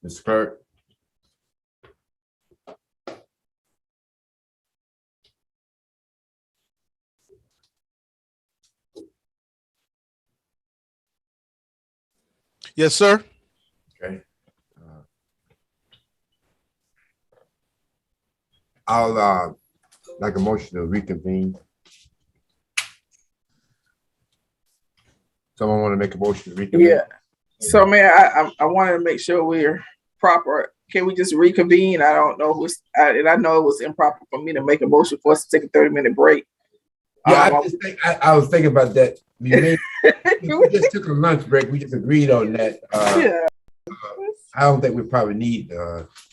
Mr. Clerk. Yes, sir. Okay. I'll like a motion to reconvene. Someone want to make a motion to reconvene? Yeah. So, Mayor, I wanted to make sure we're proper. Can we just reconvene? I don't know who's, and I know it was improper for me to make a motion for us to take a 30-minute break. Yeah, I was thinking about that. We just took a lunch break. We just agreed on that. Yeah. I don't think we probably need.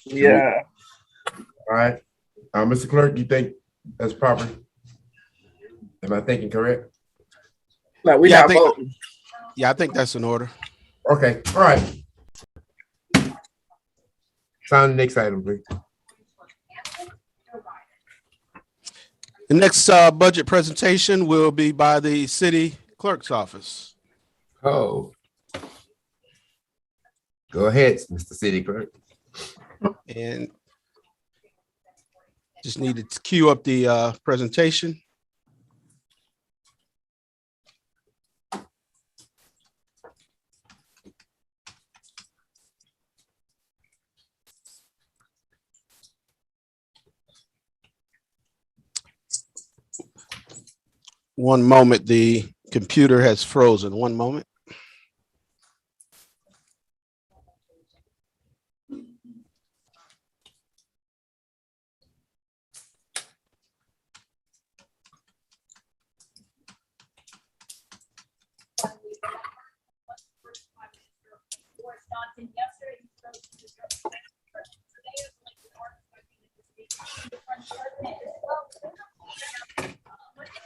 Yeah. All right. Mr. Clerk, you think that's proper? Am I thinking correct? Like we're not voting. Yeah, I think that's in order. Okay. All right. Sign the next item, please. The next budget presentation will be by the city clerk's office. Oh. Go ahead, Mr. City Clerk. And just needed to queue up the presentation. One moment, the computer has frozen. One moment.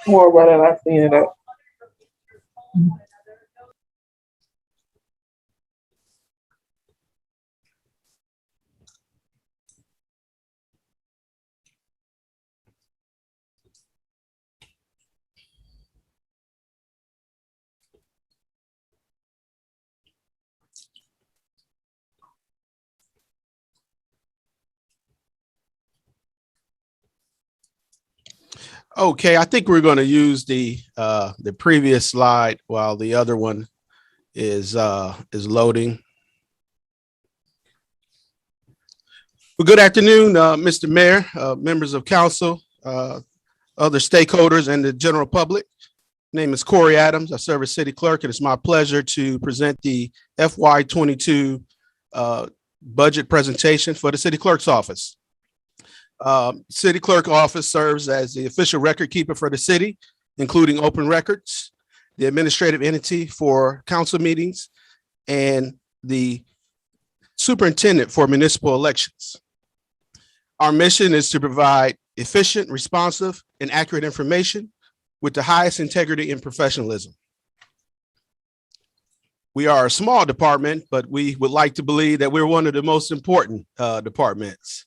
More about it, I'll clean it up. Okay, I think we're going to use the previous slide while the other one is loading. Well, good afternoon, Mr. Mayor, members of council, other stakeholders, and the general public. My name is Corey Adams. I serve as city clerk, and it's my pleasure to present the FY22 budget presentation for the city clerk's office. City clerk office serves as the official record keeper for the city, including open records, the administrative entity for council meetings, and the superintendent for municipal elections. Our mission is to provide efficient, responsive, and accurate information with the highest integrity and professionalism. We are a small department, but we would like to believe that we're one of the most important departments.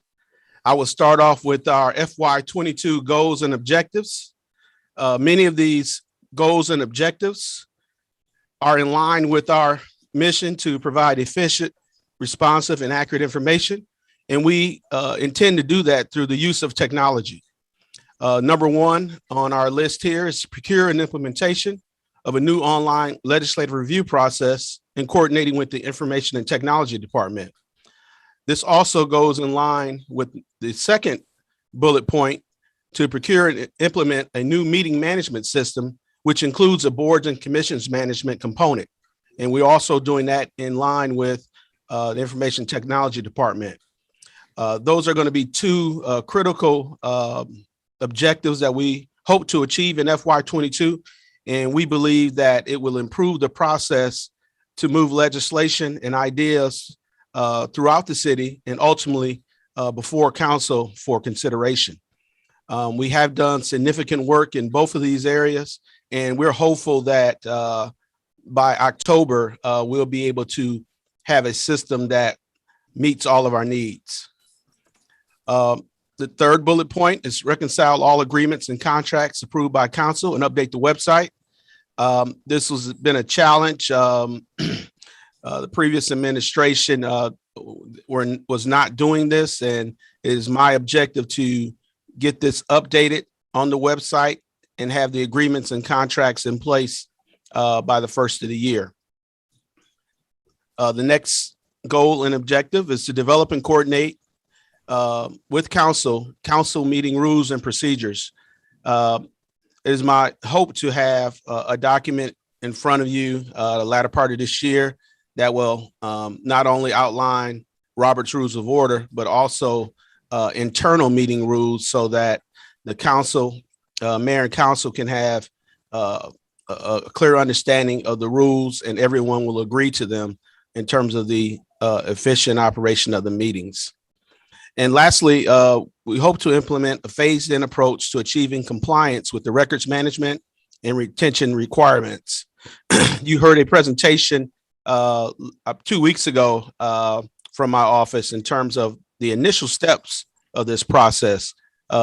I will start off with our FY22 goals and objectives. Many of these goals and objectives are in line with our mission to provide efficient, responsive, and accurate information. And we intend to do that through the use of technology. Number one on our list here is procure and implementation of a new online legislative review process and coordinating with the Information and Technology Department. This also goes in line with the second bullet point to procure and implement a new meeting management system, which includes a boards and commissions management component. And we're also doing that in line with the Information Technology Department. Those are going to be two critical objectives that we hope to achieve in FY22. And we believe that it will improve the process to move legislation and ideas throughout the city and ultimately before council for consideration. We have done significant work in both of these areas, and we're hopeful that by October, we'll be able to have a system that meets all of our needs. The third bullet point is reconcile all agreements and contracts approved by council and update the website. This has been a challenge The previous administration was not doing this, and it is my objective to get this updated on the website and have the agreements and contracts in place by the first of the year. The next goal and objective is to develop and coordinate with council meeting rules and procedures. It is my hope to have a document in front of you the latter part of this year that will not only outline Robert's Rules of Order, but also internal meeting rules so that the council, mayor and council can have a clear understanding of the rules and everyone will agree to them in terms of the efficient operation of the meetings. And lastly, we hope to implement a phased-in approach to achieving compliance with the records management and retention requirements. You heard a presentation 2 weeks ago from my office in terms of the initial steps of this process.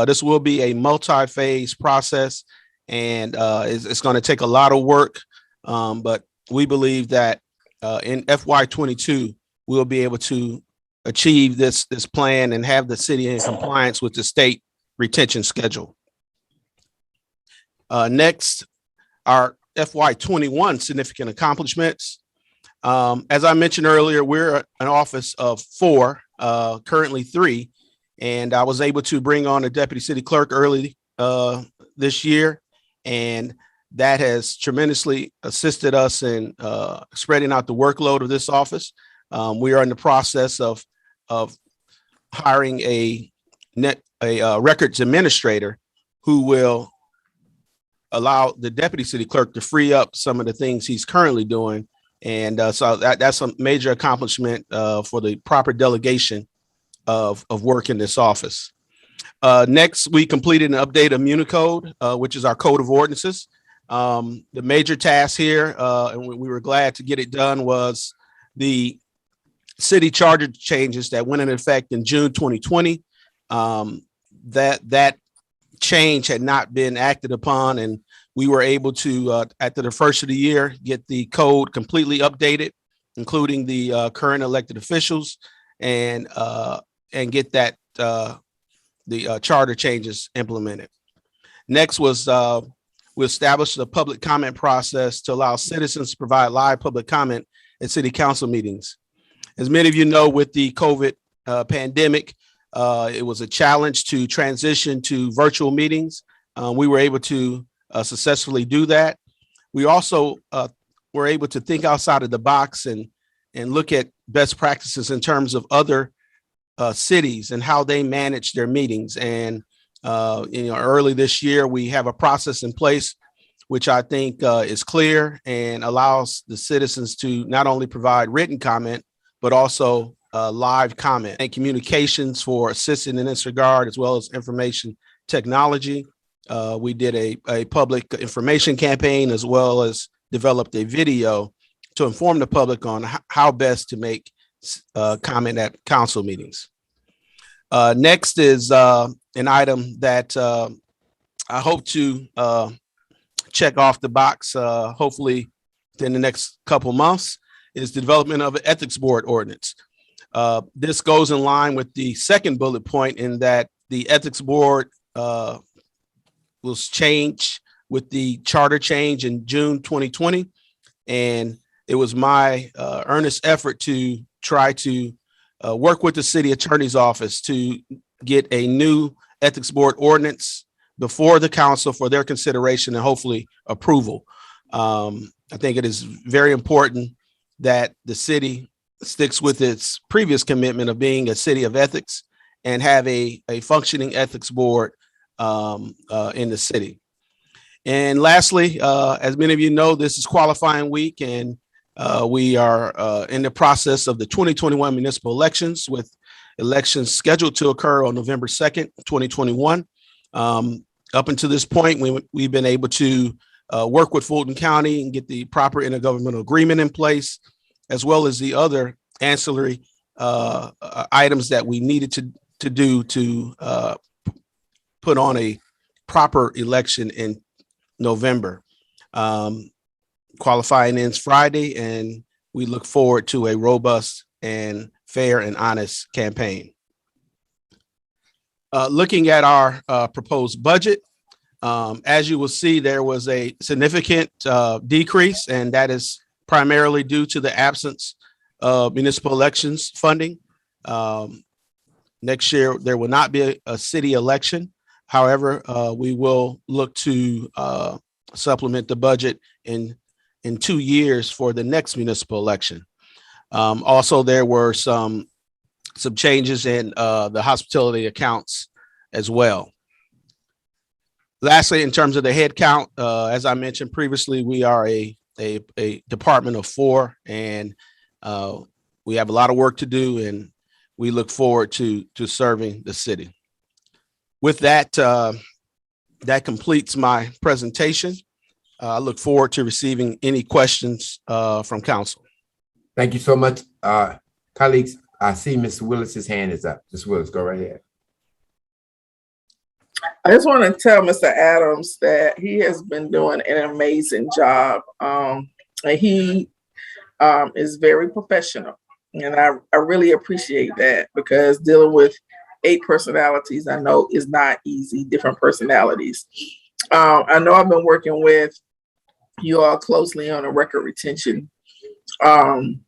This will be a multi-phase process, and it's going to take a lot of work, but we believe that in FY22, we'll be able to achieve this plan and have the city in compliance with the state retention schedule. Next, our FY21 significant accomplishments. As I mentioned earlier, we're an office of 4, currently 3, and I was able to bring on a deputy city clerk early this year, and that has tremendously assisted us in spreading out the workload of this office. We are in the process of hiring a records administrator who will allow the deputy city clerk to free up some of the things he's currently doing. And so that's a major accomplishment for the proper delegation of work in this office. Next, we completed an update of Municode, which is our code of ordinances. The major task here, and we were glad to get it done, was the city charter changes that went into effect in June 2020. That change had not been acted upon, and we were able to, after the first of the year, get the code completely updated, including the current elected officials, and get that the charter changes implemented. Next was we established a public comment process to allow citizens to provide live public comment at city council meetings. As many of you know, with the COVID pandemic, it was a challenge to transition to virtual meetings. We were able to successfully do that. We also were able to think outside of the box and look at best practices in terms of other cities and how they manage their meetings. And early this year, we have a process in place which I think is clear and allows the citizens to not only provide written comment, but also live comment, and communications for assisting in this regard, as well as information technology. We did a public information campaign, as well as developed a video to inform the public on how best to make comment at council meetings. Next is an item that I hope to check off the box, hopefully in the next couple months, is the development of an ethics board ordinance. This goes in line with the second bullet point in that the ethics board was changed with the charter change in June 2020. And it was my earnest effort to try to work with the city attorney's office to get a new ethics board ordinance before the council for their consideration and hopefully approval. I think it is very important that the city sticks with its previous commitment of being a city of ethics and have a functioning ethics board in the city. And lastly, as many of you know, this is qualifying week, and we are in the process of the 2021 municipal elections, with elections scheduled to occur on November 2nd, 2021. Up until this point, we've been able to work with Fulton County and get the proper intergovernmental agreement in place, as well as the other ancillary items that we needed to do to put on a proper election in November. Qualifying ends Friday, and we look forward to a robust and fair and honest campaign. Looking at our proposed budget, as you will see, there was a significant decrease, and that is primarily due to the absence of municipal elections funding. Next year, there will not be a city election. However, we will look to supplement the budget in 2 years for the next municipal election. Also, there were some changes in the hospitality accounts as well. Lastly, in terms of the head count, as I mentioned previously, we are a department of 4, and we have a lot of work to do, and we look forward to serving the city. With that, that completes my presentation. I look forward to receiving any questions from council. Thank you so much, colleagues. I see Ms. Willis's hand is up. Ms. Willis, go right ahead. I just want to tell Mr. Adams that he has been doing an amazing job. And he is very professional. And I really appreciate that, because dealing with 8 personalities, I know, is not easy, different personalities. I know I've been working with you all closely on a record retention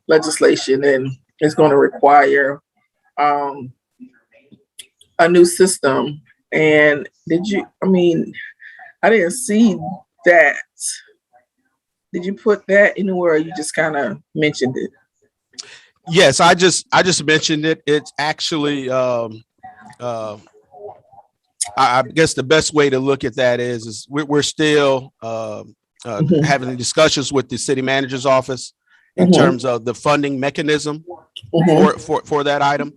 legislation, and it's going to require a new system. And I didn't see that. Did you put that anywhere, or you just kind of mentioned it? Yes, I just mentioned it. It's actually, I guess the best way to look at that is we're still having discussions with the city manager's office in terms of the funding mechanism for that item.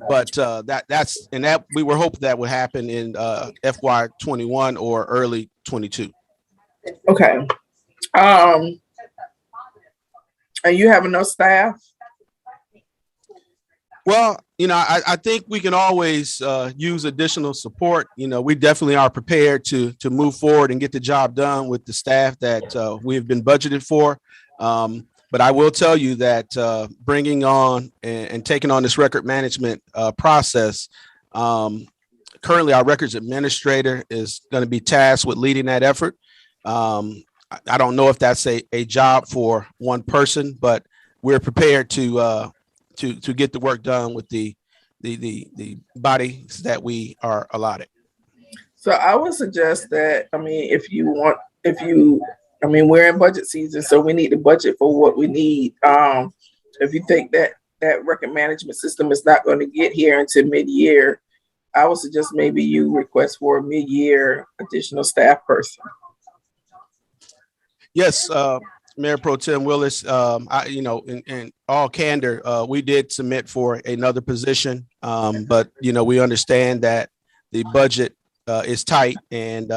But that's we were hoping that would happen in FY21 or early 22. Okay. And you have enough staff? Well, I think we can always use additional support. We definitely are prepared to move forward and get the job done with the staff that we have been budgeted for. But I will tell you that bringing on and taking on this record management process, currently our records administrator is going to be tasked with leading that effort. I don't know if that's a job for one person, but we're prepared to get the work done with the bodies that we are allotted. So I would suggest that, we're in budget season, so we need to budget for what we need. If you think that record management system is not going to get here until mid-year, I would suggest maybe you request for a mid-year additional staff person. Yes, Mayor Pro Tem Willis, in all candor, we did submit for another position, but we understand that the budget is tight, and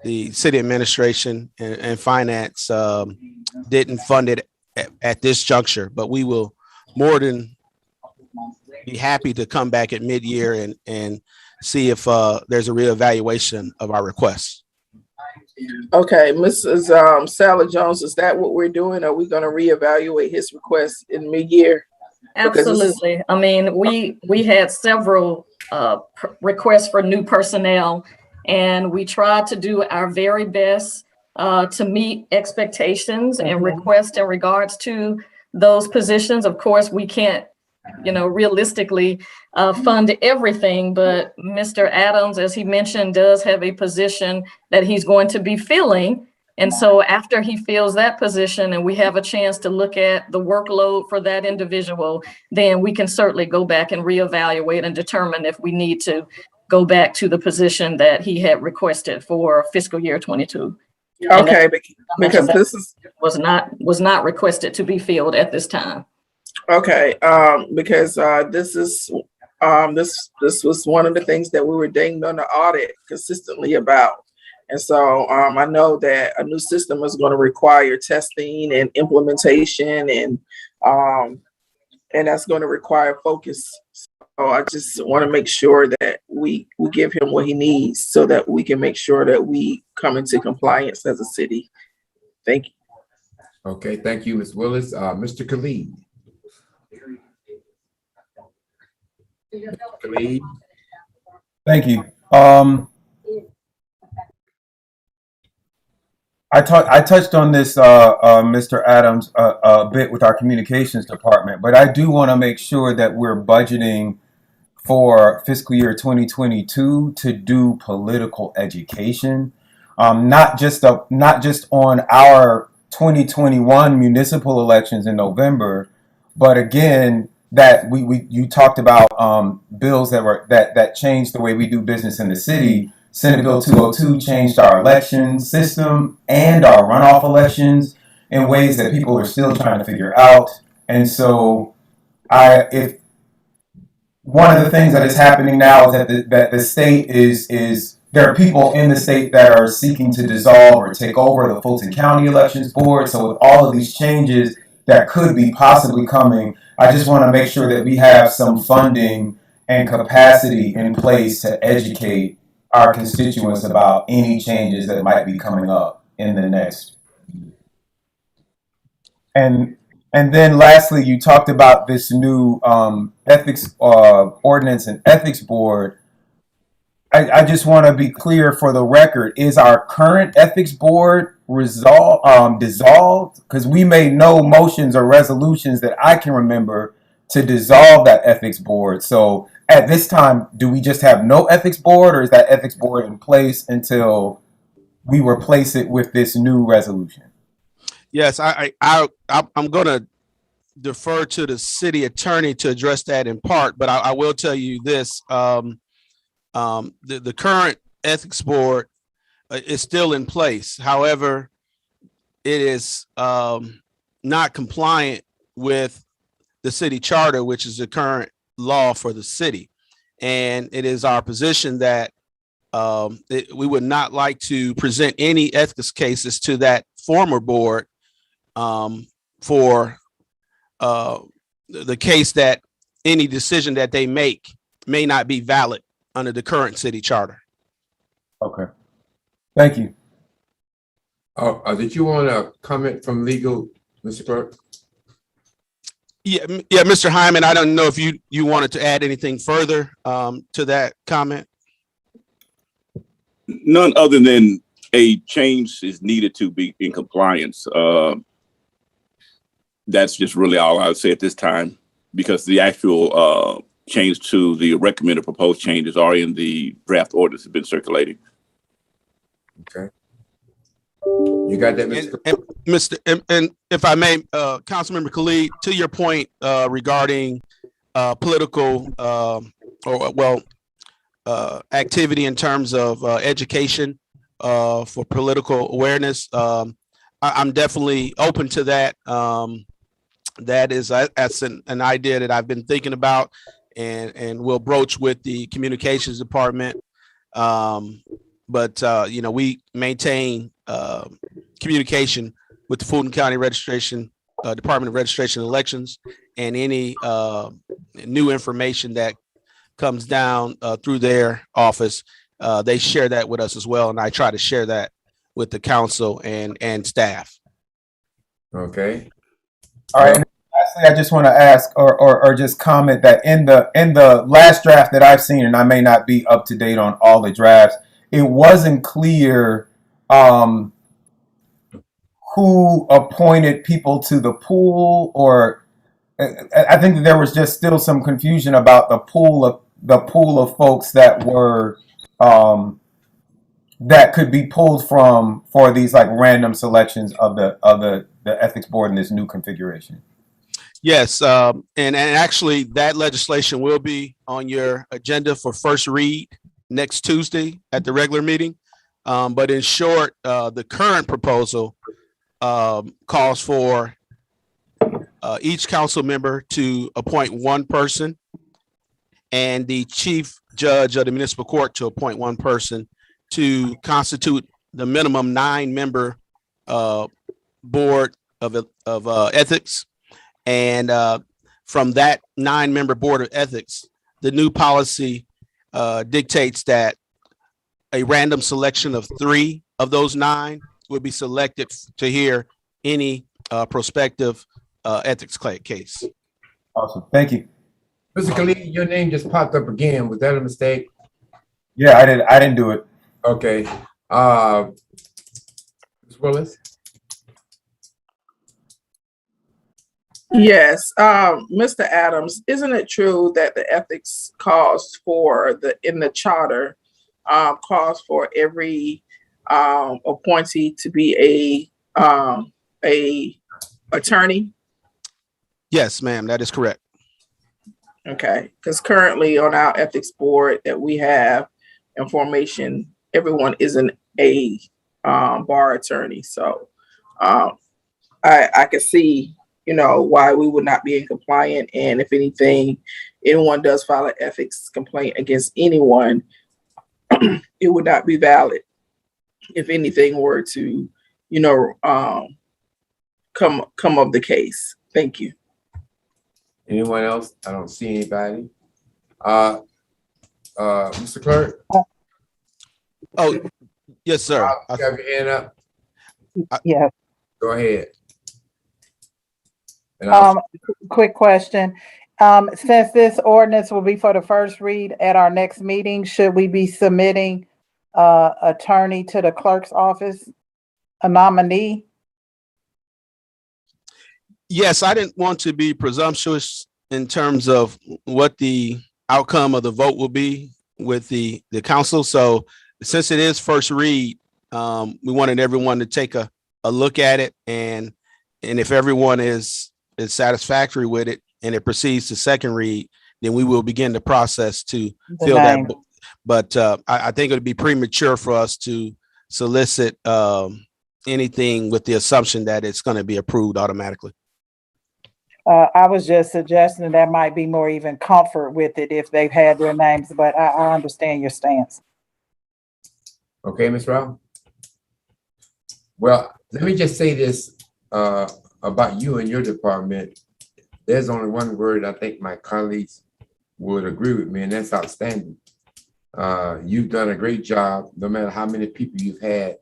the city administration and finance didn't fund it at this juncture. But we will more than be happy to come back at mid-year and see if there's a reevaluation of our requests. Okay, Mrs. Sally Jones, is that what we're doing? Are we going to reevaluate his request in mid-year? Absolutely. We had several requests for new personnel, and we tried to do our very best to meet expectations and requests in regards to those positions. Of course, we can't, realistically fund everything, but Mr. Adams, as he mentioned, does have a position that he's going to be filling. And so after he fills that position and we have a chance to look at the workload for that individual, then we can certainly go back and reevaluate and determine if we need to go back to the position that he had requested for fiscal year 22. Okay, because this was not requested to be filled at this time. Okay, because this was one of the things that we were dinged on the audit consistently about. And so I know that a new system is going to require testing and implementation, and that's going to require focus. So I just want to make sure that we give him what he needs so that we can make sure that we come into compliance as a city. Thank you. Okay, thank you, Ms. Willis. Mr. Khalid. Khalid. Thank you. I touched on this, Mr. Adams, a bit with our communications department, but I do want to make sure that we're budgeting for fiscal year 2022 to do political education, not just on our 2021 municipal elections in November, but again that you talked about bills that changed the way we do business in the city. Senate Bill 202 changed our election system and our runoff elections in ways that people are still trying to figure out. And so, if one of the things that is happening now is that the state is there are people in the state that are seeking to dissolve or take over the Fulton County Elections Board. So with all of these changes that could be possibly coming, I just want to make sure that we have some funding and capacity in place to educate our constituents about any changes that might be coming up in the next. And then lastly, you talked about this new ethics ordinance and ethics board. I just want to be clear for the record, is our current ethics board dissolved? Because we made no motions or resolutions that I can remember to dissolve that ethics board. So at this time, do we just have no ethics board, or is that ethics board in place until we replace it with this new resolution? Yes, I'm going to defer to the city attorney to address that in part, but I will tell you this. The current ethics board is still in place. However, it is not compliant with the city charter, which is the current law for the city. And it is our position that we would not like to present any ethics cases to that former board for the case that any decision that they make may not be valid under the current city charter. Okay. Thank you. Did you want a comment from legal, Mr. Clerk? Yeah, Mr. Hyman, I don't know if you wanted to add anything further to that comment. None other than a change is needed to be in compliance. That's just really all I would say at this time, because the actual change to the recommended proposed changes are in the draft orders have been circulating. Okay. You got that, Mr. And if I may, Councilmember Khalid, to your point regarding political activity in terms of education for political awareness, I'm definitely open to that. That's an idea that I've been thinking about and will broach with the communications department. But we maintain communication with the Fulton County Department of Registration and Elections, and any new information that comes down through their office, they share that with us as well. And I try to share that with the council and staff. Okay. All right. Lastly, I just want to ask or just comment that in the last draft that I've seen, and I may not be up to date on all the drafts, it wasn't clear who appointed people to the pool, or I think that there was just still some confusion about the pool of folks that were that could be pulled from for these like random selections of the ethics board in this new configuration. Yes, and actually that legislation will be on your agenda for first read next Tuesday at the regular meeting. But in short, the current proposal calls for each council member to appoint one person, and the chief judge of the municipal court to appoint one person to constitute the minimum 9-member board of ethics. And from that 9-member board of ethics, the new policy dictates that a random selection of 3 of those 9 would be selected to hear any prospective ethics case. Awesome. Thank you. Mr. Khalid, your name just popped up again. Was that a mistake? Yeah, I didn't do it. Okay. Ms. Willis? Yes, Mr. Adams, isn't it true that the ethics calls for in the charter, calls for every appointee to be a attorney? Yes, ma'am, that is correct. Okay, because currently on our ethics board that we have in formation, everyone isn't a bar attorney. So I can see, why we would not be in compliant. And if anything, anyone does file an ethics complaint against anyone, it would not be valid if anything were to, come of the case. Thank you. Anyone else? I don't see anybody. Mr. Clerk? Oh, yes, sir. You have your hand up? Yeah. Go ahead. And Quick question. Since this ordinance will be for the first read at our next meeting, should we be submitting attorney to the clerk's office, a nominee? Yes, I didn't want to be presumptuous in terms of what the outcome of the vote will be with the council. So since it is first read, we wanted everyone to take a look at it, and if everyone is satisfactory with it and it proceeds to second read, then we will begin the process to fill that. But I think it would be premature for us to solicit anything with the assumption that it's going to be approved automatically. I was just suggesting there might be more even comfort with it if they've had their names, but I understand your stance. okay, Ms. Rao? Well, let me just say this about you and your department. There's only one word I think my colleagues would agree with me, and that's outstanding. You've done a great job, no matter how many people you've had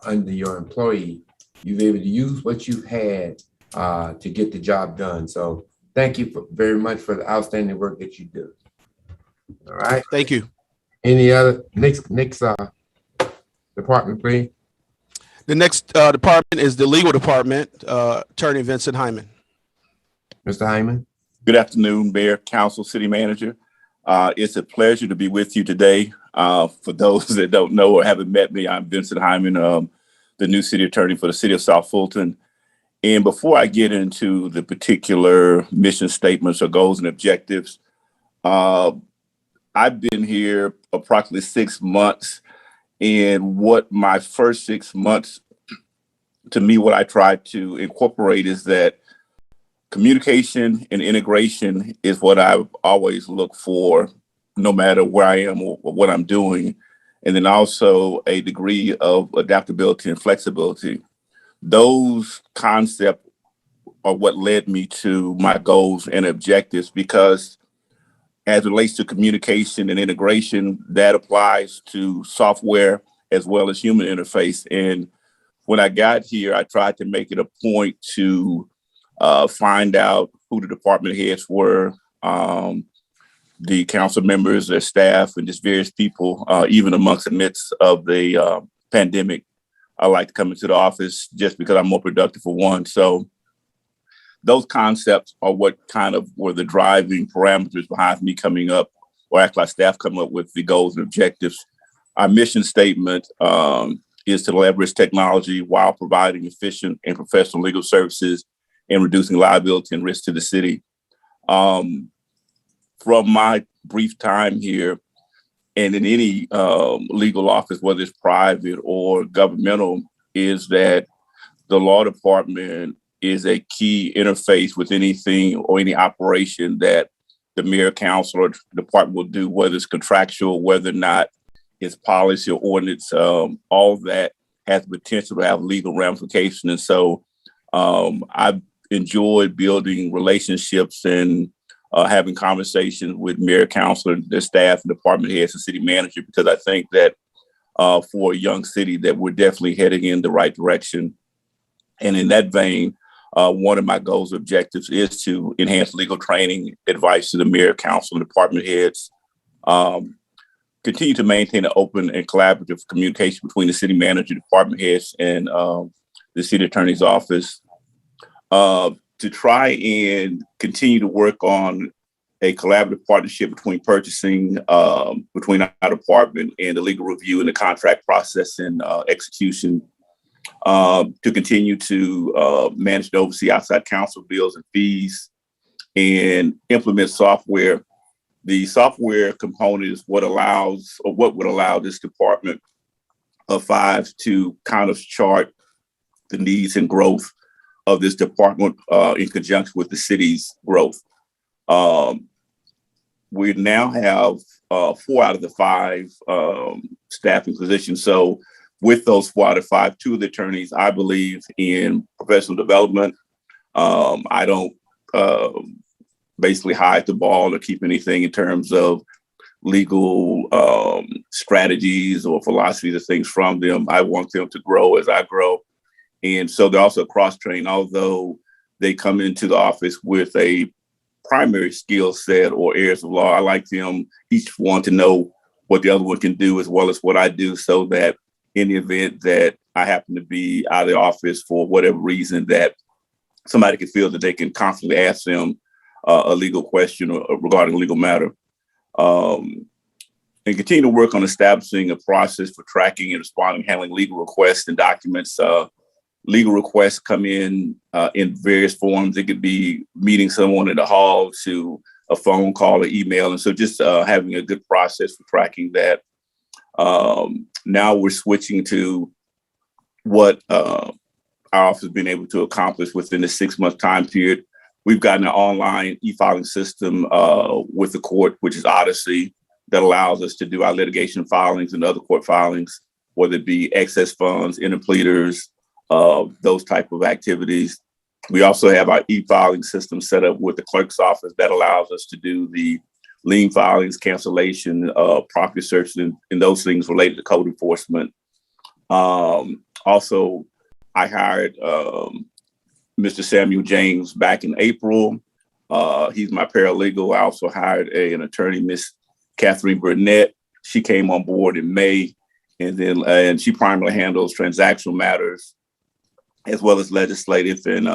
under your employee. You've been able to use what you've had to get the job done. So thank you very much for the outstanding work that you do. All right. Thank you. Any other next department, please? The next department is the legal department, Attorney Vincent Hyman. Mr. Hyman. Good afternoon, Mayor, Council, City Manager. It's a pleasure to be with you today. For those that don't know or haven't met me, I'm Vincent Hyman, the new city attorney for the city of South Fulton. And before I get into the particular mission statements or goals and objectives, I've been here approximately 6 months. And what my first 6 months, to me, what I try to incorporate is that communication and integration is what I always look for, no matter where I am or what I'm doing. And then also a degree of adaptability and flexibility. Those concepts are what led me to my goals and objectives, because as it relates to communication and integration, that applies to software as well as human interface. And when I got here, I tried to make it a point to find out who the department heads were, the council members, their staff, and just various people, even amongst the midst of the pandemic. I like to come into the office just because I'm more productive for one. So those concepts are what kind of were the driving parameters behind me coming up, or actually our staff coming up with the goals and objectives. Our mission statement is to leverage technology while providing efficient and professional legal services and reducing liability and risk to the city. From my brief time here, and in any legal office, whether it's private or governmental, is that the law department is a key interface with anything or any operation that the mayor, council, or department will do, whether it's contractual, whether or not it's policy or ordinance. All that has the potential to have legal ramifications. And so I've enjoyed building relationships and having conversations with mayor, council, their staff, and department heads, and city manager, because I think that for a young city that we're definitely heading in the right direction. And in that vein, one of my goals or objectives is to enhance legal training, advice to the mayor, council, and department heads, continue to maintain an open and collaborative communication between the city manager, department heads, and the city attorney's office, to try and continue to work on a collaborative partnership between purchasing, between our department and the legal review and the contract process and execution, to continue to manage and oversee outside counsel bills and fees, and implement software. The software component is what allows, or what would allow this department of 5 to kind of chart the needs and growth of this department in conjunction with the city's growth. We now have 4 out of the 5 staffing positions. So with those 4 out of 5, 2 of the attorneys, I believe in professional development. I don't basically hide the ball or keep anything in terms of legal strategies or philosophies or things from them. I want them to grow as I grow. And so they're also cross-trained, although they come into the office with a primary skill set or areas of law. I like them each one to know what the other one can do as well as what I do, so that in the event that I happen to be out of the office for whatever reason, that somebody can feel that they can confidently ask them a legal question or regarding a legal matter. And continue to work on establishing a process for tracking and responding, handling legal requests and documents. Legal requests come in various forms. It could be meeting someone in the hall to a phone call or email. And so just having a good process for tracking that. Now we're switching to what our office has been able to accomplish within the 6-month time period. We've gotten an online e-filing system with the court, which is Odyssey, that allows us to do our litigation filings and other court filings, whether it be excess funds, interpleaders, those type of activities. We also have our e-filing system set up with the clerk's office that allows us to do the lien filings, cancellation, property search, and those things related to code enforcement. Also, I hired Mr. Samuel James back in April. He's my paralegal. I also hired an attorney, Miss Catherine Burnett. She came on board in May, and she primarily handles transactional matters as well as legislative and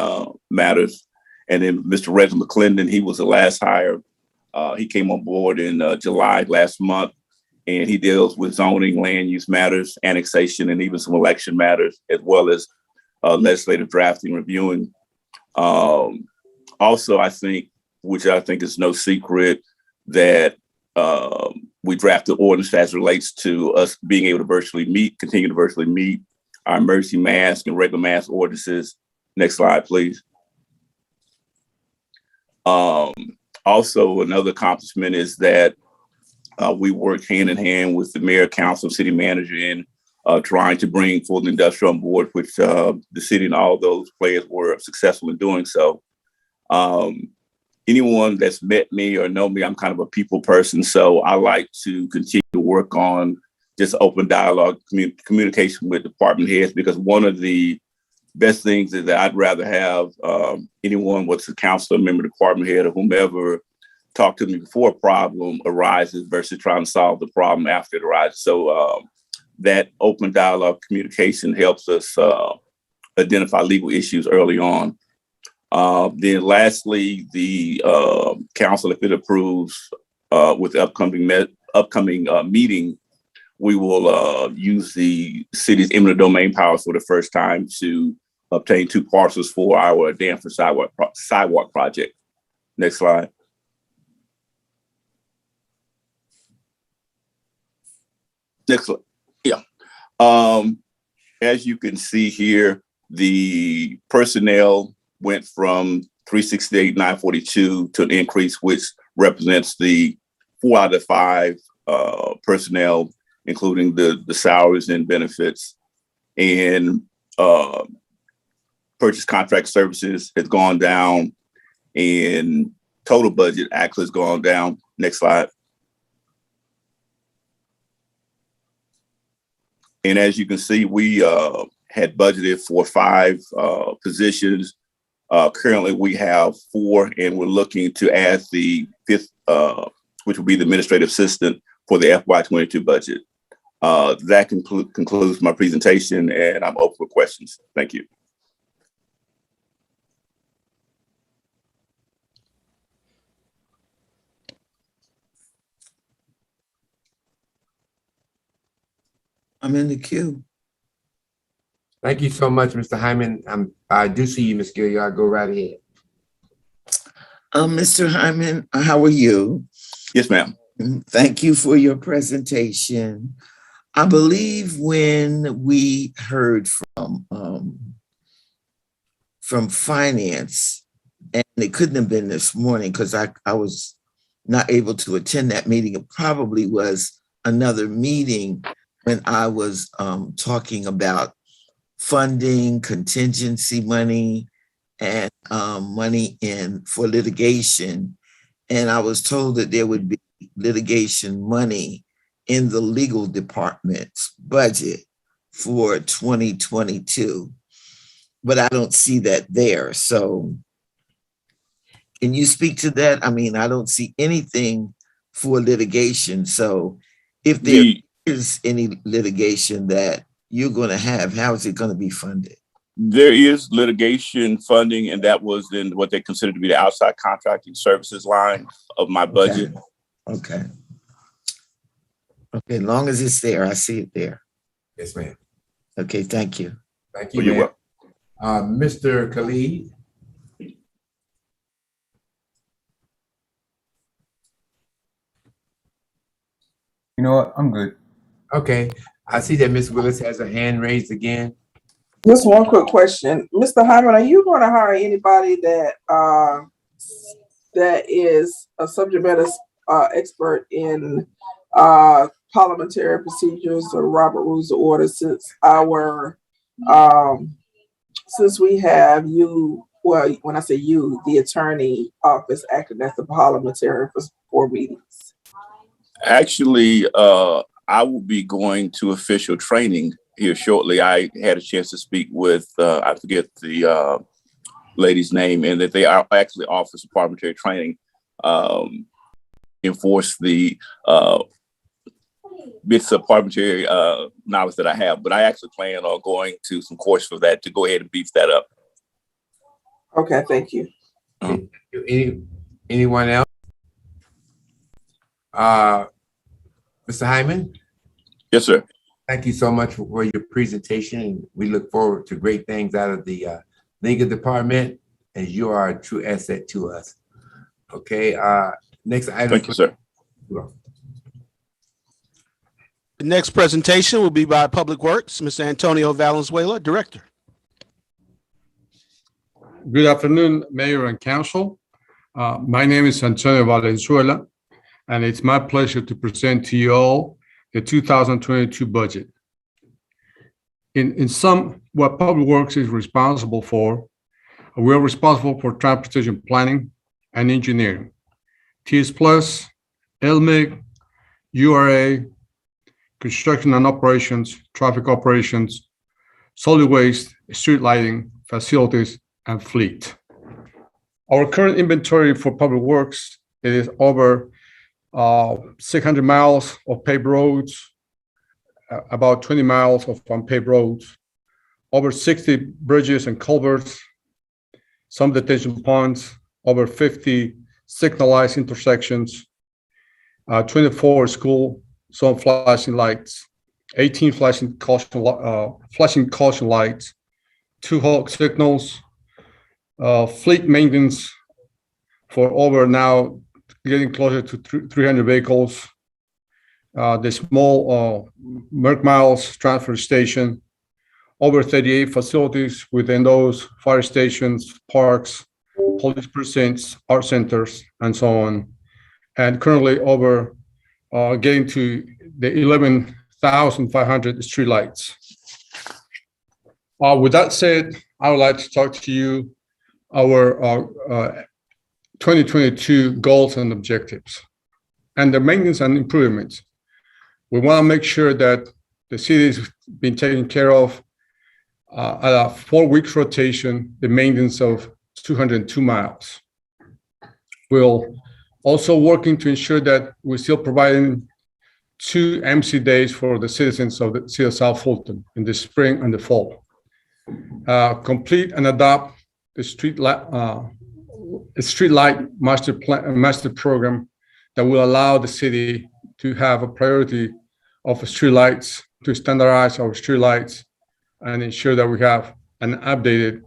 matters. And then Mr. Reginald McClendon, he was the last hire. He came on board in July last month, and he deals with zoning, land use matters, annexation, and even some election matters, as well as legislative drafting, reviewing. Also, I think, which I think is no secret, that we drafted ordinance as relates to us being able to virtually meet, continue to virtually meet our emergency mask and regular mask ordinances. Next slide, please. Also, another accomplishment is that we work hand in hand with the mayor, council, city manager in trying to bring Fulton Industrial on board, which the city and all those players were successful in doing so. Anyone that's met me or know me, I'm kind of a people person, so I like to continue to work on just open dialogue, communication with department heads, because one of the best things is that I'd rather have anyone, what's a counselor, member, department head, or whomever, talk to me before a problem arises versus trying to solve the problem after it arises. So that open dialogue communication helps us identify legal issues early on. Then lastly, the council, if it approves with the upcoming meeting, we will use the city's eminent domain powers for the first time to obtain 2 parcels for our Danford sidewalk project. Next slide. Next slide. Yeah. As you can see here, the personnel went from 368,942 to an increase, which represents the 4 out of 5 personnel, including the salaries and benefits. And purchase contract services has gone down, and total budget actually has gone down. Next slide. And as you can see, we had budgeted for 5 positions. Currently, we have 4, and we're looking to add the 5th, which will be the administrative assistant for the FY22 budget. That concludes my presentation, and I'm open for questions. Thank you. I'm in the queue. Thank you so much, Mr. Hyman. I do see you, Ms. Gilliard. Go right ahead. Mr. Hyman, how are you? Yes, ma'am. Thank you for your presentation. I believe when we heard from finance, and it couldn't have been this morning because I was not able to attend that meeting. It probably was another meeting when I was talking about funding, contingency money, and money for litigation. And I was told that there would be litigation money in the legal department's budget for 2022, but I don't see that there. So can you speak to that? I mean, I don't see anything for litigation. So if there is any litigation that you're going to have, how is it going to be funded? There is litigation funding, and that was in what they consider to be the outside contracting services line of my budget. Okay. Okay, as long as it's there, I see it there. Yes, ma'am. Okay, thank you. Thank you, Well, you're ma'am. Mr. Khalid. You know what? I'm good. Okay. I see that Ms. Willis has her hand raised again. Just one quick question. Mr. Hyman, are you going to hire anybody that is a subject matter expert in parliamentary procedures or Robert Rules of Order, since we have you, well, when I say you, the attorney office acting as the parliamentarian for meetings? Actually, I will be going to official training here shortly. I had a chance to speak with, I forget the lady's name, and that they are actually offer some parliamentary training, enforce the bits of parliamentary knowledge that I have. But I actually plan on going to some course for that to go ahead and beef that up. Okay, thank you. Anyone else? Mr. Hyman? Yes, sir. Thank you so much for your presentation. We look forward to great things out of the legal department, as you are a true asset to us. Okay, next item. Thank you, sir. The next presentation will be by Public Works, Mr. Antonio Valenzuela, Director. Good afternoon, Mayor and Council. My name is Antonio Valenzuela, and it's my pleasure to present to you all the 2022 budget. In sum, what Public Works is responsible for, we are responsible for transportation planning and engineering, TS Plus, LMIG, URA, construction and operations, traffic operations, solid waste, street lighting, facilities, and fleet. Our current inventory for Public Works, it is over 600 miles of paved roads, about 20 miles of unpaved roads, over 60 bridges and culverts, some detention ponds, over 50 signalized intersections, 24 school zone flashing lights, 18 flashing caution lights, 2 hawk signals, fleet maintenance for over now getting closer to 300 vehicles, the small Merck Miles transfer station, over 38 facilities within those, fire stations, parks, police precincts, art centers, and so on. And currently over getting to the 11,500 streetlights. With that said, I would like to talk to you our 2022 goals and objectives and the maintenance and improvements. We want to make sure that the city is being taken care of at a 4 weeks rotation, the maintenance of 202 miles. We'll also working to ensure that we're still providing 2 MC days for the citizens of the city of South Fulton in the spring and the fall. Complete and adopt the street light master program that will allow the city to have a priority of street lights, to standardize our street lights and ensure that we have an updated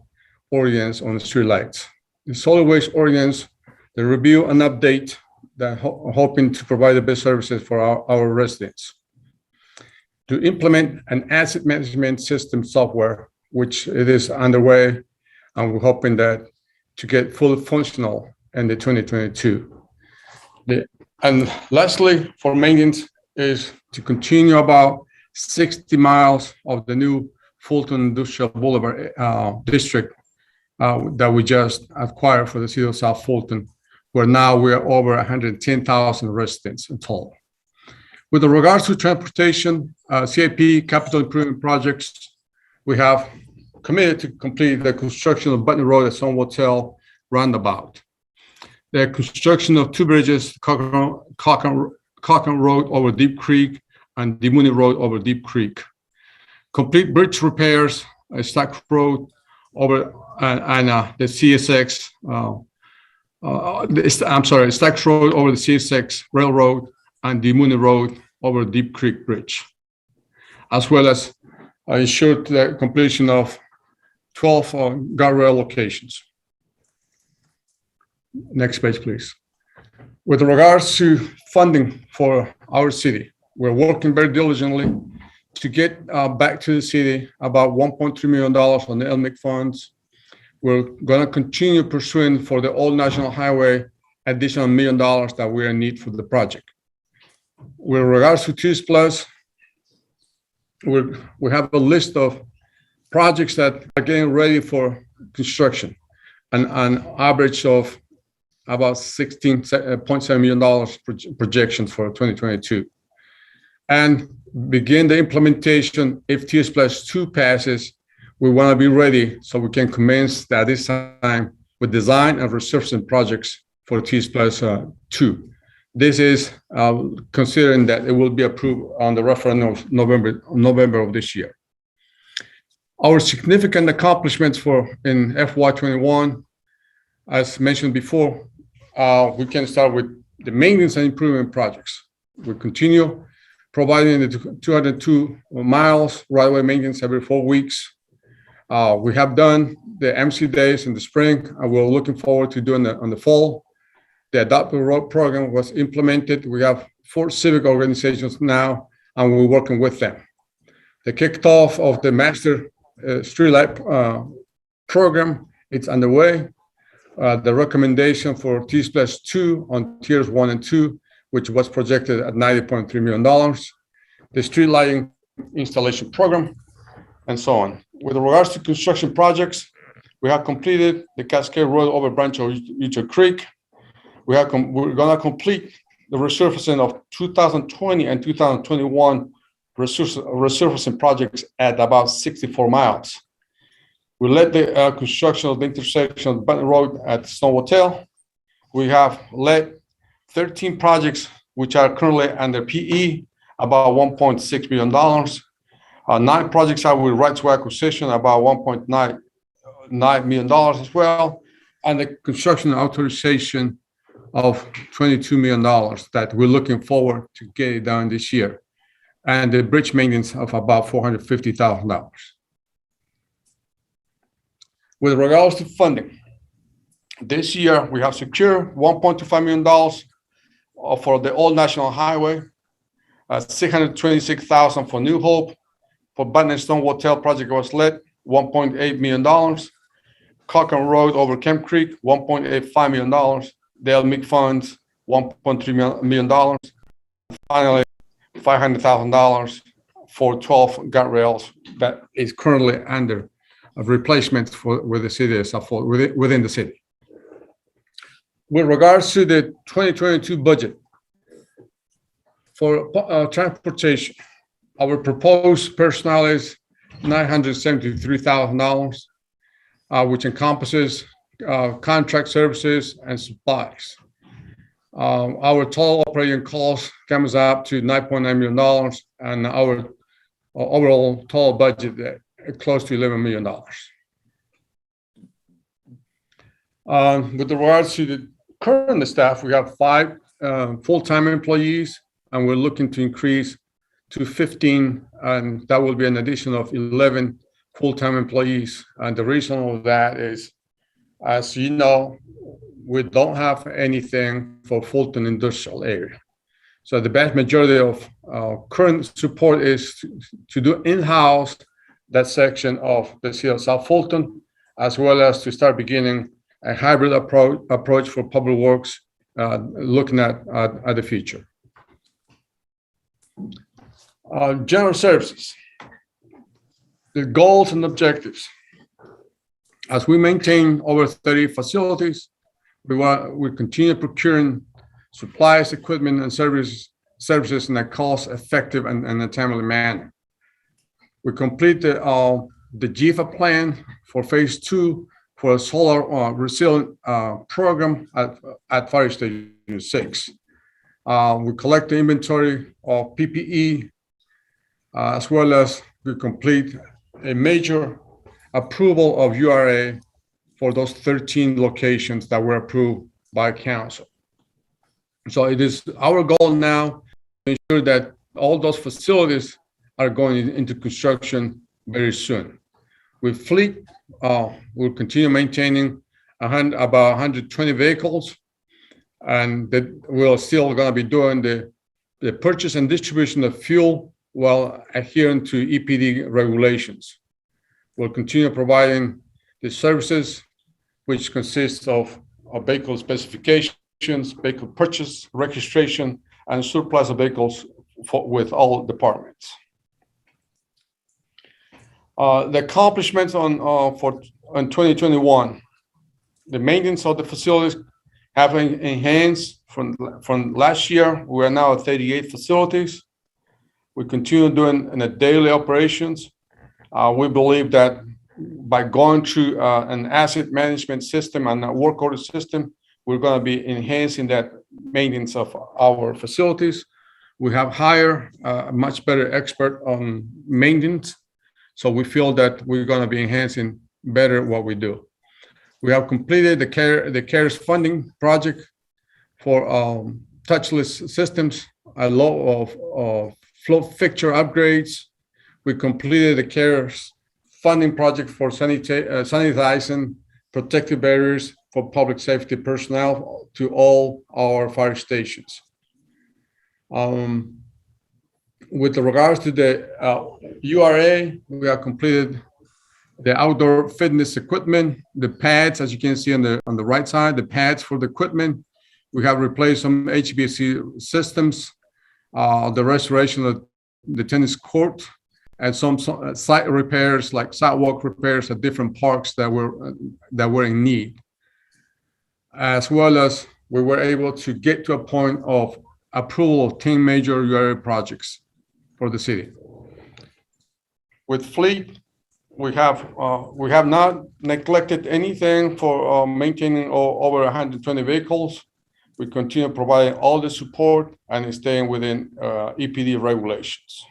ordinance on the street lights. The solid waste ordinance, the review and update, that hoping to provide the best services for our residents. To implement an asset management system software, which it is underway, and we're hoping that to get fully functional in the 2022. And lastly, for maintenance is to continue about 60 miles of the new Fulton Industrial Boulevard district that we just acquired for the city of South Fulton, where now we are over 110,000 residents in total. With regards to transportation, CIP capital improvement projects, we have committed to complete the construction of Button Road at Sun Hotel Roundabout. The construction of 2 bridges, Cochrane Road over Deep Creek and the Mooney Road over Deep Creek. Complete bridge repairs, Stack Road over and the CSX, Stack Road over the CSX Railroad and the Mooney Road over Deep Creek Bridge, as well as ensure the completion of 12 guardrail locations. Next page, please. With regards to funding for our city, we're working very diligently to get back to the city about $1.3 million on the LMIC funds. We're going to continue pursuing for the Old National Highway additional $1 million that we're in need for the project. With regards to TIS Plus, we have a list of projects that are getting ready for construction, and an average of about $16.7 million projections for 2022. And begin the implementation if TIS Plus 2 passes. We want to be ready so we can commence at this time with design and resurfacing projects for TIS Plus 2. This is considering that it will be approved on the referendum of November of this year. Our significant accomplishments in FY21, as mentioned before, we can start with the maintenance and improvement projects. We continue providing the 202 miles right-of-way maintenance every 4 weeks. We have done the MC days in the spring, and we're looking forward to doing that on the fall. The Adopted Road program was implemented. We have 4 civic organizations now, and we're working with them. The kickoff of the Master Streetlight program, it's underway. The recommendation for TIS Plus 2 on tiers 1 and 2, which was projected at $90.3 million. The street lighting installation program, and so on. With regards to construction projects, we have completed the Cascade Road over branch of Utah Creek. We're going to complete the resurfacing of 2020 and 2021 resurfacing projects at about 64 miles. We led the construction of the intersection of Button Road at Snow Hotel. We have led 13 projects which are currently under PE, about $1.6 million. 9 projects are with right to acquisition, about $1.9 million as well, and the construction authorization of $22 million that we're looking forward to get it done this year, and the bridge maintenance of about $450,000. With regards to funding, this year we have secured $1.25 million for the Old National Highway, $626,000 for New Hope. For Button and Stone Hotel project was led, $1.8 million. Cochrane Road over Kemp Creek, $1.85 million. The LMIC funds, $1.3 million. Finally, $500,000 for 12 guardrails that is currently under replacement with the city of within the city. With regards to the 2022 budget for transportation, our proposed personnel is $973,000, which encompasses contract services and supplies. Our total operating cost comes up to $9.9 million, and our overall total budget close to $11 million. With regards to the current staff, we have 5 full-time employees, and we're looking to increase to 15, and that will be an addition of 11 full-time employees. And the reason of that is, as you know, we don't have anything for Fulton industrial area. So the vast majority of current support is to do in-house that section of the city of South Fulton, as well as to start beginning a hybrid approach for public works, looking at the future. General services, the goals and objectives. As we maintain over 30 facilities, we continue procuring supplies, equipment, and services in a cost-effective and a timely manner. We complete the GFA plan for phase 2 for a solar resilient program at Fire Station 6. We collect the inventory of PPE, as well as we complete a major approval of URA for those 13 locations that were approved by council. So it is our goal now to ensure that all those facilities are going into construction very soon. With fleet, we'll continue maintaining about 120 vehicles, and that we're still going to be doing the purchase and distribution of fuel while adhering to EPD regulations. We'll continue providing the services, which consists of vehicle specifications, vehicle purchase, registration, and surplus of vehicles with all departments. The accomplishments on 2021, the maintenance of the facilities have enhanced from last year. We are now at 38 facilities. We continue doing in the daily operations. We believe that by going through an asset management system and a work order system, we're going to be enhancing that maintenance of our facilities. We have hired a much better expert on maintenance, so we feel that we're going to be enhancing better what we do. We have completed the CARES funding project for touchless systems, a lot of flow fixture upgrades. We completed the CARES funding project for sanitizing protective barriers for public safety personnel to all our fire stations. With regards to the URA, we have completed the outdoor fitness equipment, the pads, as you can see on the right side, the pads for the equipment. We have replaced some HVAC systems, the restoration of the tennis court, and some site repairs like sidewalk repairs at different parks that were in need. As well as we were able to get to a point of approval of 10 major URA projects for the city. With fleet, we have not neglected anything for maintaining over 120 vehicles. We continue providing all the support and staying within EPD regulations.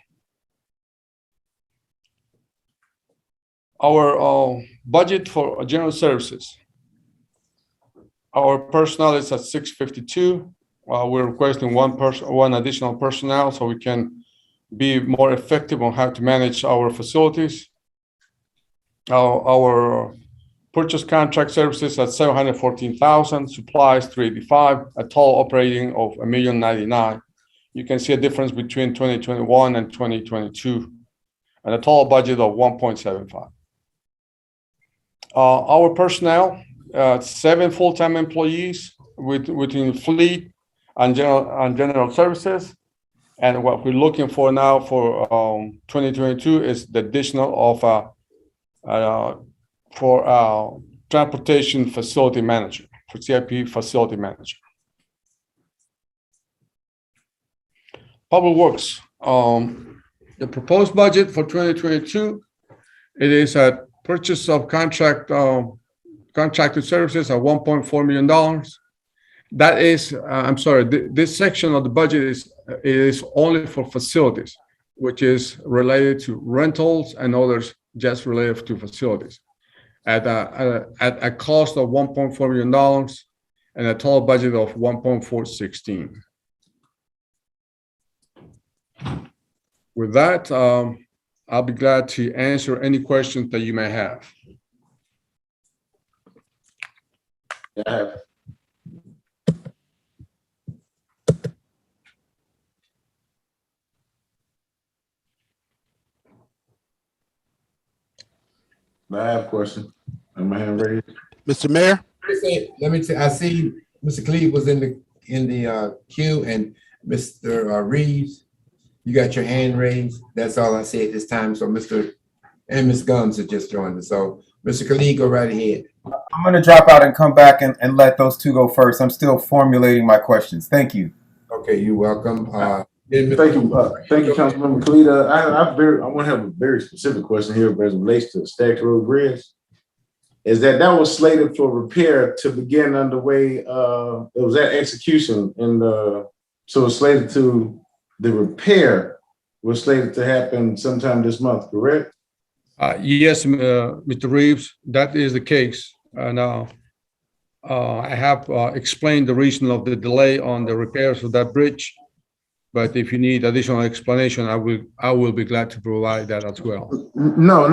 Our budget for general services. Our personnel is at 652. We're requesting one additional personnel so we can be more effective on how to manage our facilities. Our purchase contract services at $714,000, supplies $385,000, a total operating of $1,099,000. You can see a difference between 2021 and 2022, and a total budget of $1.75. Our personnel, 7 full-time employees within fleet and general services. And what we're looking for now for 2022 is the additional of for transportation facility manager, for CIP facility manager. Public Works, the proposed budget for 2022 It is a purchase of contracted services at $1.4 million. That is, I'm sorry, this section of the budget is only for facilities, which is related to rentals and others just related to facilities at a cost of $1.4 million and a total budget of $1.416. With that, I'll be glad to answer any questions that you may have. I have a question. My hand raised. Mr. Mayor? Let me say, I see Mr. Cleve was in the queue, and Mr. Reeves, you got your hand raised. That's all I say at this time. So and Ms. Gums have just joined us. So Mr. Khalid, go right ahead. I'm going to drop out and come back and let those two go first. I'm still formulating my questions. Thank you. Okay, you're welcome. Thank you, Councilmember Khalid. I want to have a very specific question here as it relates to Stacks Road Bridge. Is that was slated for repair to begin underway? It was at execution, and so it's slated to the repair was slated to happen sometime this month, correct? Yes, Mr. Reeves, that is the case. Now, I have explained the reason of the delay on the repairs of that bridge, but if you need additional explanation, I will be glad to provide that as well. No.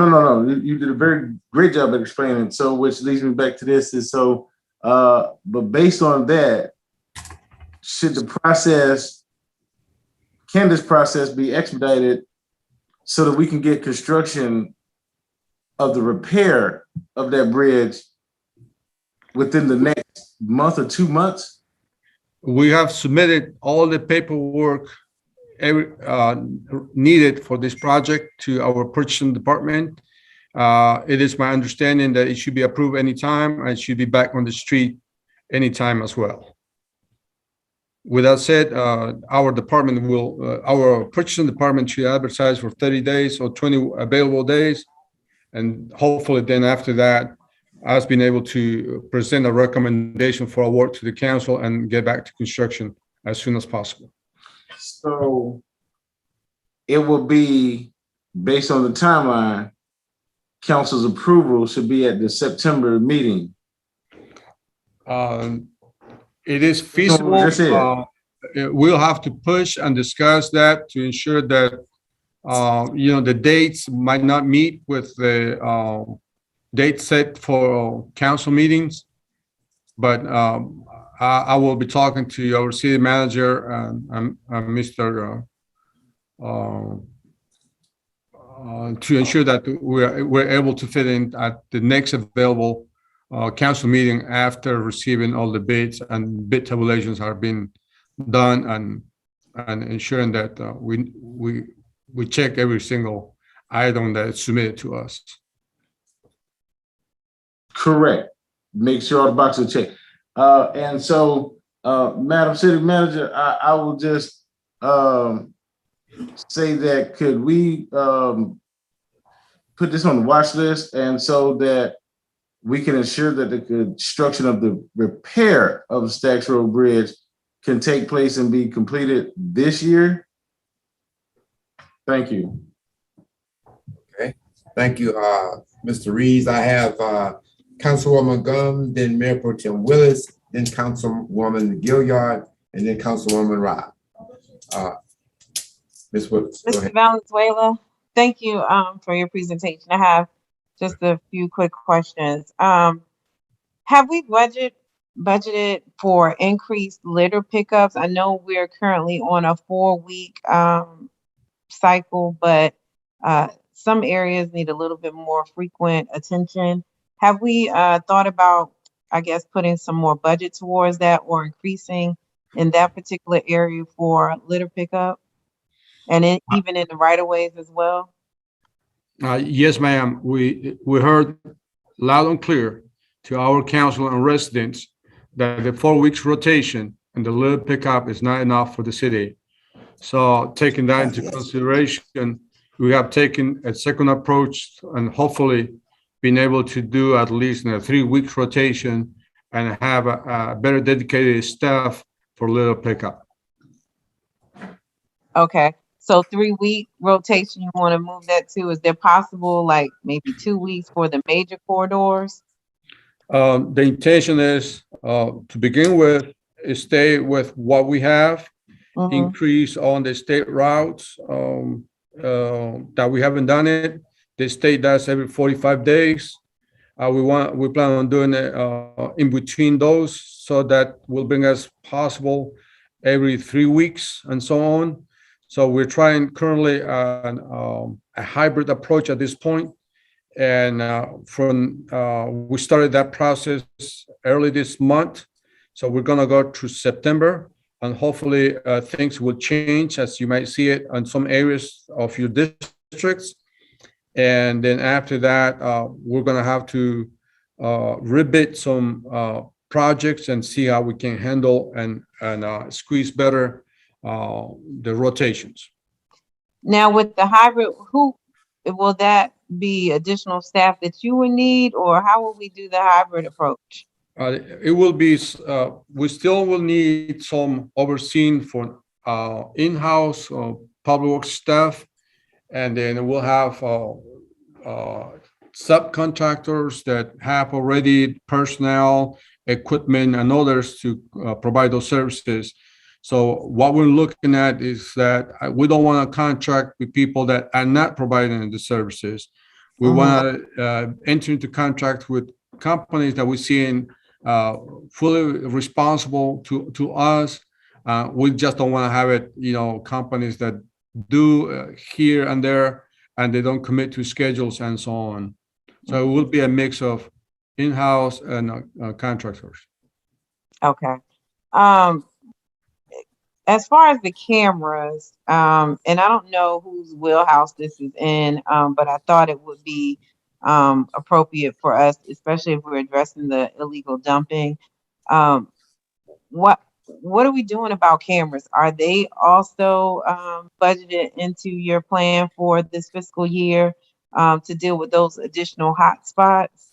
You did a very great job at explaining. So, which leads me back to this is so, but based on that, can this process be expedited so that we can get construction of the repair of that bridge within the next month or 2 months? We have submitted all the paperwork needed for this project to our purchasing department. It is my understanding that it should be approved anytime and should be back on the street anytime as well. With that said, our purchasing department should advertise for 30 days or 20 available days. And hopefully then after that, I've been able to present a recommendation for award to the council and get back to construction as soon as possible. So it will be based on the timeline, council's approval should be at the September meeting. It is feasible. We'll have to push and discuss that to ensure that the dates might not meet with the date set for council meetings, but I will be talking to our city manager and Mr. To ensure that we're able to fit in at the next available council meeting after receiving all the bids and bid tabulations are being done and ensuring that we check every single item that is submitted to us. Correct. Make sure all the boxes are checked. And so, Madam City Manager, I will just say that could we put this on the watch list, and so that we can ensure that the construction of the repair of the Stacks Road Bridge can take place and be completed this year? Thank you. Okay, thank you, Mr. Reeves. I have Councilwoman Gums, then Mayor Pro Tem Willis, then Councilwoman Gilliard, and then Councilwoman Robb. Ms. Willis, go ahead. Mr. Valenzuela, thank you for your presentation. I have just a few quick questions. Have we budgeted for increased litter pickups? I know we're currently on a 4-week cycle, but some areas need a little bit more frequent attention. Have we thought about, I guess, putting some more budget towards that or increasing in that particular area for litter pickup? And even in the right-of-ways as well? Yes, ma'am. We heard loud and clear to our council and residents that the 4 weeks rotation and the litter pickup is not enough for the city. So taking that into consideration, we have taken a second approach and hopefully been able to do at least a 3-week rotation and have a better dedicated staff for litter pickup. Okay, so 3-week rotation, you want to move that to? Is there possible like maybe 2 weeks for the major corridors? The intention is to begin with, is stay with what we have, increase on the state routes that we haven't done it. The state does every 45 days. We plan on doing it in between those, so that will bring us possible every 3 weeks and so on. So we're trying currently a hybrid approach at this point. And we started that process early this month. So we're gonna go through September, and hopefully things will change, as you might see it on some areas of your districts. And then after that, we're gonna have to rebid some projects and see how we can handle and squeeze better the rotations. Now with the hybrid, who will that be? Additional staff that you would need, or how will we do the hybrid approach? It will be, we still will need some overseeing for in-house public works staff, and then we'll have subcontractors that have already personnel, equipment, and others to provide those services. So what we're looking at is that we don't want to contract with people that are not providing the services. We want to enter into contract with companies that we see in fully responsible to us. We just don't want to have it, companies that do here and there, and they don't commit to schedules and so on. So it will be a mix of in-house and contractors. Okay. As far as the cameras, and I don't know whose wheelhouse this is in, but I thought it would be appropriate for us, especially if we're addressing the illegal dumping. What are we doing about cameras? Are they also budgeted into your plan for this fiscal year to deal with those additional hot spots?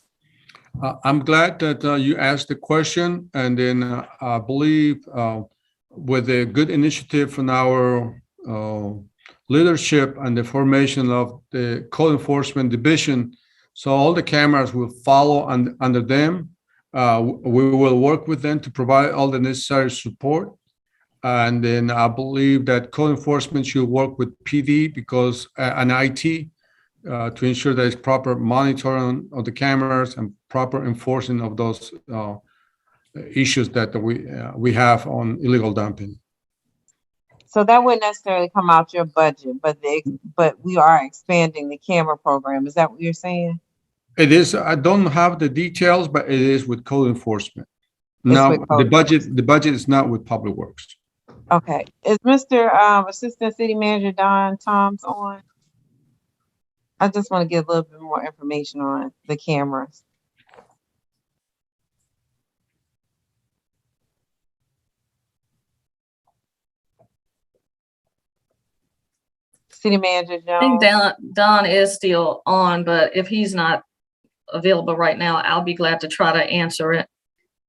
I'm glad that you asked the question, and then I believe with a good initiative from our leadership and the formation of the Code Enforcement Division, so all the cameras will follow under them. We will work with them to provide all the necessary support. And then I believe that Code Enforcement should work with PD because and IT to ensure that it's proper monitoring of the cameras and proper enforcing of those issues that we have on illegal dumping. So that wouldn't necessarily come out your budget, but we are expanding the camera program. Is that what you're saying? It is. I don't have the details, but it is with Code Enforcement. Now, the budget is not with Public Works. Okay. Is Mr. Assistant City Manager Don Toms on? I just want to get a little bit more information on the cameras. City Manager Jones. I think Don is still on, but if he's not available right now, I'll be glad to try to answer it.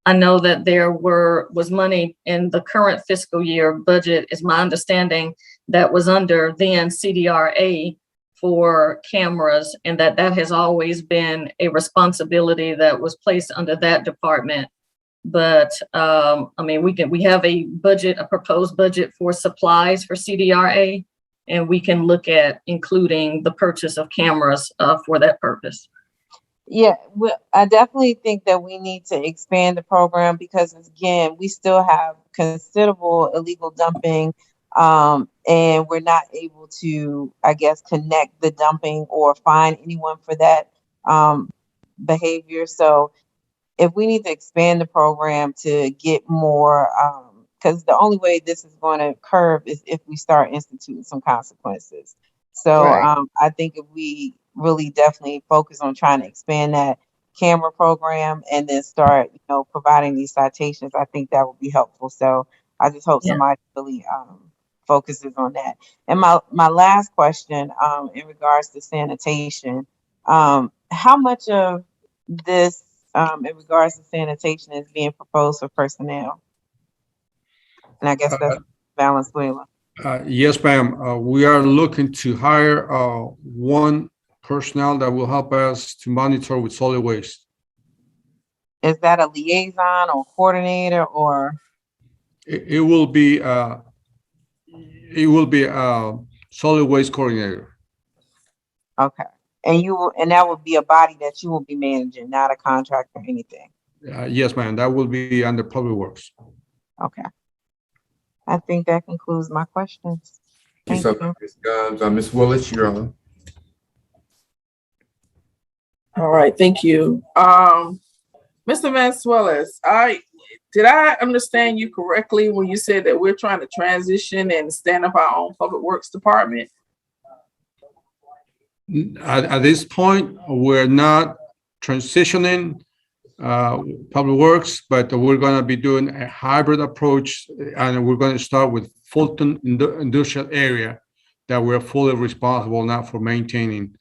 I know that there was money in the current fiscal year budget, is my understanding, that was under then CDRA for cameras, and that has always been a responsibility that was placed under that department. But I mean, we have a proposed budget for supplies for CDRA, and we can look at including the purchase of cameras for that purpose. Yeah, I definitely think that we need to expand the program because, again, we still have considerable illegal dumping, and we're not able to, I guess, connect the dumping or find anyone for that behavior. So if we need to expand the program to get more, because the only way this is going to curb is if we start instituting some consequences. So Right. I think if we really definitely focus on trying to expand that camera program and then start, providing these citations, I think that would be helpful. So I just hope Yeah. somebody really focuses on that. And my last question, in regards to sanitation, how much of this, in regards to sanitation, is being proposed for personnel? And I guess that's Valenzuela. Yes, ma'am. We are looking to hire one personnel that will help us to monitor with solid waste. Is that a liaison or coordinator, or? It will be a solid waste coordinator. Okay. And that would be a body that you will be managing, not a contract or anything. Yes, ma'am. That will be under Public Works. Okay. I think that concludes my questions. Thank you. Ms. Willis, you're on. All right, thank you. Mr. Vansuelis, did I understand you correctly when you said that we're trying to transition and stand up our own public works department? At this point, we're not transitioning Public Works, but we're going to be doing a hybrid approach, and we're going to start with Fulton industrial area that we're fully responsible now for maintaining.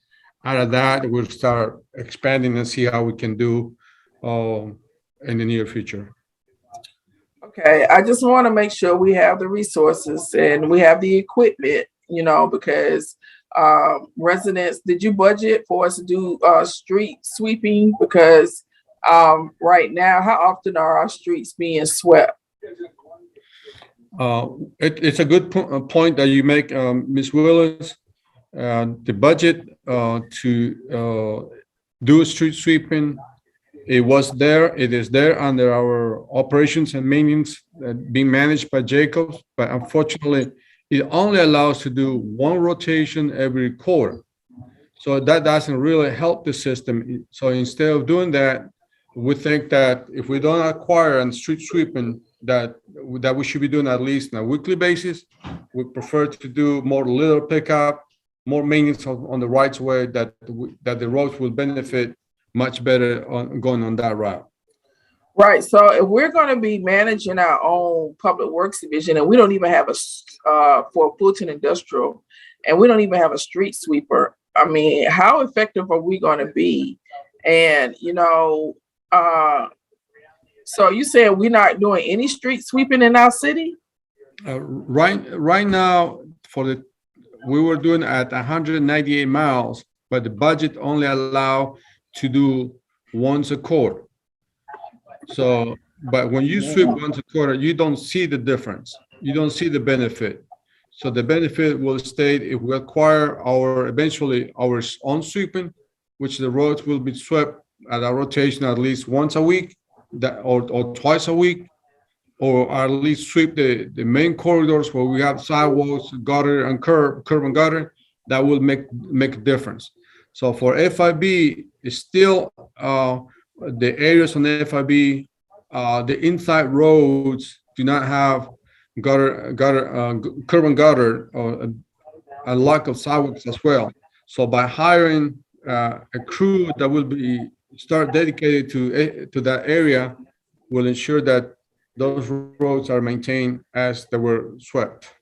Out of that, we'll start expanding and see how we can do in the near future. Okay, I just want to make sure we have the resources and we have the equipment, because residents, did you budget for us to do street sweeping? Because right now, how often are our streets being swept? It's a good point that you make, Ms. Willis. The budget to do street sweeping, it is there under our operations and maintenance being managed by Jacobs, but unfortunately, it only allows to do one rotation every quarter. So that doesn't really help the system. So instead of doing that, we think that if we don't acquire and street sweeping, that we should be doing at least on a weekly basis. We prefer to do more litter pickup, more maintenance on the right way, that the roads will benefit much better on going on that route. Right. So if we're going to be managing our own public works division, and we don't even have for Fulton Industrial, and we don't even have a street sweeper, I mean, how effective are we going to be? And, so you saying we're not doing any street sweeping in our city? Right now, we were doing at 198 miles, but the budget only allow to do once a quarter. So, but when you sweep once a quarter, you don't see the difference. You don't see the benefit. So the benefit will stay if we acquire eventually our own sweeping, which the roads will be swept at a rotation at least once a week, or twice a week, or at least sweep the main corridors where we have sidewalks, gutter, and curb and gutter. That will make a difference. So for FIB, it's still the areas on FIB, the inside roads do not have curb and gutter, or a lack of sidewalks as well. So by hiring a crew that will start dedicated to that area, will ensure that those roads are maintained as they were swept.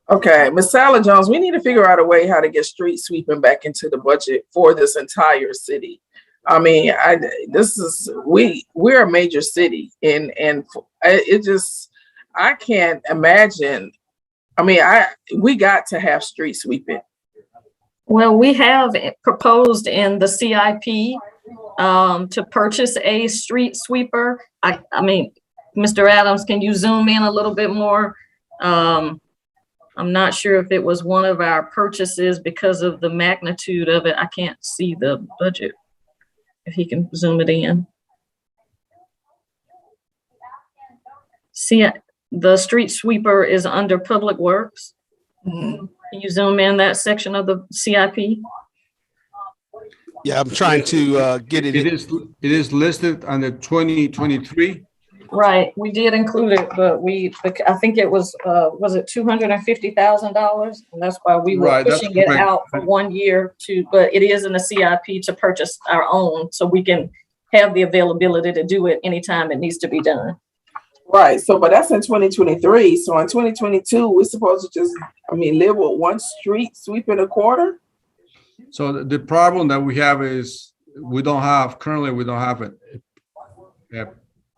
Okay, Ms. Sally Jones, we need to figure out a way how to get street sweeping back into the budget for this entire city. I mean, we're a major city, and I can't imagine. I mean, we got to have street sweeping. Well, we have proposed in the CIP to purchase a street sweeper. I mean, Mr. Adams, can you zoom in a little bit more? I'm not sure if it was one of our purchases because of the magnitude of it. I can't see the budget. If he can zoom it in. See, the street sweeper is under Public Works. Can you zoom in that section of the CIP? Yeah, I'm trying to get it. It is listed under 2023. Right, we did include it, but I think it was it $250,000? And that's why we were pushing it out for 1 year but it is in the CIP to purchase our own, so we can have the availability to do it anytime it needs to be done. Right. So, but that's in 2023. So in 2022, we're supposed to just, live with one street sweeping a quarter. So the problem that we have is currently we don't have a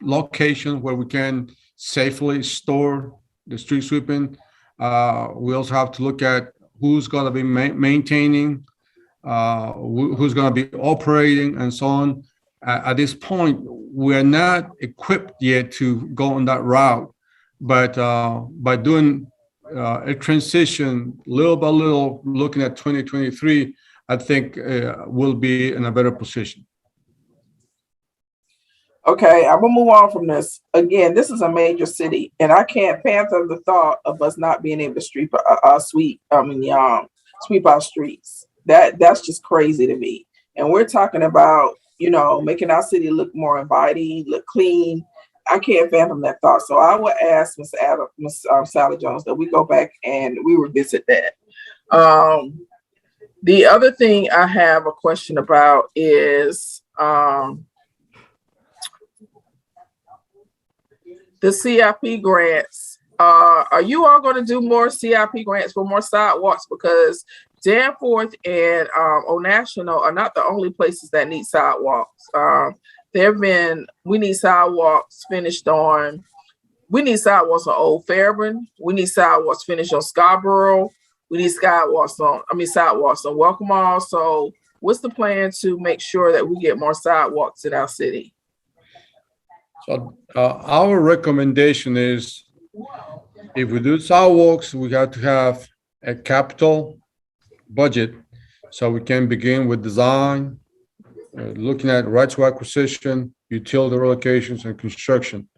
location where we can safely store the street sweeping. We also have to look at who's going to be maintaining, who's going to be operating, and so on. At this point, we're not equipped yet to go on that route, but by doing a transition little by little, looking at 2023, I think we'll be in a better position. Okay, I'm gonna move on from this. Again, this is a major city, and I can't fathom the thought of us not being able to sweep our streets. That's just crazy to me. And we're talking about, making our city look more inviting, look clean. I can't fathom that thought. So I would ask Ms. Sally Jones that we go back and we revisit that. The other thing I have a question about is the CIP grants. Are you all going to do more CIP grants for more sidewalks? Because Danforth and Old National are not the only places that need sidewalks. We need sidewalks finished on, we need sidewalks on Old Fairburn. We need sidewalks finished on Scarborough. We need sidewalks on Welcome All. So what's the plan to make sure that we get more sidewalks in our city? So our recommendation is, if we do sidewalks, we got to have a capital budget so we can begin with design, looking at rights of acquisition, utility relocations, and construction.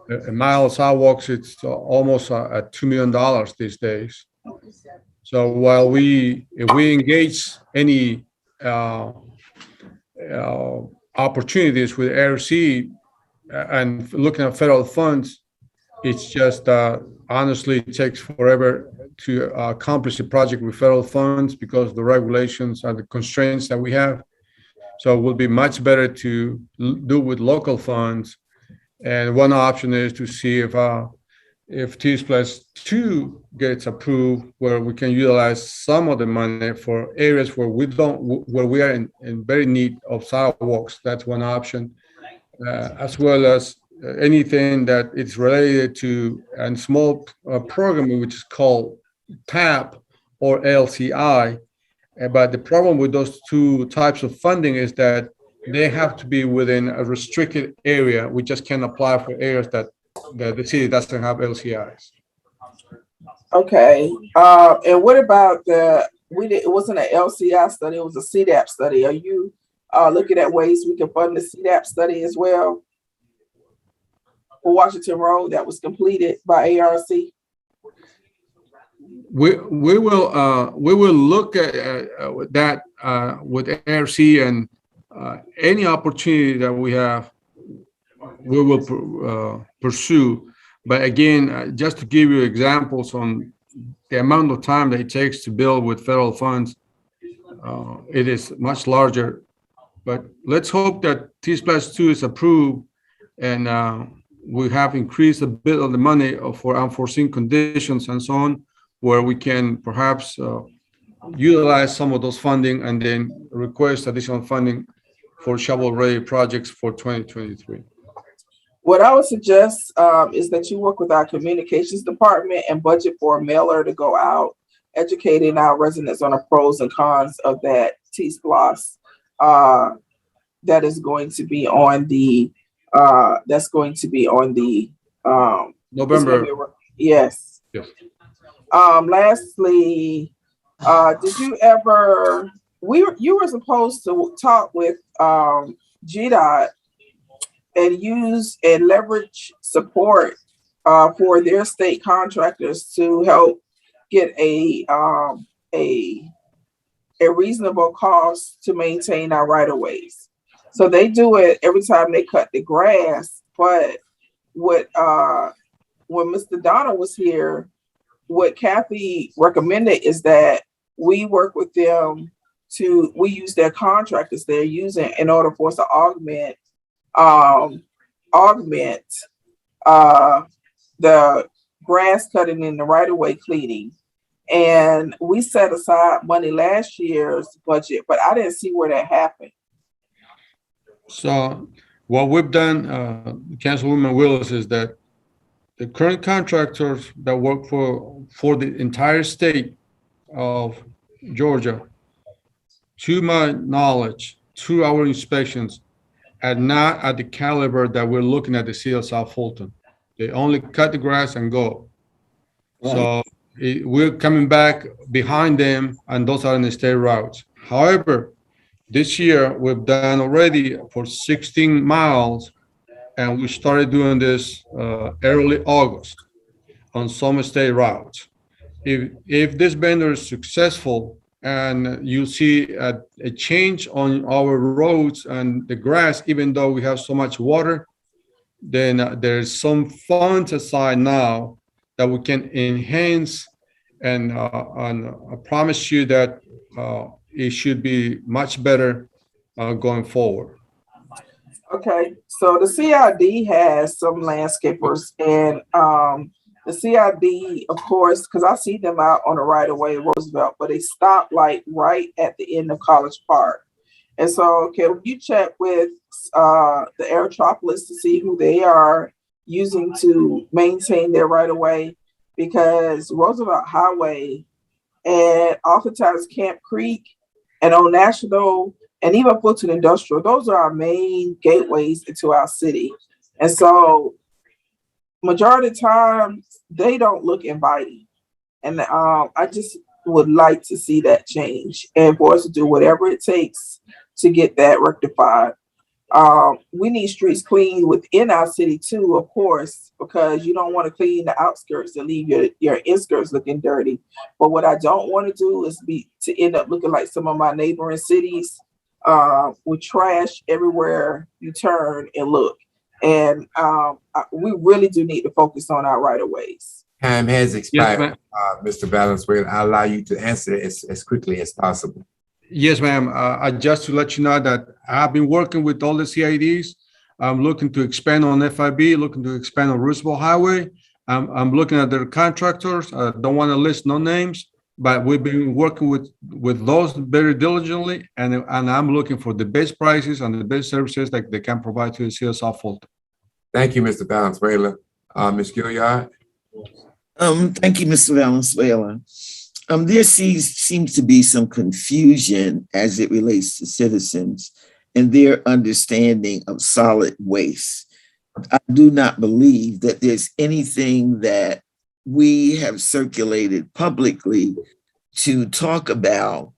A mile of sidewalks, it's almost at $2 million these days. So while if we engage any opportunities with ARC and looking at federal funds, it's just honestly, it takes forever to accomplish a project with federal funds because of the regulations and the constraints that we have. So it will be much better to do with local funds. And one option is to see if T+2 gets approved, where we can utilize some of the money for areas where we are in very need of sidewalks. That's one option, as well as anything that is related to a small program which is called TAP or LCI. But the problem with those two types of funding is that they have to be within a restricted area. We just can't apply for areas that the city doesn't have LCIs. Okay. And what about it wasn't an LCI study, it was a CDAP study. Are you looking at ways we can fund the CDAP study as well for Washington Road that was completed by ARC? We will look at that with ARC, and any opportunity that we have, we will pursue. But again, just to give you examples on the amount of time that it takes to build with federal funds, it is much larger. But let's hope that T+2 is approved, and we have increased a bit of the money for unforeseen conditions and so on, where we can perhaps utilize some of those funding and then request additional funding for shovel-ready projects for 2023. What I would suggest is that you work with our communications department and budget for a mailer to go out, educating our residents on the pros and cons of that T-SPLOS that is going to be on the November. Yes. Yes. Lastly, did you ever, you were supposed to talk with GDOT and use and leverage support for their state contractors to help get a reasonable cost to maintain our right of ways. So they do it every time they cut the grass. But when Mr. Donald was here, what Kathy recommended is that we work with them we use their contractors they're using in order for us to augment the grass cutting in the right-of-way cleaning. And we set aside money last year's budget, but I didn't see where that happened. So what we've done, Councilwoman Willis, is that the current contractors that work for the entire state of Georgia, to my knowledge, through our inspections, are not at the caliber that we're looking at the city of South Fulton. They only cut the grass and go. So we're coming back behind them, and those are in the state routes. However, this year we've done already for 16 miles, and we started doing this early August on some state routes. If this vendor is successful and you see a change on our roads and the grass, even though we have so much water, then there's some funds aside now that we can enhance, and I promise you that it should be much better going forward. Okay, so the CID has some landscapers, and the CID, of course, because I see them out on the right of way Roosevelt, but they stop like right at the end of College Park. And so, can you check with the Aerotropolis to see who they are using to maintain their right of way? Because Roosevelt Highway and oftentimes Camp Creek and Old National and even Fulton Industrial, those are our main gateways into our city. And so majority of the time, they don't look inviting. And I just would like to see that change and for us to do whatever it takes to get that rectified. We need streets cleaned within our city too, of course, because you don't want to clean the outskirts and leave your inskirts looking dirty. But what I don't want to do is to end up looking like some of my neighboring cities with trash everywhere you turn and look. And we really do need to focus on our right of ways. Time has expired, Yes, Mr. Valenzuela. I'll allow you to answer it as quickly as possible. Yes, ma'am. Just to let you know that I've been working with all the CIDs. I'm looking to expand on FIB, looking to expand on Roosevelt Highway. I'm looking at their contractors. I don't want to list no names, but we've been working with those very diligently, and I'm looking for the best prices and the best services that they can provide to the city of South Fulton. Thank you, Mr. Valenzuela. Ms. Gilliard? Thank you, Mr. Valenzuela. There seems to be some confusion as it relates to citizens and their understanding of solid waste. I do not believe that there's anything that we have circulated publicly to talk about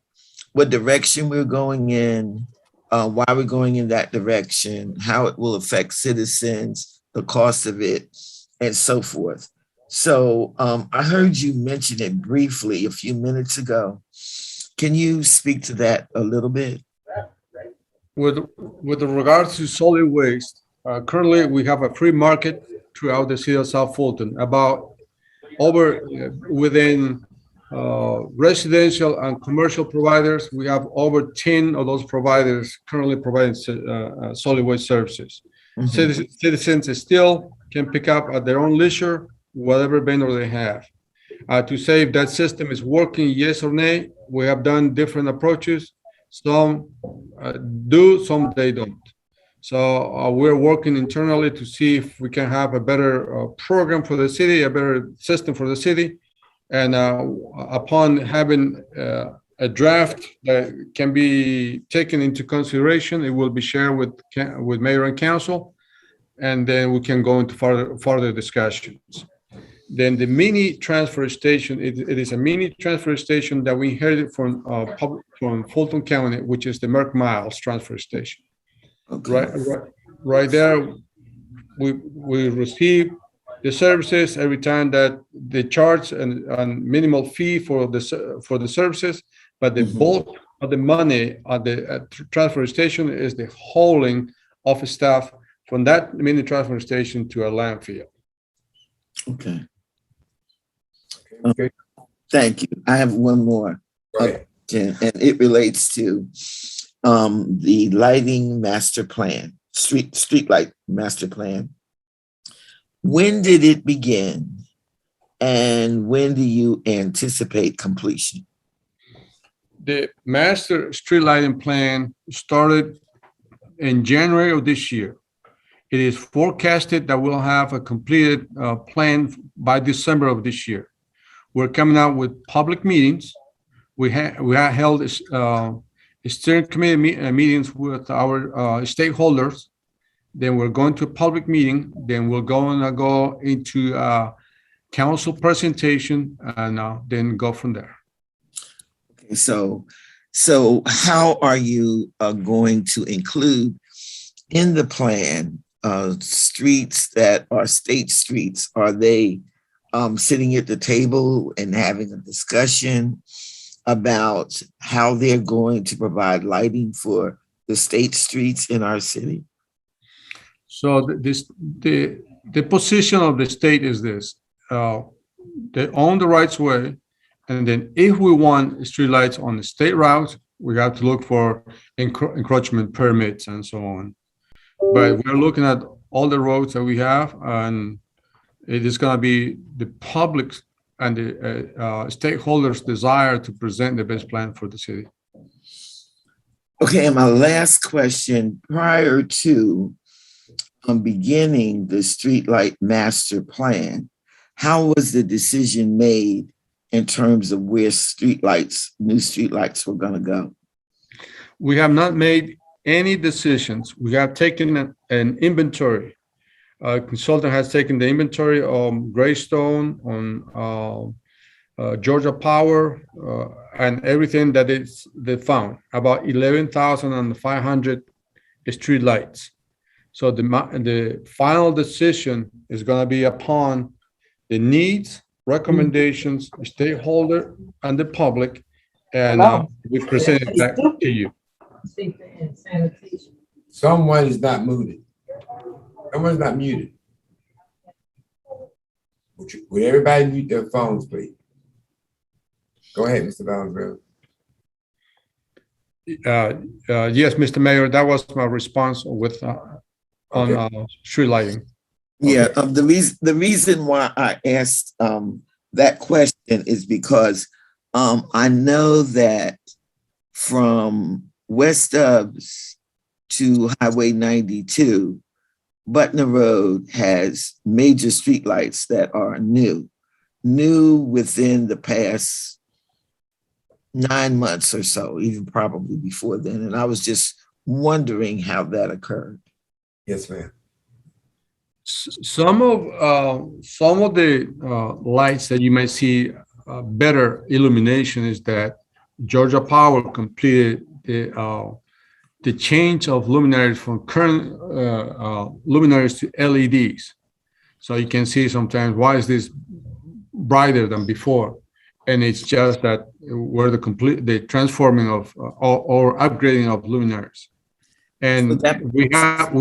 what direction we're going in, why we're going in that direction, how it will affect citizens, the cost of it, and so forth. So I heard you mention it briefly a few minutes ago. Can you speak to that a little bit? With regards to solid waste, currently we have a free market throughout the city of South Fulton. About within residential and commercial providers, we have over 10 of those providers currently providing solid waste services. Mm-hmm. Citizens still can pick up at their own leisure whatever vendor they have. To say if that system is working, yes or no, we have done different approaches. Some do, some they don't. So we're working internally to see if we can have a better program for the city, a better system for the city. And upon having a draft that can be taken into consideration, it will be shared with mayor and council, and then we can go into further discussions. Then the mini transfer station, it is a mini transfer station that we inherited from Fulton County, which is the Merck Miles transfer station. Okay. Right there, we receive the services every time that they charge a minimal fee for the services, but the bulk of the money at the transfer station is the hauling of staff from that mini transfer station to a landfill. Okay. Thank you. I have one more, and it relates to the lighting master plan, street light master plan. When did it begin? And when do you anticipate completion? The master street lighting plan started in January of this year. It is forecasted that we'll have a completed plan by December of this year. We're coming out with public meetings. We have held steering committee meetings with our stakeholders. Then we're going to a public meeting. Then we're going to go into council presentation and then go from there. Okay, so how are you going to include in the plan streets that are state streets? Are they sitting at the table and having a discussion about how they're going to provide lighting for the state streets in our city? So the position of the state is this: they own the rights of way, and then if we want streetlights on the state route, we have to look for encroachment permits and so on. But we're looking at all the roads that we have, and it is going to be the public and the stakeholders' desire to present the best plan for the city. Okay, and my last question: prior to beginning the streetlight master plan, how was the decision made in terms of where new streetlights were going to go? We have not made any decisions. We have taken an inventory. A consultant has taken the inventory on Greystone, on Georgia Power, and everything that they found, about 11,500 streetlights. So the final decision is going to be upon the needs, recommendations, stakeholder, and the public, and we present it back to you. Someone is not muted. Someone's not muted. Would everybody mute their phones, please? Go ahead, Mr. Valenzuela. Yes, Mr. Mayor, that was my response with on street lighting. Yeah, the reason why I asked that question is because I know that from West Dubs to Highway 92, Butner Road has major streetlights that are new within the past 9 months or so, even probably before then. And I was just wondering how that occurred. Yes, ma'am. Some of the lights that you might see better illumination is that Georgia Power completed the change of luminaries from current luminaries to LEDs. So you can see sometimes, why is this brighter than before? And it's just that we're the transforming of or upgrading of luminaries. And we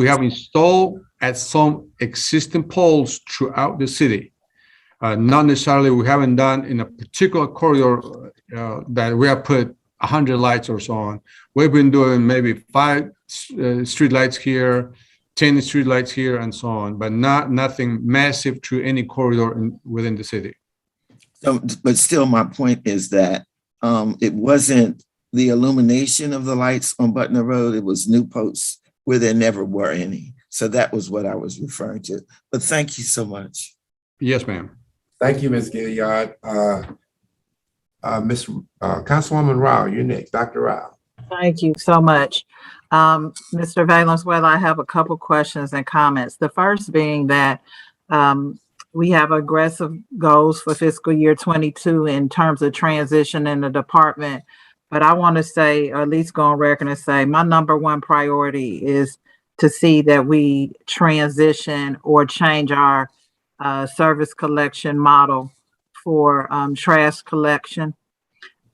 have installed at some existing poles throughout the city. Not necessarily, we haven't done in a particular corridor that we have put 100 lights or so on. We've been doing maybe 5 street lights here, 10 street lights here, and so on, but nothing massive through any corridor within the city. So, but still, my point is that it wasn't the illumination of the lights on Butner Road. It was new posts where there never were any. So that was what I was referring to. But thank you so much. Yes, ma'am. Thank you, Ms. Gilliard. Councilwoman Rao, you're next. Dr. Rao. Thank you so much. Mr. Valenzuela, I have a couple questions and comments. The first being that we have aggressive goals for fiscal year 22 in terms of transition in the department. But I want to say, or at least go on record and say, my number one priority is to see that we transition or change our service collection model for trash collection.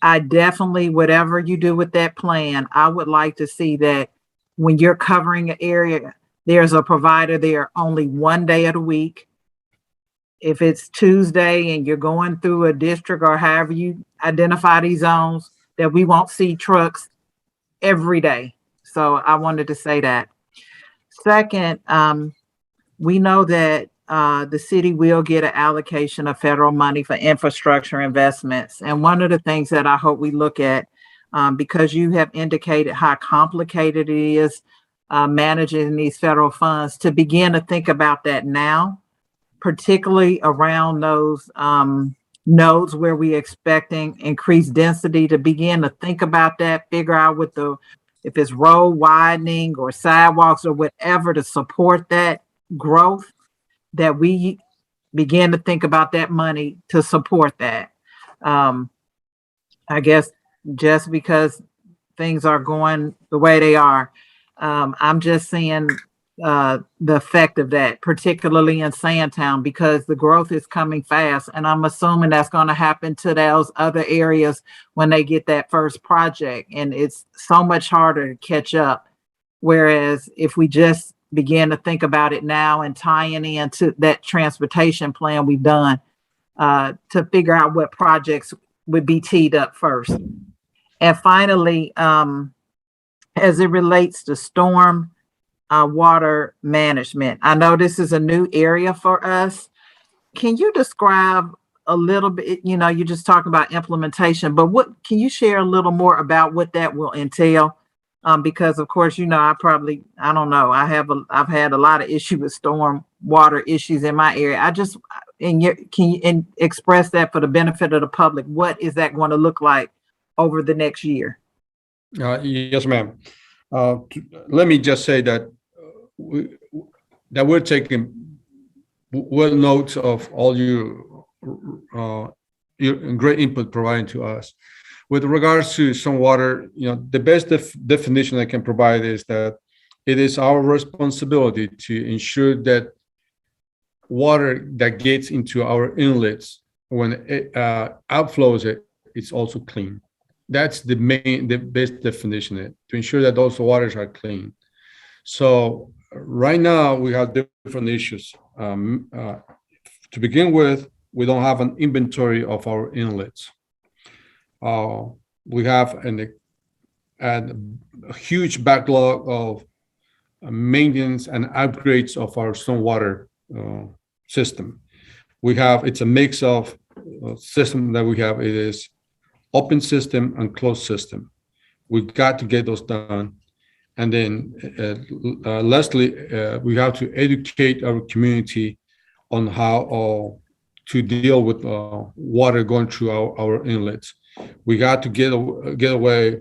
I definitely, whatever you do with that plan, I would like to see that when you're covering an area, there's a provider there only one day of the week. If it's Tuesday and you're going through a district or however you identify these zones, that we won't see trucks every day. So I wanted to say that. Second, we know that the city will get an allocation of federal money for infrastructure investments. And one of the things that I hope we look at, because you have indicated how complicated it is managing these federal funds, to begin to think about that now, particularly around those nodes where we're expecting increased density, to begin to think about that, figure out what if it's road widening or sidewalks or whatever to support that growth, that we begin to think about that money to support that. I guess just because things are going the way they are, I'm just seeing the effect of that, particularly in Sandtown, because the growth is coming fast. And I'm assuming that's going to happen to those other areas when they get that first project. And it's so much harder to catch up. Whereas if we just begin to think about it now and tying into that transportation plan we've done to figure out what projects would be teed up first. And finally, as it relates to storm water management, I know this is a new area for us. Can you describe a little bit, you're just talking about implementation, but can you share a little more about what that will entail? Because of course, I don't know, I've had a lot of issues with storm water issues in my area. Can you express that for the benefit of the public? What is that going to look like over the next year? Yes, ma'am. Let me just say that we're taking well notes of all your great input provided to us. With regards to stormwater, the best definition I can provide is that it is our responsibility to ensure that water that gets into our inlets, when it outflows it's also clean. That's the best definition, to ensure that those waters are clean. So right now we have different issues. To begin with, we don't have an inventory of our inlets. We have a huge backlog of maintenance and upgrades of our stormwater system. It's a mix of system that we have. It is open system and closed system. We've got to get those done. And then lastly, we have to educate our community on how to deal with water going through our inlets. We got to get away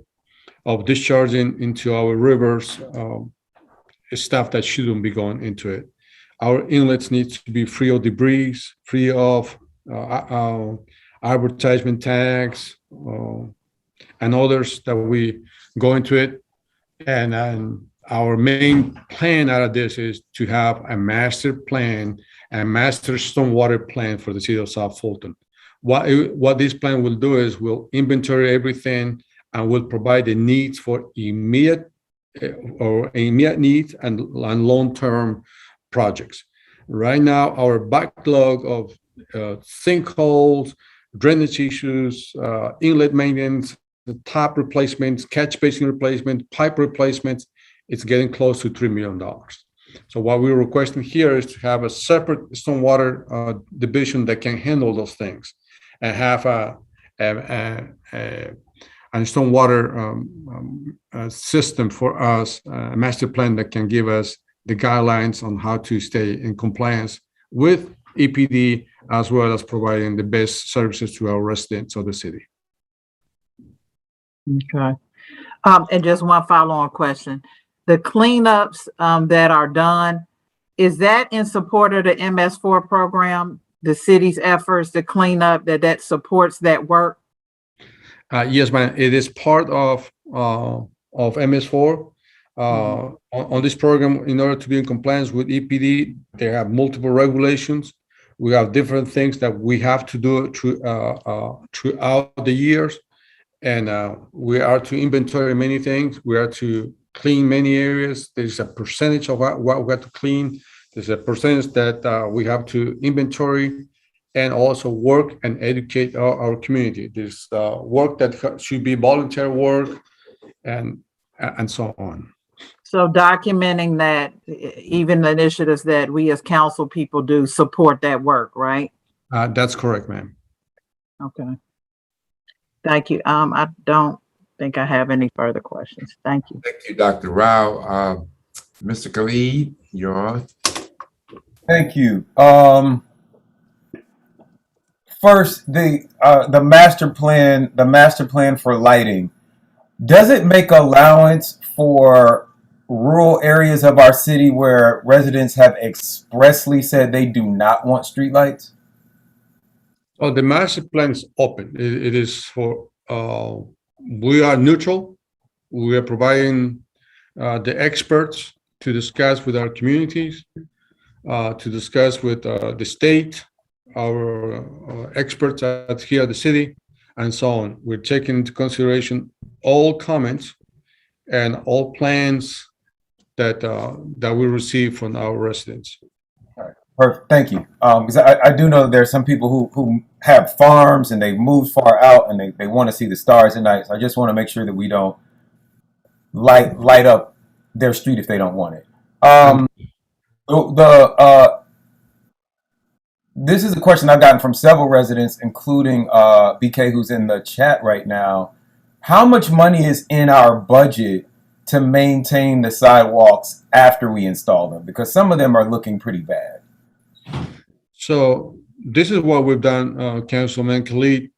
of discharging into our rivers stuff that shouldn't be going into it. Our inlets need to be free of debris, free of advertisement tags and others that we go into it. And our main plan out of this is to have a master plan, a master stormwater plan for the city of South Fulton. What this plan will do is we'll inventory everything and will provide the needs for immediate needs and long-term projects. Right now, our backlog of sinkholes, drainage issues, inlet maintenance, the tap replacements, catch basin replacement, pipe replacements, it's getting close to $3 million. So what we're requesting here is to have a separate stormwater division that can handle those things, and have a stormwater system for us, a master plan that can give us the guidelines on how to stay in compliance with EPD, as well as providing the best services to our residents of the city. Okay. And just one follow-on question. The cleanups that are done, is that in support of the MS4 program, the city's efforts to clean up, that supports that work? Yes, ma'am. It is part of MS4. On this program, in order to be in compliance with EPD, they have multiple regulations. We have different things that we have to do throughout the years. And we are to inventory many things. We are to clean many areas. There's a percentage of what we have to clean. There's a percentage that we have to inventory, and also work and educate our community. There's work that should be voluntary work, and so on. So documenting that, even the initiatives that we as council people do support that work, right? That's correct, ma'am. Okay. Thank you. I don't think I have any further questions. Thank you. Thank you, Dr. Rao. Mr. Khalid, you're on. Thank you. First, the master plan for lighting. Does it make allowance for rural areas of our city where residents have expressly said they do not want streetlights? Oh, the master plan is open. It is for, we are neutral. We are providing the experts to discuss with our communities, to discuss with the state, our experts here at the city, and so on. We're taking into consideration all comments and all plans that we receive from our residents. All right, perfect. Thank you. Because I do know that there are some people who have farms and they moved far out and they want to see the stars at night. So I just want to make sure that we don't light up their street if they don't want it. This is a question I've gotten from several residents, including BK, who's in the chat right now. How much money is in our budget to maintain the sidewalks after we install them? Because some of them are looking pretty bad. So this is what we've done, Councilman Khalid.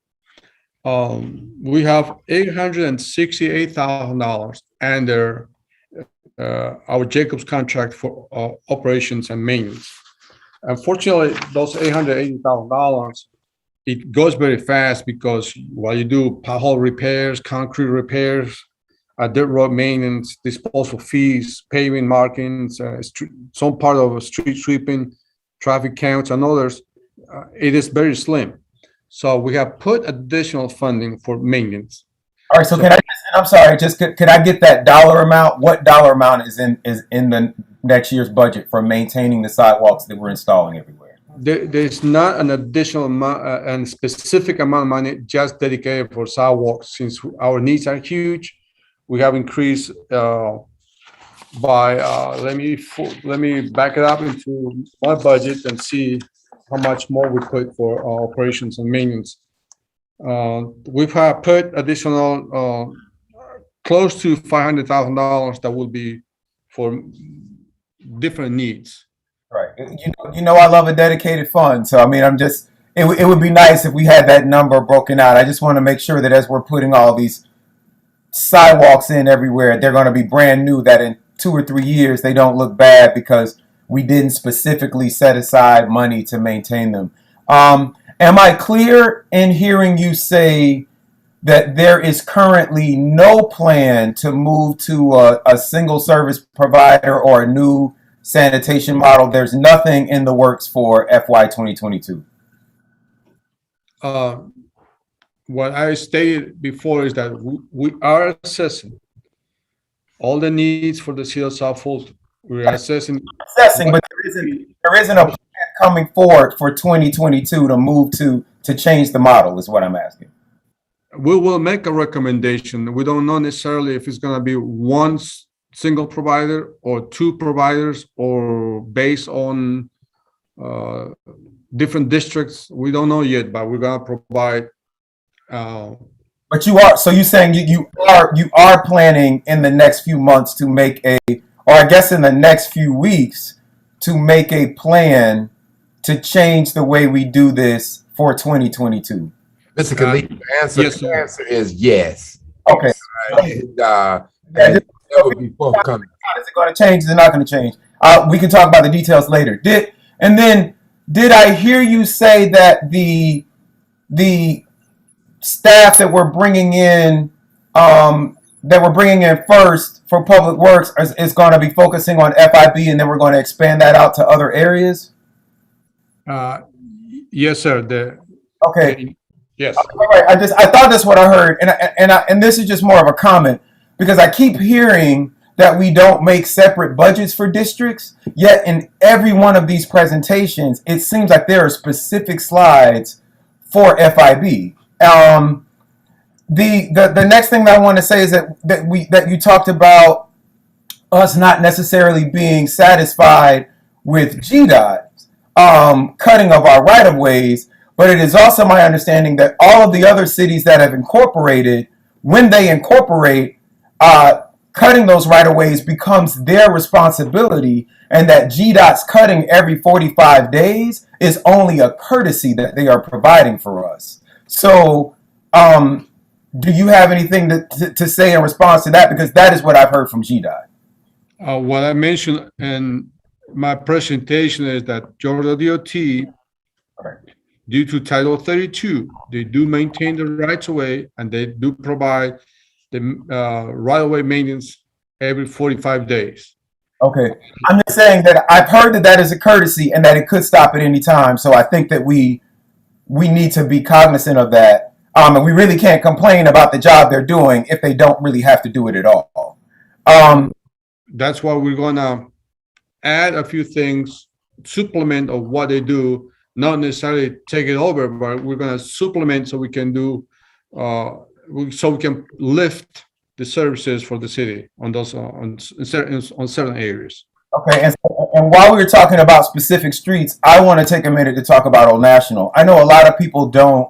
We have $868,000 under our Jacobs contract for operations and maintenance. Unfortunately, those $880,000, it goes very fast because while you do pothole repairs, concrete repairs, dirt road maintenance, disposal fees, paving markings, some part of street sweeping, traffic counts, and others, it is very slim. So we have put additional funding for maintenance. All right. So can I? I'm sorry. Just could I get that dollar amount? What dollar amount is in the next year's budget for maintaining the sidewalks that we're installing everywhere? There's not an additional amount and specific amount of money just dedicated for sidewalks. Since our needs are huge, we have increased by. Let me back it up into my budget and see how much more we put for operations and maintenance. We've put additional close to $500,000 that will be for different needs. Right. You know, I love a dedicated fund. So, I mean, it would be nice if we had that number broken out. I just want to make sure that as we're putting all these sidewalks in everywhere, they're going to be brand new, that in 2 or 3 years, they don't look bad because we didn't specifically set aside money to maintain them. Am I clear in hearing you say that there is currently no plan to move to a single service provider or a new sanitation model? There's nothing in the works for FY2022. What I stated before is that we are assessing all the needs for the city of South Fulton. We're assessing, but there isn't a plan coming forward for 2022 to move to change the model, is what I'm asking. We will make a recommendation. We don't know necessarily if it's going to be one single provider or 2 providers or based on different districts. We don't know yet, but we're going to provide. But you are, so you're saying you are planning in the next few months to make or I guess in the next few weeks to make a plan to change the way we do this for 2022. Mr. Khalid, the answer is yes. Okay. That would be forthcoming. Is it going to change? Is it not going to change? We can talk about the details later. Did I hear you say that the staff that we're bringing in first for Public Works is going to be focusing on FIB, and then we're going to expand that out to other areas? Yes, sir. Okay. Yes. All right. I thought that's what I heard, and this is just more of a comment because I keep hearing that we don't make separate budgets for districts. Yet in every one of these presentations, it seems like there are specific slides for FIB. The next thing that I want to say is that you talked about us not necessarily being satisfied with GDOT cutting of our right of ways, but it is also my understanding that all of the other cities that have incorporated, when they incorporate, cutting those right of ways becomes their responsibility, and that GDOT's cutting every 45 days is only a courtesy that they are providing for us. So, do you have anything to say in response to that? Because that is what I've heard from GDOT. What I mentioned in my presentation is that Georgia DOT, due to Title 32, they do maintain the rights of way, and they do provide the right-of-way maintenance every 45 days. Okay. I'm just saying that I've heard that that is a courtesy and that it could stop at any time. So I think that we need to be cognizant of that. And we really can't complain about the job they're doing if they don't really have to do it at all. That's why we're gonna add a few things, supplement of what they do, not necessarily take it over, but we're gonna supplement so we can do, so we can lift the services for the city on those on certain areas. Okay, and while we were talking about specific streets, I want to take a minute to talk about Old National. I know a lot of people don't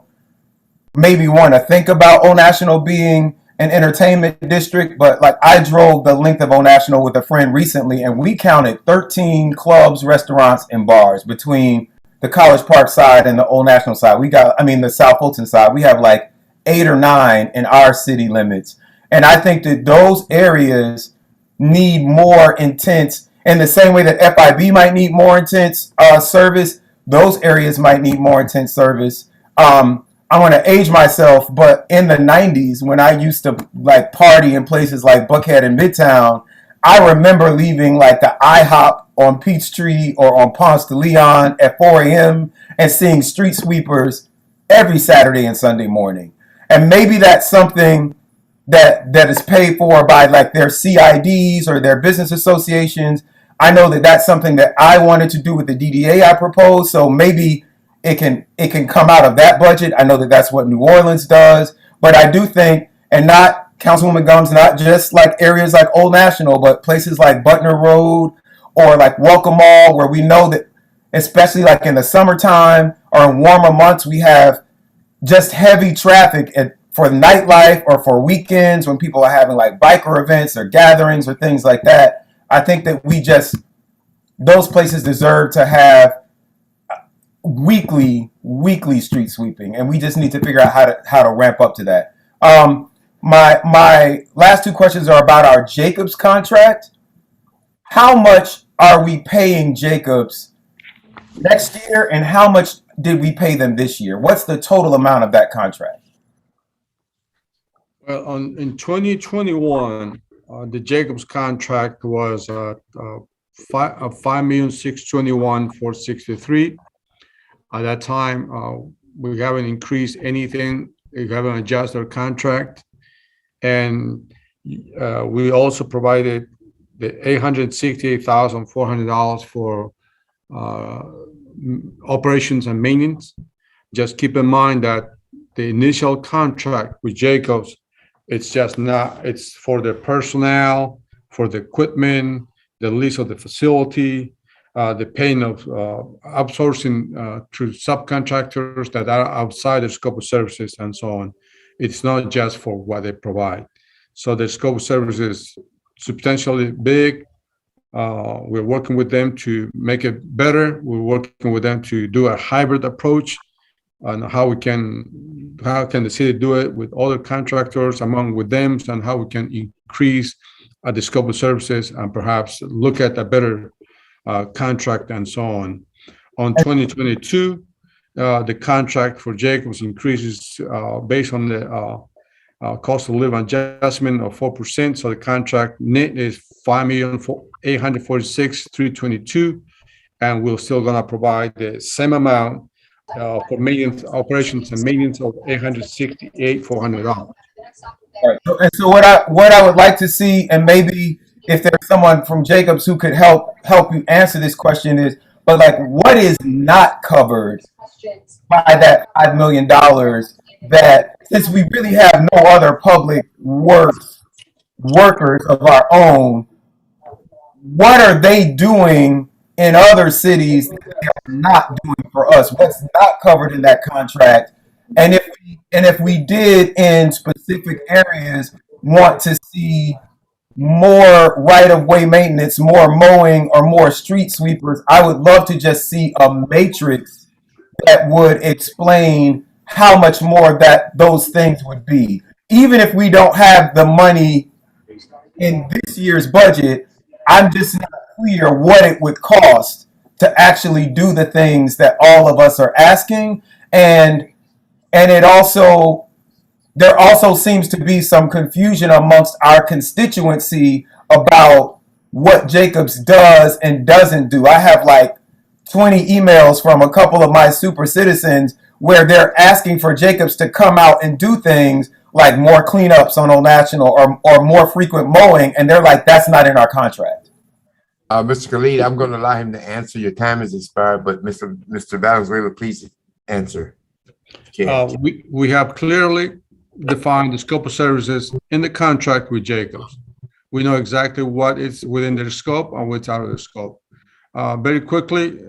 maybe want to think about Old National being an entertainment district, but like I drove the length of Old National with a friend recently, and we counted 13 clubs, restaurants, and bars between the College Park side and the Old National side. The South Fulton side. We have like 8 or 9 in our city limits. And I think that those areas need more intense, in the same way that FIB might need more intense service, those areas might need more intense service. I want to age myself, but in the 90s, when I used to like party in places like Buckhead and Midtown, I remember leaving like the IHOP on Peachtree or on Ponce de Leon at 4 a.m. and seeing street sweepers every Saturday and Sunday morning. And maybe that's something that is paid for by like their CIDs or their business associations. I know that that's something that I wanted to do with the DDA I proposed, so maybe it can come out of that budget. I know that that's what New Orleans does, but I do think, and not Councilwoman Gums, not just like areas like Old National, but places like Butner Road or like Welcome Mall, where we know that especially like in the summertime or in warmer months, we have just heavy traffic for nightlife or for weekends when people are having like biker events or gatherings or things like that. I think that those places deserve to have weekly street sweeping, and we just need to figure out how to ramp up to that. My last 2 questions are about our Jacobs contract. How much are we paying Jacobs next year, and how much did we pay them this year? What's the total amount of that contract? Well, in 2021, the Jacobs contract was $5,621,463. At that time, we haven't increased anything. We haven't adjusted our contract, and we also provided the $868,400 for operations and maintenance. Just keep in mind that the initial contract with Jacobs, it's for the personnel, for the equipment, the lease of the facility, the paying of outsourcing through subcontractors that are outside the scope of services and so on. It's not just for what they provide. So the scope of services is substantially big. We're working with them to make it better. We're working with them to do a hybrid approach on how can the city do it with other contractors with them, and how we can increase the scope of services and perhaps look at a better contract and so on. On 2022, the contract for Jacobs increases based on the cost of living adjustment of 4%. So the contract net is $5,846,322, and we're still gonna provide the same amount for maintenance, operations and maintenance of $868,400. All right. And so what I would like to see, and maybe if there's someone from Jacobs who could help you answer this question, is, but like, what is not covered by that $5 million that, since we really have no other public workers of our own, what are they doing in other cities that they are not doing for us? What's not covered in that contract? And if we did in specific areas want to see more right-of-way maintenance, more mowing, or more street sweepers, I would love to just see a matrix that would explain how much more that those things would be. Even if we don't have the money in this year's budget, I'm just not clear what it would cost to actually do the things that all of us are asking. And it also, there also seems to be some confusion amongst our constituency about what Jacobs does and doesn't do. I have like 20 emails from a couple of my super citizens where they're asking for Jacobs to come out and do things like more cleanups on Old National or more frequent mowing. And they're like, that's not in our contract. Mr. Khalid, I'm going to allow him to answer. Your time has expired, but Mr. Valenzuela, please answer. We have clearly defined the scope of services in the contract with Jacobs. We know exactly what is within their scope and what's out of the scope. Very quickly,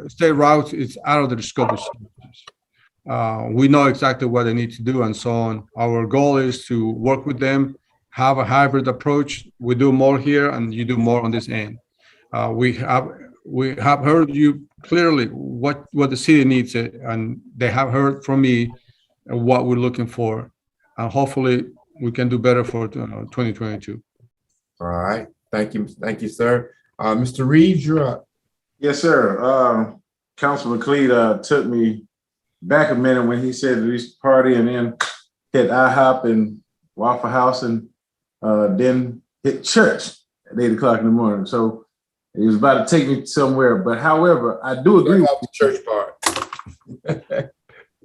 state routes is out of the scope of services. We know exactly what they need to do and so on. Our goal is to work with them, have a hybrid approach. We do more here and you do more on this end. We have heard you clearly what the city needs, and they have heard from me what we're looking for. And hopefully we can do better for 2022. All right. Thank you. Thank you, sir. Mr. Reeves, you're up. Yes, sir. Councilman Cleed took me back a minute when he said that he's party and then hit IHOP and Waffle House and then hit church at 8 o'clock in the morning. So he was about to take me somewhere. But however, I do agree with the church part.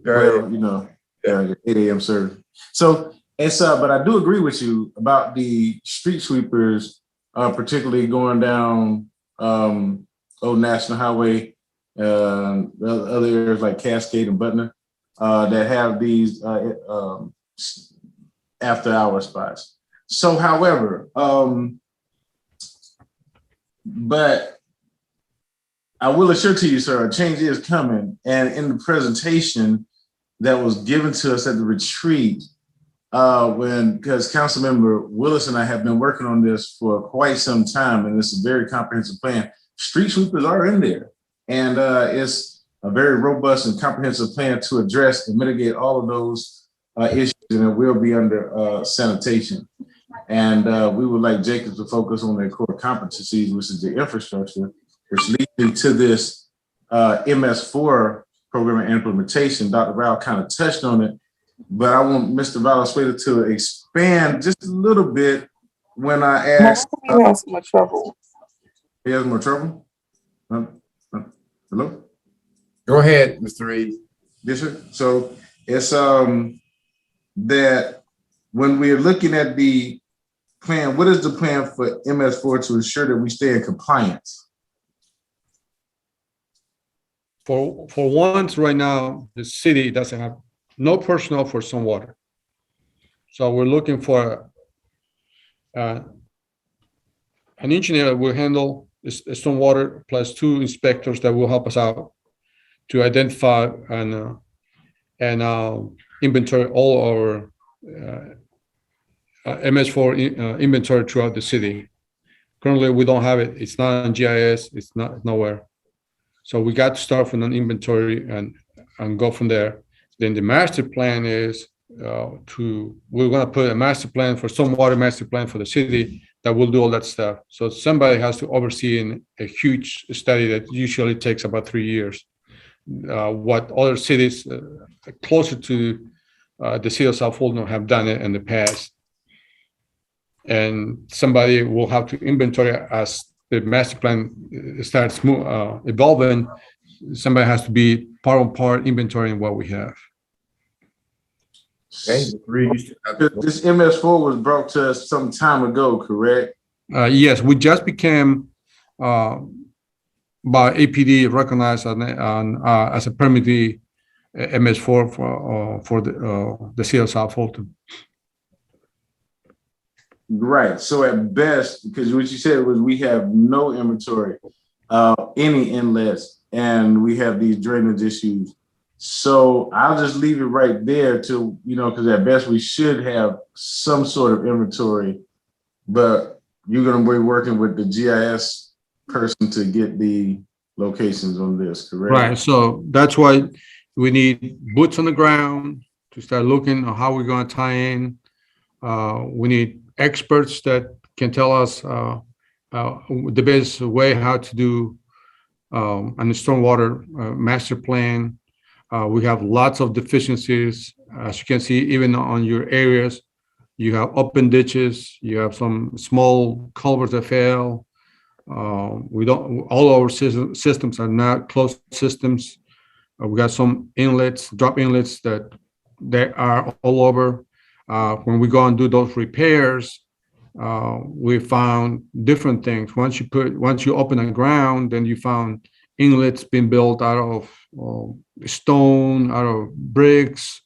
Well, you know, 8 a.m. service. So it's but I do agree with you about the street sweepers, particularly going down Old National Highway, other areas like Cascade and Butner, that have these after hour spots. So, however, but I will assure to you, sir, a change is coming. And in the presentation that was given to us at the retreat, because Councilmember Willis and I have been working on this for quite some time, and it's a very comprehensive plan. Street sweepers are in there, and it's a very robust and comprehensive plan to address and mitigate all of those issues, and it will be under sanitation. And we would like Jacobs to focus on their core competencies, which is the infrastructure, which leads me to this MS4 Programming Implementation. Dr. Rao kind of touched on it, but I want Mr. Valenzuela to expand just a little bit when I asked. He has more trouble. He has more trouble? Hello? Go ahead, Mr. Reeves. Yes, sir. So it's that when we're looking at the plan, what is the plan for MS4 to ensure that we stay in compliance? For once, right now, the city doesn't have no personnel for stormwater. So we're looking for an engineer that will handle stormwater plus 2 inspectors that will help us out to identify and inventory all our MS4 inventory throughout the city. Currently, we don't have it. It's not on GIS. It's not nowhere. So we got to start from an inventory and go from there. Then the master plan is we're going to put a master plan for stormwater master plan for the city that will do all that stuff. So somebody has to oversee in a huge study that usually takes about 3 years. What other cities closer to the city of South Fulton have done it in the past. And somebody will have to inventory as the master plan starts evolving. Somebody has to be part inventorying what we have. Okay. This MS4 was brought to us some time ago, correct? Yes, we just became by APD recognized as a permittee MS4 for the city of South Fulton. Right. So at best, because what you said was we have no inventory, any inlets, and we have these drainage issues. So I'll just leave it right there to, because at best we should have some sort of inventory, but you're going to be working with the GIS person to get the locations on this, correct? Right. So that's why we need boots on the ground to start looking at how we're going to tie in. We need experts that can tell us the best way how to do an stormwater master plan. We have lots of deficiencies. As you can see, even on your areas, you have open ditches, you have some small culverts that fail. All our systems are not closed systems. We got some inlets, drop inlets that are all over. When we go and do those repairs, we found different things. Once you open the ground, then you found inlets being built out of stone, out of bricks,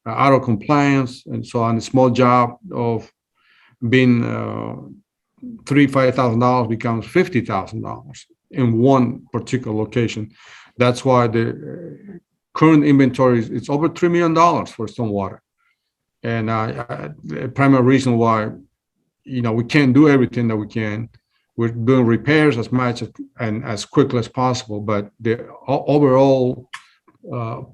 out of compliance, and so on. A small job of being $5,000 becomes $50,000 in one particular location. That's why the current inventory is over $3 million for stormwater. And the primary reason why, we can't do everything that we can. We're doing repairs as much and as quickly as possible, but the overall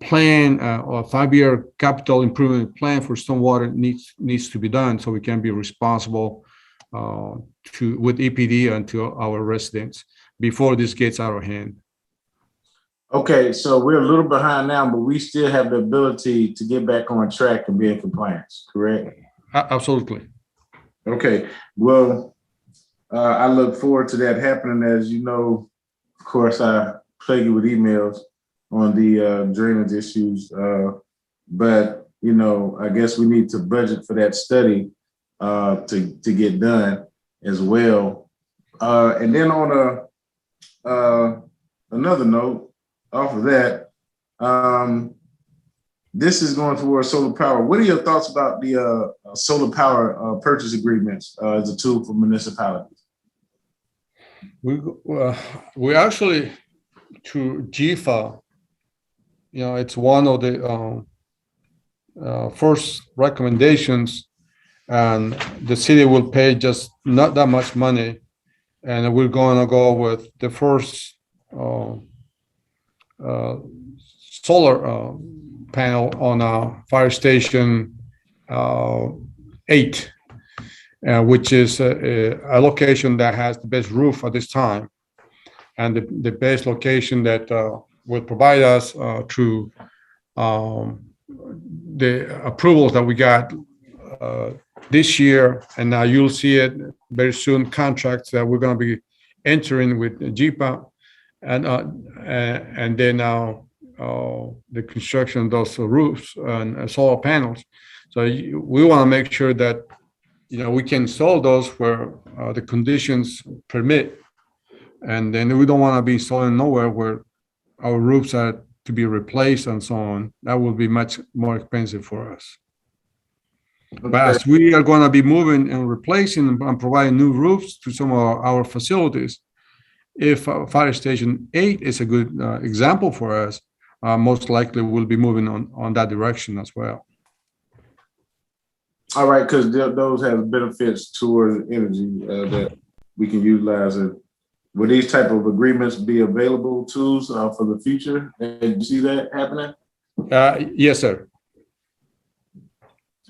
plan or 5-year capital improvement plan for stormwater needs to be done so we can be responsible with EPD and to our residents before this gets out of hand. Okay, so we're a little behind now, but we still have the ability to get back on track and be in compliance, correct? Absolutely. Okay, well, I look forward to that happening. As you know, of course, I plague you with emails on the drainage issues, but, I guess we need to budget for that study to get done as well. And then on another note, off of that, this is going towards solar power. What are your thoughts about the solar power purchase agreements as a tool for municipalities? We actually, through GFA, it's one of the first recommendations, and the city will pay just not that much money, and we're going to go with the first solar panel on Fire Station 8, which is a location that has the best roof at this time, and the best location that will provide us through the approvals that we got this year, and now you'll see it very soon, contracts that we're going to be entering with GPA, and then now the construction of those roofs and solar panels. So we want to make sure that we can install those where the conditions permit, and then we don't want to be installing nowhere where our roofs are to be replaced and so on. That will be much more expensive for us. Okay. But as we are going to be moving and replacing and providing new roofs to some of our facilities, if Fire Station 8 is a good example for us, most likely we'll be moving on that direction as well. All right, because those have benefits towards energy that we can utilize. It. Will these type of agreements be available tools for the future? And you see that happening? Yes, sir.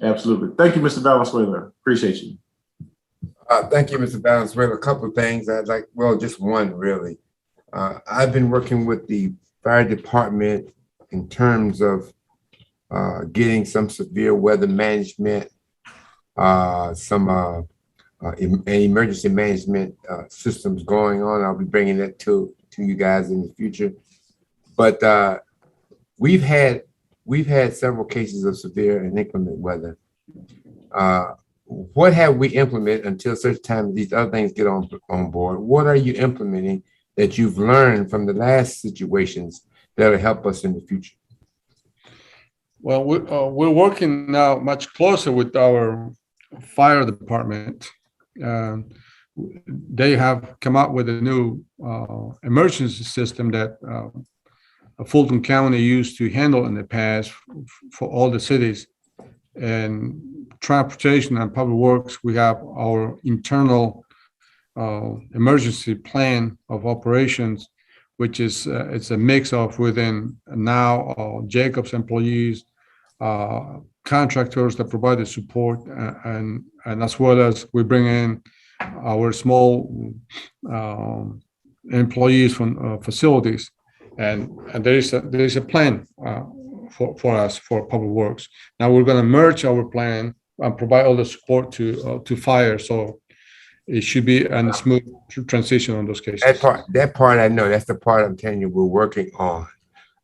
Absolutely. Thank you, Mr. Valenzuela. Appreciate you. Thank you, Mr. Valenzuela. A couple of things I'd like, well, just one really. I've been working with the fire department in terms of getting some severe weather management, some emergency management systems going on. I'll be bringing that to you guys in the future. But we've had several cases of severe and inclement weather. What have we implemented until such time these other things get on board? What are you implementing that you've learned from the last situations that'll help us in the future? Well, we're working now much closer with our fire department they have come up with a new emergency system that Fulton County used to handle in the past for all the cities. And transportation and public works, we have our internal emergency plan of operations, which is it's a mix of within now Jacobs employees, contractors that provide the support, and as well as we bring in our small employees from facilities, and there is a plan for us for public works. Now we're going to merge our plan and provide all the support to fire, so it should be a smooth transition on those cases. That part I know. That's the part I'm telling you we're working on.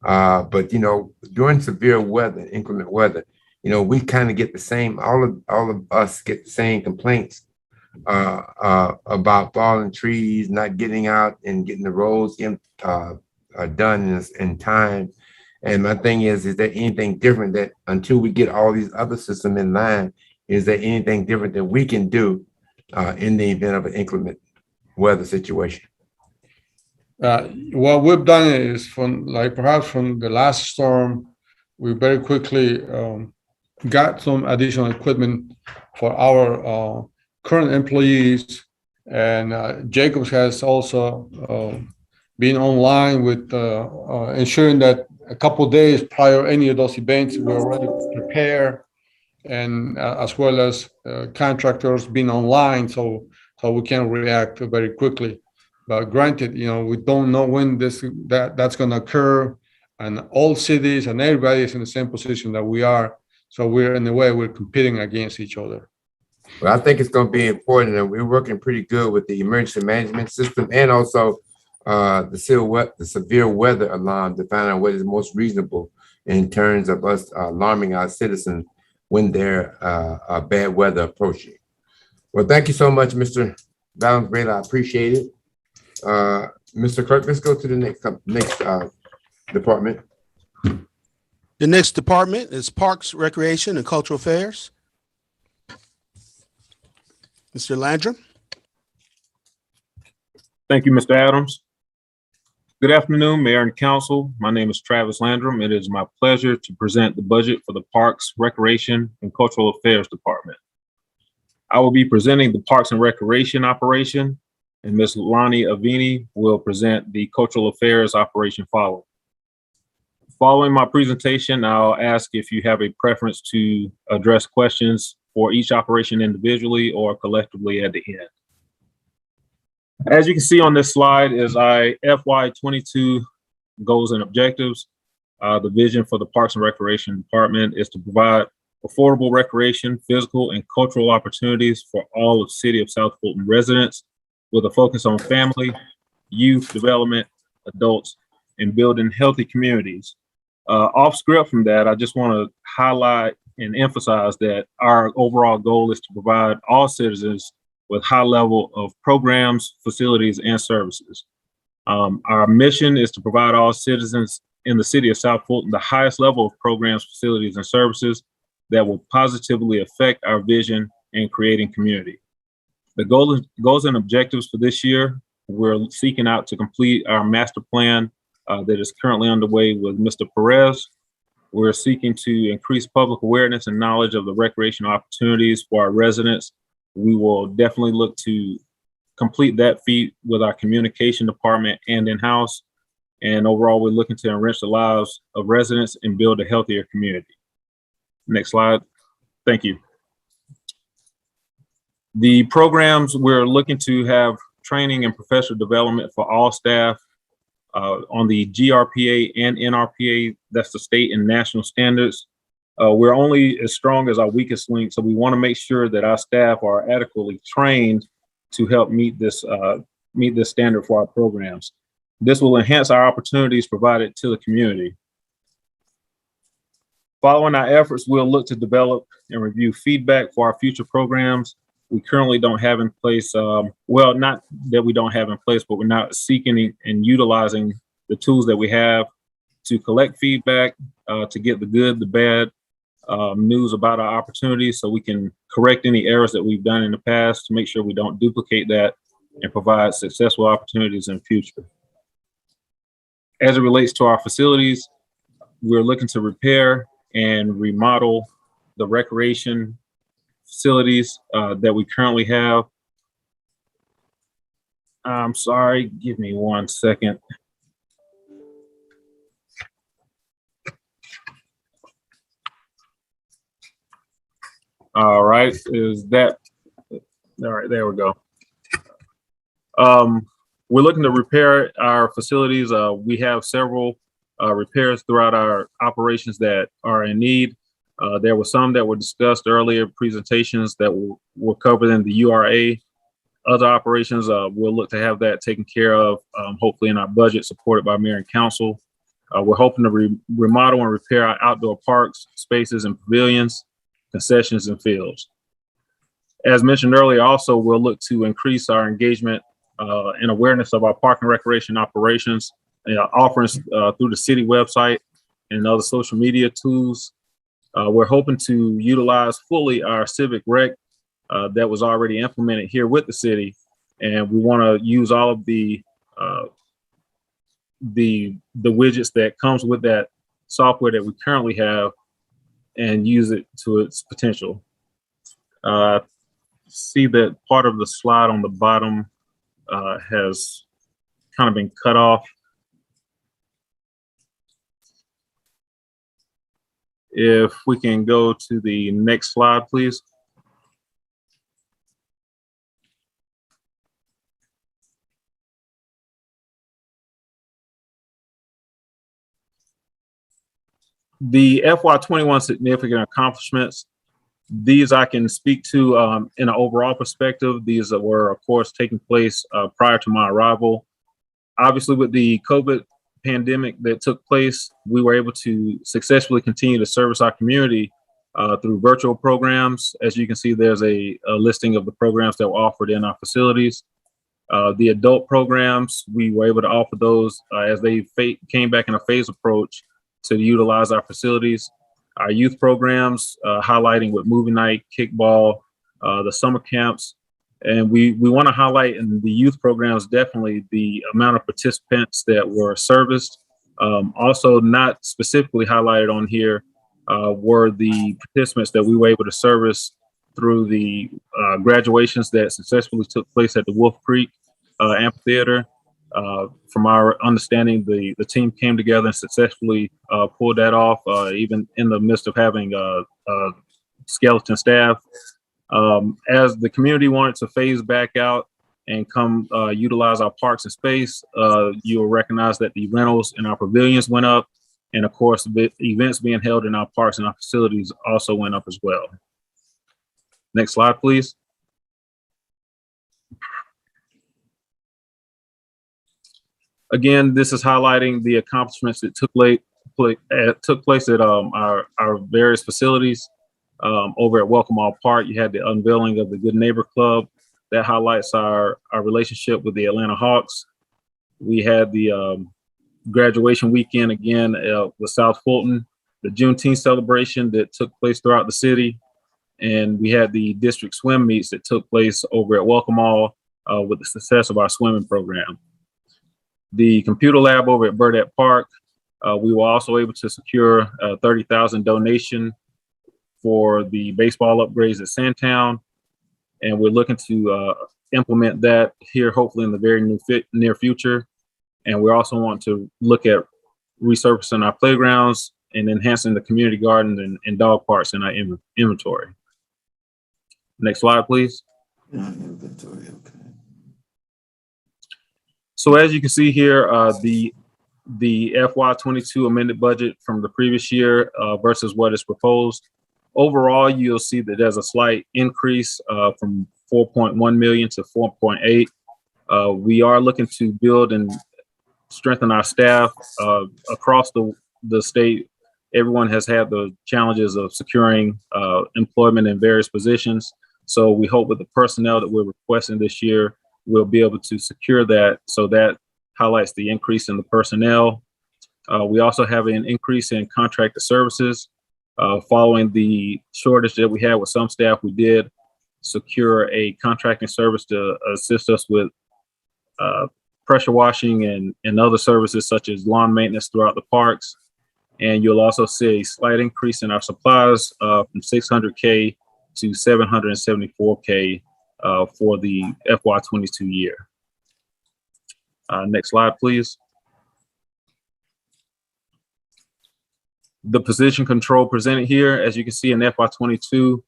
But you know, during severe weather, inclement weather, you know, we kind of get the same. All of us get the same complaints about falling trees, not getting out and getting the roads done in time. And my thing is there anything different that until we get all these other systems in line, is there anything different that we can do in the event of an inclement weather situation? What we've done is perhaps from the last storm, we very quickly got some additional equipment for our current employees, and Jacobs has also been online with ensuring that a couple of days prior to any of those events, we're already prepared, and as well as contractors being online, so we can react very quickly. But granted, you know, we don't know when that's going to occur, and all cities and everybody is in the same position that we are. So we're in a way we're competing against each other. Well, I think it's going to be important, and we're working pretty good with the emergency management system and also the severe weather alarm to find out what is most reasonable in terms of us alarming our citizens when there bad weather approaching. Well, thank you so much, Mr. Valenzuela. I appreciate it. Mr. Clerk, let's go to the next department. The next department is Parks, Recreation, and Cultural Affairs. Mr. Landrum. Thank you, Mr. Adams. Good afternoon, Mayor and Council. My name is Travis Landrum. It is my pleasure to present the budget for the Parks, Recreation, and Cultural Affairs Department. I will be presenting the Parks and Recreation operation, and Ms. Lonnie Avini will present the Cultural Affairs operation following. Following my presentation, I'll ask if you have a preference to address questions for each operation individually or collectively at the end. As you can see on this slide is FY2022 goals and objectives. The vision for the Parks and Recreation Department is to provide affordable recreation, physical, and cultural opportunities for all of City of South Fulton residents, with a focus on family, youth development, adults, and building healthy communities. Off script from that, I just want to highlight and emphasize that our overall goal is to provide all citizens with high level of programs, facilities, and services. Our mission is to provide all citizens in the City of South Fulton the highest level of programs, facilities, and services that will positively affect our vision in creating community. The goals and objectives for this year, we're seeking out to complete our master plan that is currently underway with Mr. Perez. We're seeking to increase public awareness and knowledge of the recreational opportunities for our residents. We will definitely look to complete that feat with our communication department and in-house. And overall, we're looking to enrich the lives of residents and build a healthier community. Next slide. Thank you. The programs, we're looking to have training and professional development for all staff on the GRPA and NRPA, that's the state and national standards. We're only as strong as our weakest link, so we want to make sure that our staff are adequately trained to help meet this standard for our programs. This will enhance our opportunities provided to the community. Following our efforts, we'll look to develop and review feedback for our future programs. We currently don't have in place, well, not that we don't have in place, but we're not seeking and utilizing the tools that we have to collect feedback, to get the good, the bad, news about our opportunities so we can correct any errors that we've done in the past to make sure we don't duplicate that and provide successful opportunities in the future. As it relates to our facilities, we're looking to repair and remodel the recreation facilities that we currently have. I'm sorry, give me 1 second. All right, is that, all right, there we go. We're looking to repair our facilities. We have several repairs throughout our operations that are in need. There were some that were discussed earlier, presentations that were covered in the URA. Other operations, we'll look to have that taken care of, hopefully in our budget, supported by Mayor and Council. We're hoping to remodel and repair our outdoor parks, spaces, and pavilions, concessions, and fields. As mentioned earlier, also, we'll look to increase our engagement and awareness of our park and recreation operations, offerings through the city website and other social media tools. We're hoping to utilize fully our civic rec that was already implemented here with the city, and we want to use all of the widgets that comes with that software that we currently have and use it to its potential. See that part of the slide on the bottom has kind of been cut off. If we can go to the next slide, please. The FY21 significant accomplishments, these I can speak to in an overall perspective. These were, of course, taking place prior to my arrival. Obviously, with the COVID pandemic that took place, we were able to successfully continue to service our community through virtual programs. As you can see, there's a listing of the programs that were offered in our facilities. The adult programs, we were able to offer those as they came back in a phased approach to utilize our facilities. Our youth programs, highlighting with movie night, kickball, the summer camps. And we want to highlight in the youth programs, definitely the amount of participants that were serviced. Also not specifically highlighted on here were the participants that we were able to service through the graduations that successfully took place at the Wolf Creek Amphitheater. From our understanding, the team came together and successfully pulled that off, even in the midst of having skeleton staff. As the community wanted to phase back out and come utilize our parks and space, you will recognize that the rentals in our pavilions went up. And of course, the events being held in our parks and our facilities also went up as well. Next slide, please. Again, this is highlighting the accomplishments that took place at our various facilities. Over at Welcome All Park, you had the unveiling of the Good Neighbor Club. That highlights our relationship with the Atlanta Hawks. We had the graduation weekend again with South Fulton, the Juneteenth celebration that took place throughout the city. And we had the district swim meets that took place over at Welcome All with the success of our swimming program. The computer lab over at Burdette Park, we were also able to secure a $30,000 donation for the baseball upgrades at Sandtown. And we're looking to implement that here, hopefully in the very near future. And we also want to look at resurfacing our playgrounds and enhancing the community garden and dog parks in our inventory. Next slide, please. Inventory, okay. So as you can see here, the FY22 amended budget from the previous year versus what is proposed. Overall, you'll see that there's a slight increase from 4.1 million to 4.8. We are looking to build and strengthen our staff across the state. Everyone has had the challenges of securing employment in various positions. So we hope with the personnel that we're requesting this year, we'll be able to secure that. So that highlights the increase in the personnel. We also have an increase in contracted services. Following the shortage that we had with some staff, we did secure a contracting service to assist us with pressure washing and other services such as lawn maintenance throughout the parks. And you'll also see a slight increase in our supplies from $600K to $774K for the FY22 year. Next slide, please. The position control presented here, as you can see in FY22,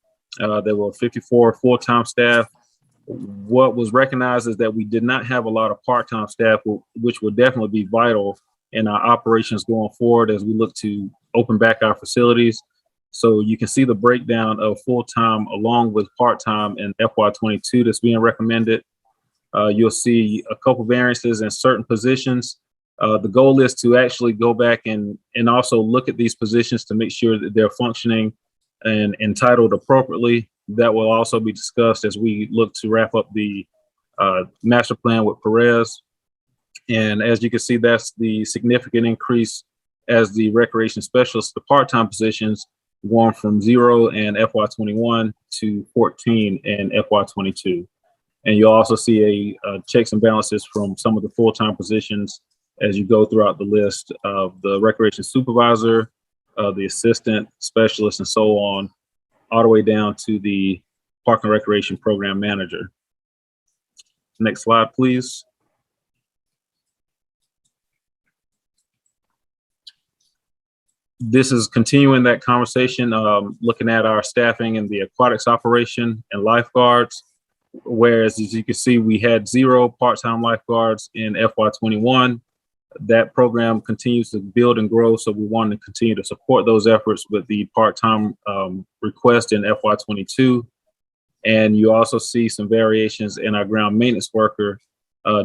there were 54 full-time staff. What was recognized is that we did not have a lot of part-time staff, which will definitely be vital in our operations going forward as we look to open back our facilities. So you can see the breakdown of full-time along with part-time in FY22 that's being recommended. You'll see a couple variances in certain positions. The goal is to actually go back and also look at these positions to make sure that they're functioning and entitled appropriately. That will also be discussed as we look to wrap up the master plan with Perez. And as you can see, that's the significant increase as the recreation specialist, the part-time positions going from 0 in FY21 to 14 in FY22. And you'll also see a checks and balances from some of the full-time positions as you go throughout the list of the recreation supervisor, the assistant specialist, and so on, all the way down to the park and recreation program manager. Next slide, please. This is continuing that conversation, looking at our staffing in the aquatics operation and lifeguards, whereas as you can see, we had 0 part-time lifeguards in FY21. That program continues to build and grow, so we want to continue to support those efforts with the part-time request in FY22. And you also see some variations in our ground maintenance worker,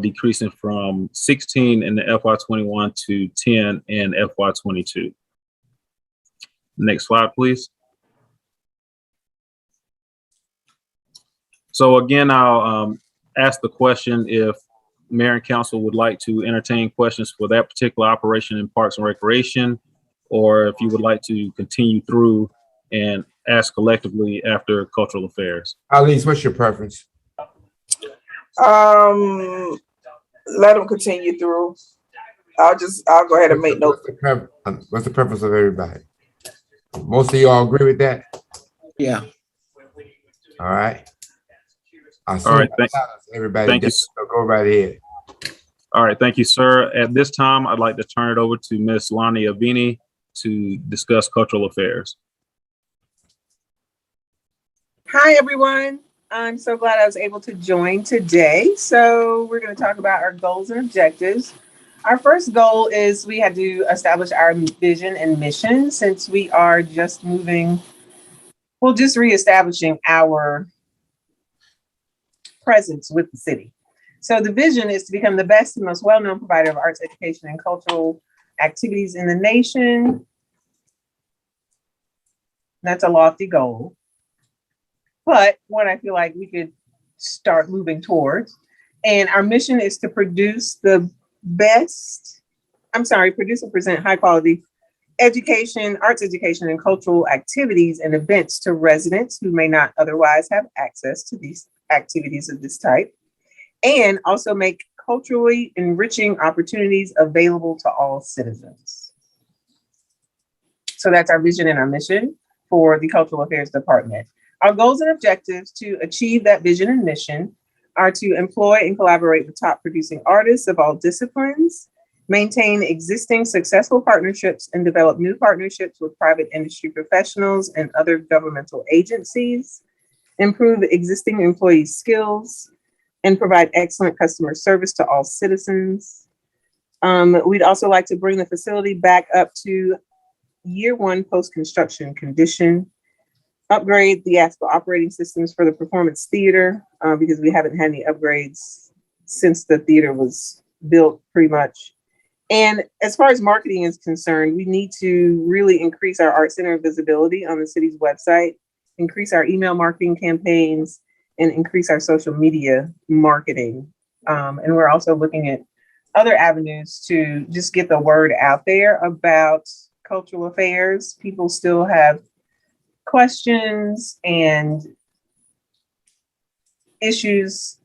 decreasing from 16 in the FY21 to 10 in FY22. Next slide, please. So again, I'll ask the question if Mayor and Council would like to entertain questions for that particular operation in Parks and Recreation, or if you would like to continue through and ask collectively after Cultural Affairs. Alice, what's your preference? Let them continue through. I'll go ahead and make notes. What's the preference of everybody? Most of y'all agree with that? Yeah. All right. All right, everybody. Thank you. Go right ahead. All right, thank you, sir. At this time, I'd like to turn it over to Ms. Lonnie Avini to discuss Cultural Affairs. Hi, everyone. I'm so glad I was able to join today. So we're going to talk about our goals and objectives. Our first goal is we had to establish our vision and mission since we are just reestablishing our presence with the city. So the vision is to become the best and most well-known provider of arts education and cultural activities in the nation. That's a lofty goal, but one I feel like we could start moving towards. And our mission is to produce and present high quality education, arts education, and cultural activities and events to residents who may not otherwise have access to these activities of this type, and also make culturally enriching opportunities available to all citizens. So that's our vision and our mission for the Cultural Affairs Department. Our goals and objectives to achieve that vision and mission are to employ and collaborate with top producing artists of all disciplines, maintain existing successful partnerships and develop new partnerships with private industry professionals and other governmental agencies, improve existing employee skills, and provide excellent customer service to all citizens. We'd also like to bring the facility back up to year 1 post-construction condition, upgrade the ASCO operating systems for the performance theater because we haven't had any upgrades since the theater was built pretty much. And as far as marketing is concerned, we need to really increase our Art Center visibility on the city's website, increase our email marketing campaigns, and increase our social media marketing. And we're also looking at other avenues to just get the word out there about cultural affairs. People still have questions and issues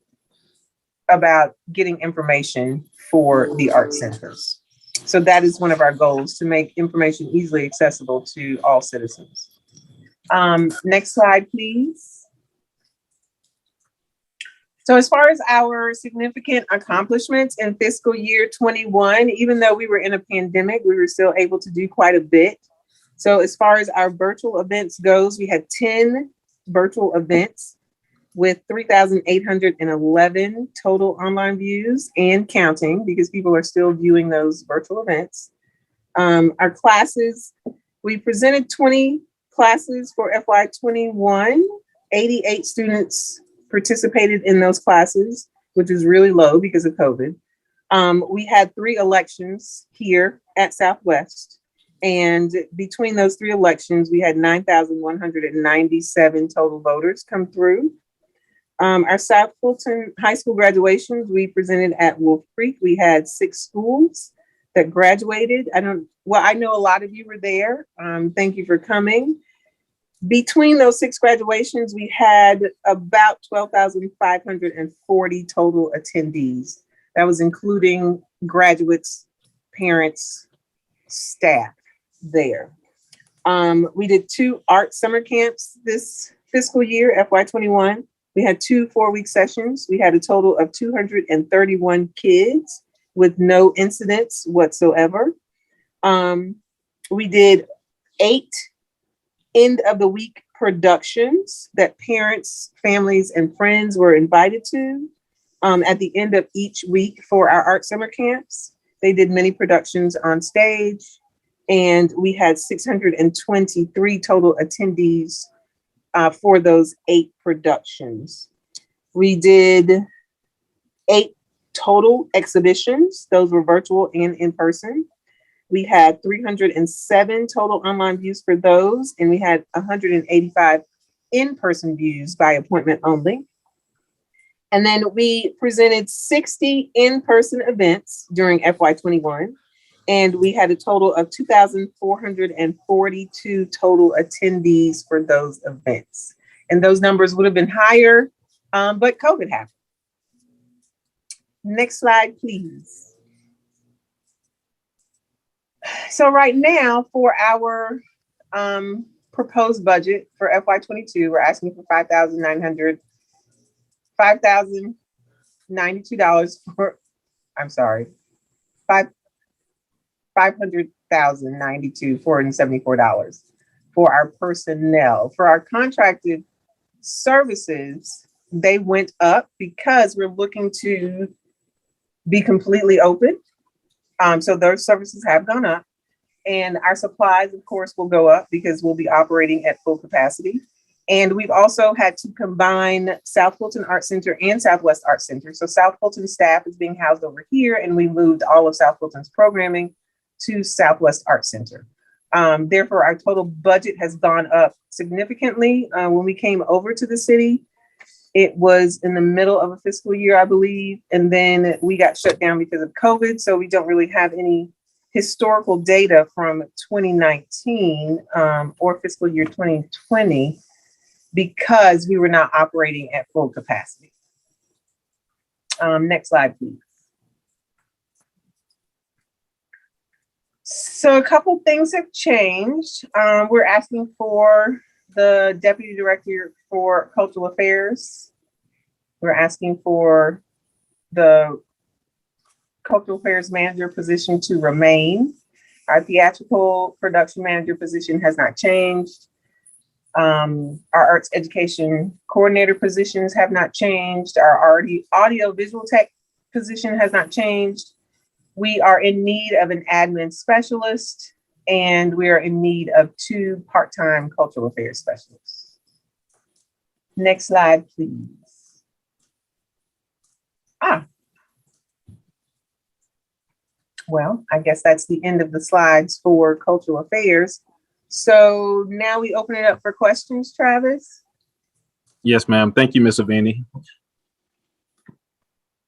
about getting information for the art centers. So that is one of our goals, to make information easily accessible to all citizens. Next slide, please. So as far as our significant accomplishments in fiscal year 21, even though we were in a pandemic, we were still able to do quite a bit. So as far as our virtual events goes, we had 10 virtual events with 3,811 total online views and counting, because people are still viewing those virtual events. Our classes, we presented 20 classes for FY21. 88 students participated in those classes, which is really low because of COVID. We had 3 elections here at Southwest. And between those 3 elections, we had 9,197 total voters come through. Our South Fulton High School graduations, we presented at Wolf Creek. We had 6 schools that graduated. I know a lot of you were there. Thank you for coming. Between those 6 graduations, we had about 12,540 total attendees. That was including graduates, parents, staff there. We did 2 art summer camps this fiscal year, FY21. We had 2 4-week sessions. We had a total of 231 kids with no incidents whatsoever. We did 8 end of the week productions that parents, families, and friends were invited to at the end of each week for our art summer camps. They did many productions on stage, and we had 623 total attendees for those 8 productions. We did 8 total exhibitions. Those were virtual and in person. We had 307 total online views for those, and we had 185 in-person views by appointment only. And then we presented 60 in-person events during FY21, and we had a total of 2,442 total attendees for those events. And those numbers would have been higher, but COVID happened. Next slide, please. So right now for our proposed budget for FY22, we're asking for $5,092 for, $500,092,474 for our personnel. For our contracted services, they went up because we're looking to be completely open. So those services have gone up, and our supplies, of course, will go up because we'll be operating at full capacity. And we've also had to combine South Fulton Art Center and Southwest Art Center. So South Fulton staff is being housed over here, and we moved all of South Fulton's programming to Southwest Art Center. Therefore, our total budget has gone up significantly. When we came over to the city, it was in the middle of a fiscal year, I believe, and then we got shut down because of COVID. So we don't really have any historical data from 2019 or fiscal year 2020 because we were not operating at full capacity. Next slide, please. So a couple things have changed. We're asking for the Deputy Director for Cultural Affairs. We're asking for the Cultural Affairs Manager position to remain. Our Theatrical Production Manager position has not changed. Our Arts Education Coordinator positions have not changed. Our Audio Visual Tech position has not changed. We are in need of an admin specialist, and we are in need of 2 part-time cultural affairs specialists. Next slide, please. Well, I guess that's the end of the slides for cultural affairs. So now we open it up for questions, Travis. Yes, ma'am. Thank you, Ms. Aveni.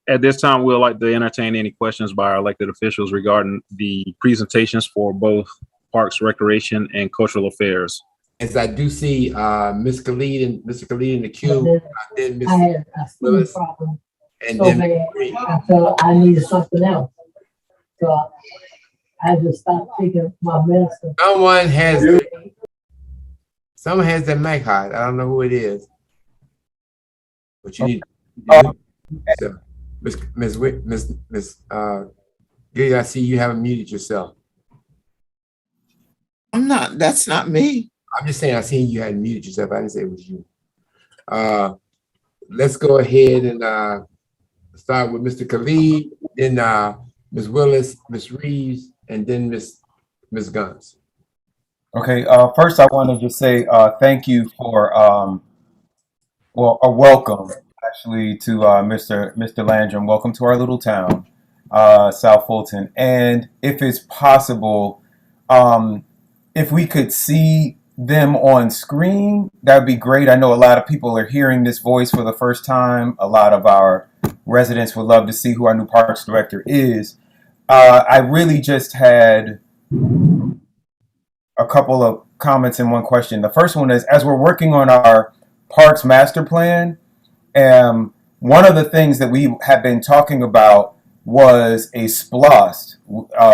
At this time, we'd like to entertain any questions by our elected officials regarding the presentations for both Parks, Recreation, and Cultural Affairs. As I do see Ms. Khalid and Mr. Khalid in the queue, then Ms. I had a stomach Willis, problem and so then bad, I felt I needed something else. So I just stopped taking my medicine. someone has that mic hot. I don't know who it is. But you need so Miss Gilly, I see you haven't muted yourself. I'm not, that's not me. I'm just saying I seen you hadn't muted yourself. I didn't say it was you. Let's go ahead and start with Mr. Khalid, then Ms. Willis, Ms. Reeves, and then Ms. Guns. Okay, first I want to just say thank you for, well, a welcome actually to Mr. Landrum. Welcome to our little town, South Fulton. And if it's possible, if we could see them on screen, that would be great. I know a lot of people are hearing this voice for the first time. A lot of our residents would love to see who our new Parks Director is. I really just had a couple of comments and one question. The first one is, as we're working on our Parks Master Plan, one of the things that we have been talking about was a SPLOST,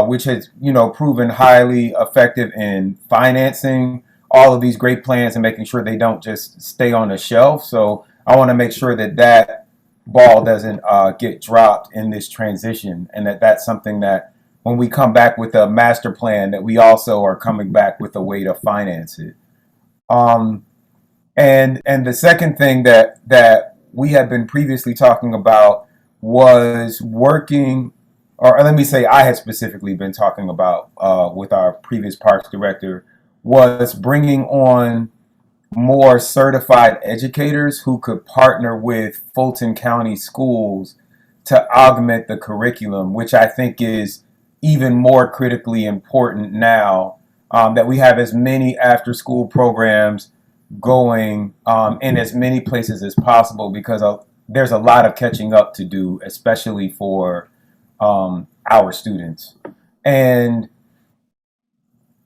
which has, proven highly effective in financing all of these great plans and making sure they don't just stay on the shelf. So I want to make sure that that ball doesn't get dropped in this transition, and that's something that when we come back with a master plan, that we also are coming back with a way to finance it. And the second thing that we have been previously talking about was working, or let me say I had specifically been talking about with our previous Parks Director, was bringing on more certified educators who could partner with Fulton County schools to augment the curriculum, which I think is even more critically important now that we have as many after-school programs going in as many places as possible, because there's a lot of catching up to do, especially for our students. And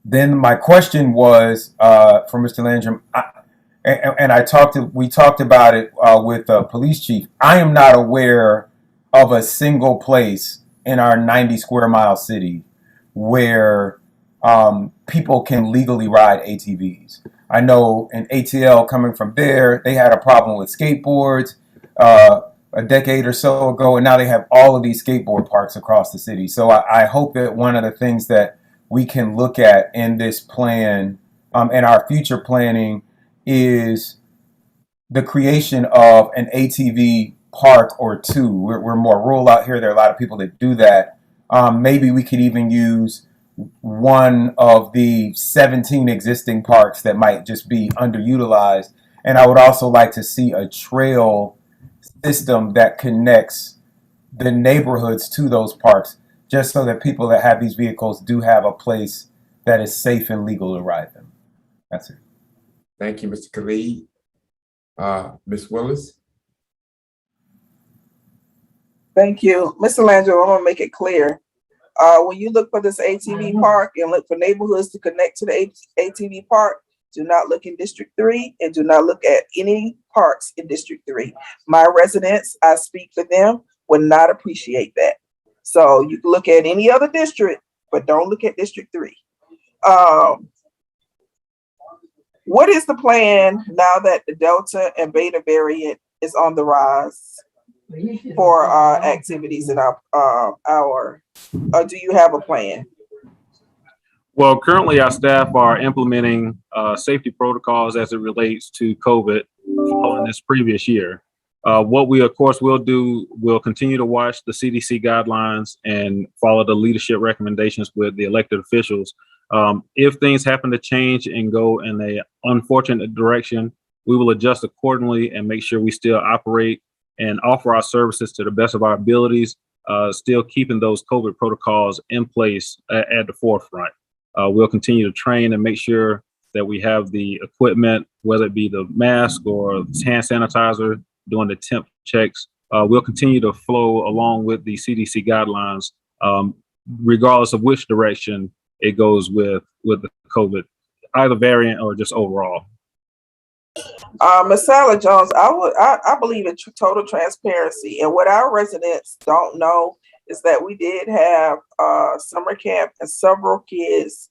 then my question was for Mr. Landrum, we talked about it with the police chief. I am not aware of a single place in our 90 square mile city where people can legally ride ATVs. I know in ATL, coming from there, they had a problem with skateboards a decade or so ago, and now they have all of these skateboard parks across the city. So I hope that one of the things that we can look at in this plan and our future planning is the creation of an ATV park or two. We're more rural out here. There are a lot of people that do that. Maybe we could even use one of the 17 existing parks that might just be underutilized. And I would also like to see a trail system that connects the neighborhoods to those parks, just so that people that have these vehicles do have a place that is safe and legal to ride them. That's it. Thank you, Mr. Khalid. Ms. Willis? Thank you. Mr. Landrum, I'm gonna make it clear. When you look for this ATV park and look for neighborhoods to connect to the ATV park, do not look in District 3 and do not look at any parks in District 3. My residents, I speak for them, would not appreciate that. So you can look at any other district, but don't look at District 3. What is the plan now that the Delta and Beta variant is on the rise for our activities in do you have a plan? Well, currently our staff are implementing safety protocols as it relates to COVID following this previous year. What we, of course, will do, we'll continue to watch the CDC guidelines and follow the leadership recommendations with the elected officials. If things happen to change and go in an unfortunate direction, we will adjust accordingly and make sure we still operate and offer our services to the best of our abilities, still keeping those COVID protocols in place at the forefront. We'll continue to train and make sure that we have the equipment, whether it be the mask or hand sanitizer, doing the temp checks. We'll continue to flow along with the CDC guidelines, regardless of which direction it goes with the COVID either variant or just overall? Ms. Sally Jones, I believe in total transparency, and what our residents don't know is that we did have summer camp and several kids.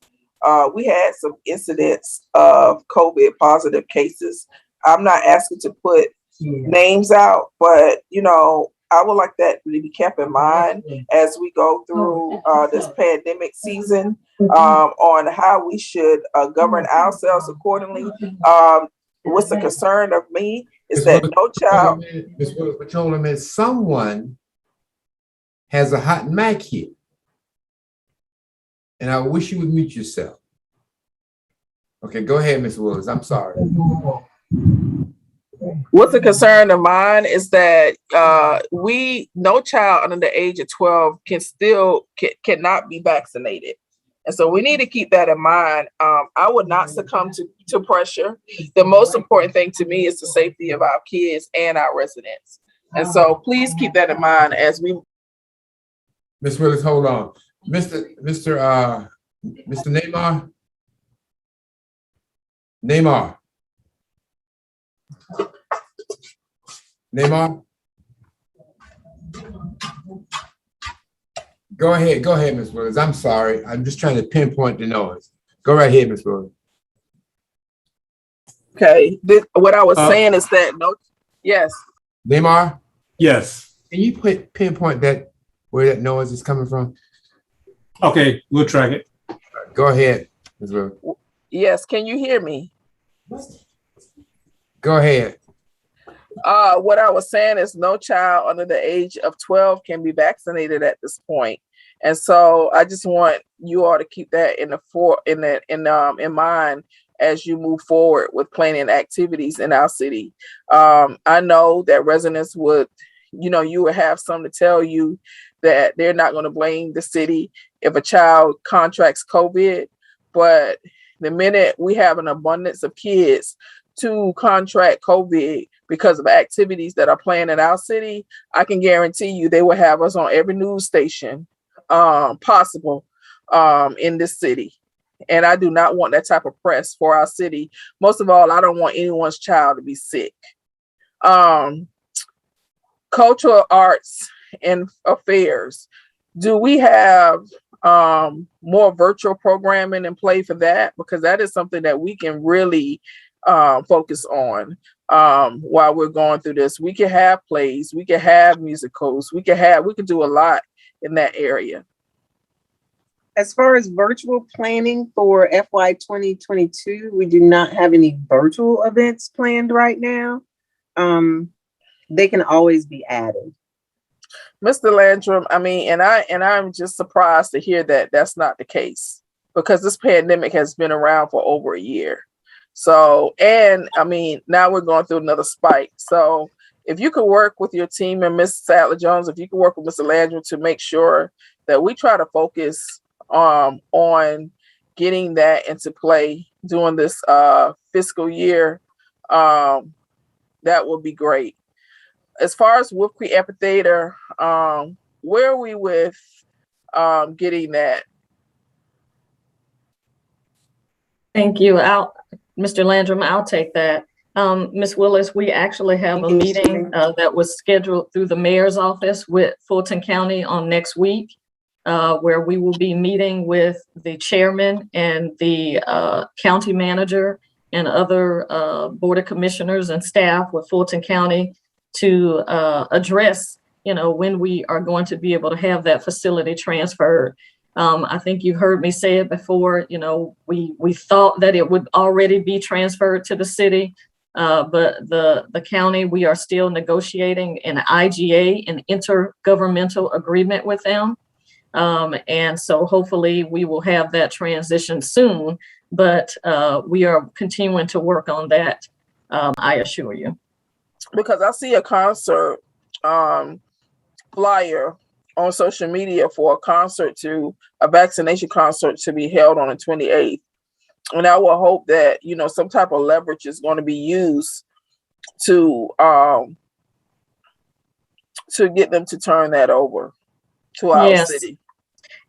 We had some incidents of COVID positive cases. I'm not asking to put names out, but I would like that to be kept in mind as we go through this pandemic season on how we should govern ourselves accordingly. What's the concern of me is that no child. Ms. Willis Petroleum is someone has a hot mic here. And I wish you would mute yourself. Okay, go ahead, Ms. Willis. I'm sorry. What's a concern of mine is that no child under the age of 12 cannot be vaccinated. And so we need to keep that in mind. I would not succumb to pressure. The most important thing to me is the safety of our kids and our residents. And so please keep that in mind as we. Ms. Willis, hold on. Mr. Neymar. Neymar. Go ahead, Ms. Willis. I'm sorry. I'm just trying to pinpoint the noise. Go right ahead, Ms. Willis. Okay. What I was saying is that yes. Neymar? Yes. Can you pinpoint that where that noise is coming from? Okay, we'll track it. Go ahead, Ms. Willis. Yes, can you hear me? Go ahead. What I was saying is no child under the age of 12 can be vaccinated at this point. And so I just want you all to keep that in mind as you move forward with planning activities in our city. I know that residents would, you would have some to tell you that they're not going to blame the city if a child contracts COVID, but the minute we have an abundance of kids to contract COVID because of activities that are planned in our city, I can guarantee you they will have us on every news station possible in this city. And I do not want that type of press for our city. Most of all, I don't want anyone's child to be sick. Cultural arts and affairs. Do we have more virtual programming in play for that? Because that is something that we can really focus on while we're going through this. We can have plays, we can have musicals, we can do a lot in that area. As far as virtual planning for FY2022, we do not have any virtual events planned right now. They can always be added. Mr. Landrum, I'm just surprised to hear that that's not the case, because this pandemic has been around for over a year. So, now we're going through another spike. So if you could work with your team and Ms. Sadler Jones, if you could work with Mr. Landrum to make sure that we try to focus on getting that into play during this fiscal year, that would be great. As far as Wolf Creek Amphitheater, where are we with getting that? Thank you. Mr. Landrum, I'll take that. Ms. Willis, we actually have a meeting that was scheduled through the mayor's office with Fulton County on next week, where we will be meeting with the chairman and the county manager and other board of commissioners and staff with Fulton County to address, when we are going to be able to have that facility transferred. I think you've heard me say it before, we thought that it would already be transferred to the city, but the county, we are still negotiating an IGA, an intergovernmental agreement with them. And so hopefully we will have that transition soon, but we are continuing to work on that, I assure you. Because I see a concert flyer on social media for a vaccination concert to be held on the 28th. And I will hope that, some type of leverage is going to be used to get them to turn that over to our city.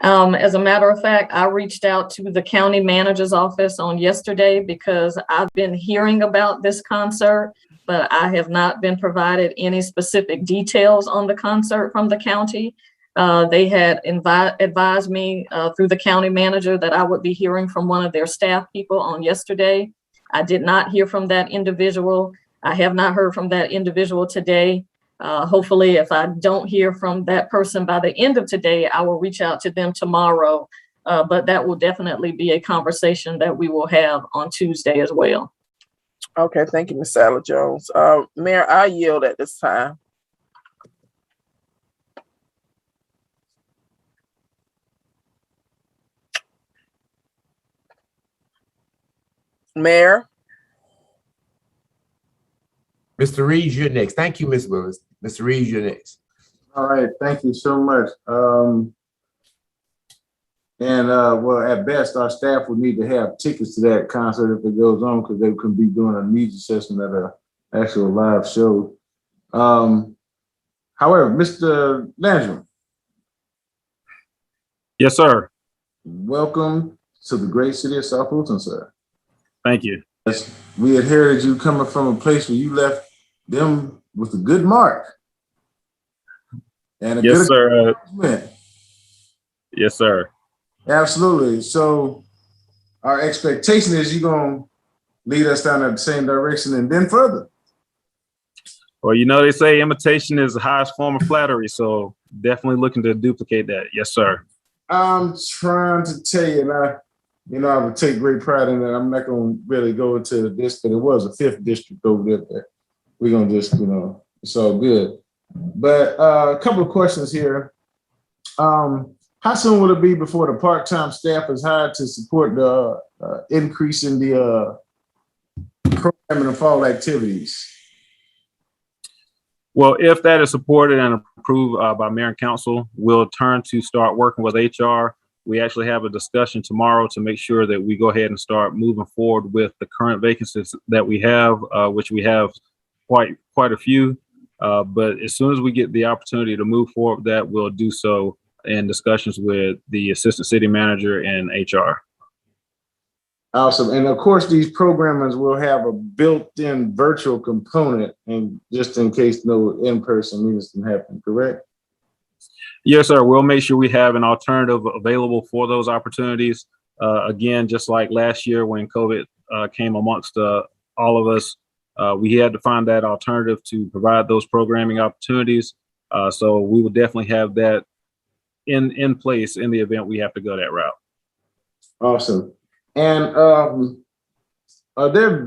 As a matter of fact, I reached out to the county manager's office on yesterday because I've been hearing about this concert, but I have not been provided any specific details on the concert from the county. They had advised me through the county manager that I would be hearing from one of their staff people on yesterday. I did not hear from that individual. I have not heard from that individual today. Hopefully, if I don't hear from that person by the end of today, I will reach out to them tomorrow. But that will definitely be a conversation that we will have on Tuesday as well. Okay, thank you, Ms. Sally Jones. Mayor, I yield at this time. Mayor? Mr. Reed, you're next. Thank you, Ms. Willis. Mr. Reed, you're next. All right, thank you so much. Well, at best, our staff would need to have tickets to that concert if it goes on, because they could be doing a needs assessment at an actual live show. However, Mr. Landrum. Yes, sir. Welcome to the great city of South Fulton, sir. Thank you. We had heard you coming from a place where you left them with a good mark. And a Yes, good sir. acknowledgement. Yes, sir. Absolutely. So our expectation is you're going to lead us down the same direction and then further. Well, you know, they say imitation is the highest form of flattery, so definitely looking to duplicate that. Yes, sir. I'm trying to tell you, and I would take great pride in that. I'm not going to really go into this, but it was a 5th district over there. We're going to just, it's all good. But a couple of questions here. How soon will it be before the part-time staff is hired to support the increase in the programming and fall activities? Well, if that is supported and approved by Mayor and Council, we'll turn to start working with HR. We actually have a discussion tomorrow to make sure that we go ahead and start moving forward with the current vacancies that we have, which we have quite a few. But as soon as we get the opportunity to move forward, that we'll do so in discussions with the assistant city manager and HR. Awesome. And of course, these programmers will have a built-in virtual component, and just in case no in-person meetings can happen, correct? Yes, sir. We'll make sure we have an alternative available for those opportunities. Again, just like last year when COVID came amongst all of us, we had to find that alternative to provide those programming opportunities. So we will definitely have that in place in the event we have to go that route. Awesome. And are there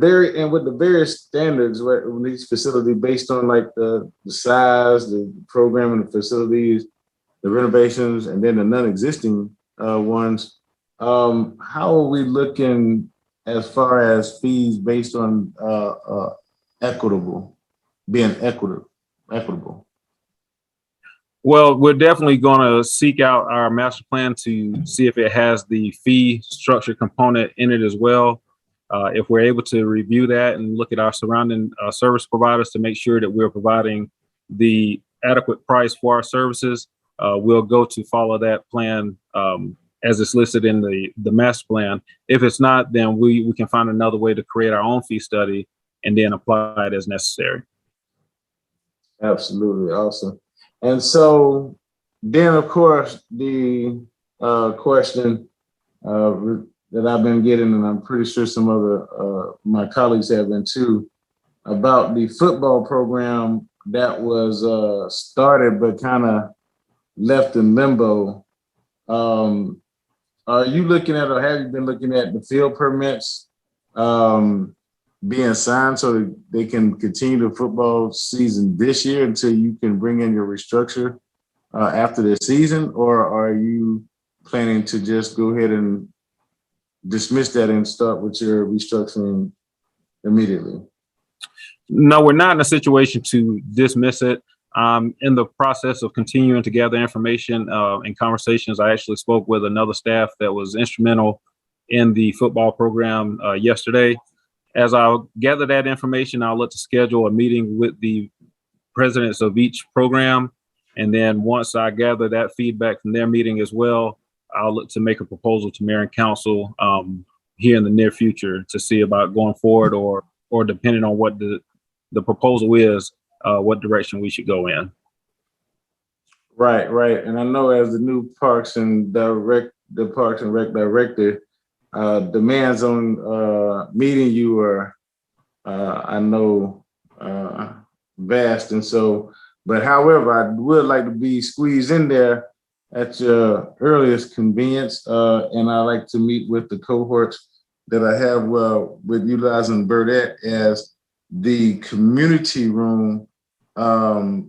with the various standards with each facility based on like the size, the programming, the facilities, the renovations, and then the non-existing ones, how are we looking as far as fees based on being equitable? Well, we're definitely going to seek out our master plan to see if it has the fee structure component in it as well. If we're able to review that and look at our surrounding service providers to make sure that we're providing the adequate price for our services, we'll go to follow that plan as it's listed in the master plan. If it's not, then we can find another way to create our own fee study and then apply it as necessary. Absolutely. Awesome. And so then, of course, the question that I've been getting, and I'm pretty sure some other my colleagues have been too, about the football program that was started but kind of left in limbo. Are you looking at, or have you been looking at the field permits being signed so that they can continue the football season this year until you can bring in your restructure after the season? Or are you planning to just go ahead and dismiss that and start with your restructuring immediately? No, we're not in a situation to dismiss it. In the process of continuing to gather information and conversations, I actually spoke with another staff that was instrumental in the football program yesterday. As I'll gather that information, I'll look to schedule a meeting with the presidents of each program. And then once I gather that feedback from their meeting as well, I'll look to make a proposal to mayor and council here in the near future to see about going forward, or depending on what the proposal is, what direction we should go in. Right, right. And I know as the new Parks and Rec director, demands on meeting you are, I know, vast. And so, but however, I would like to be squeezed in there at your earliest convenience. And I like to meet with the cohorts that I have with utilizing Burdette as the community room. I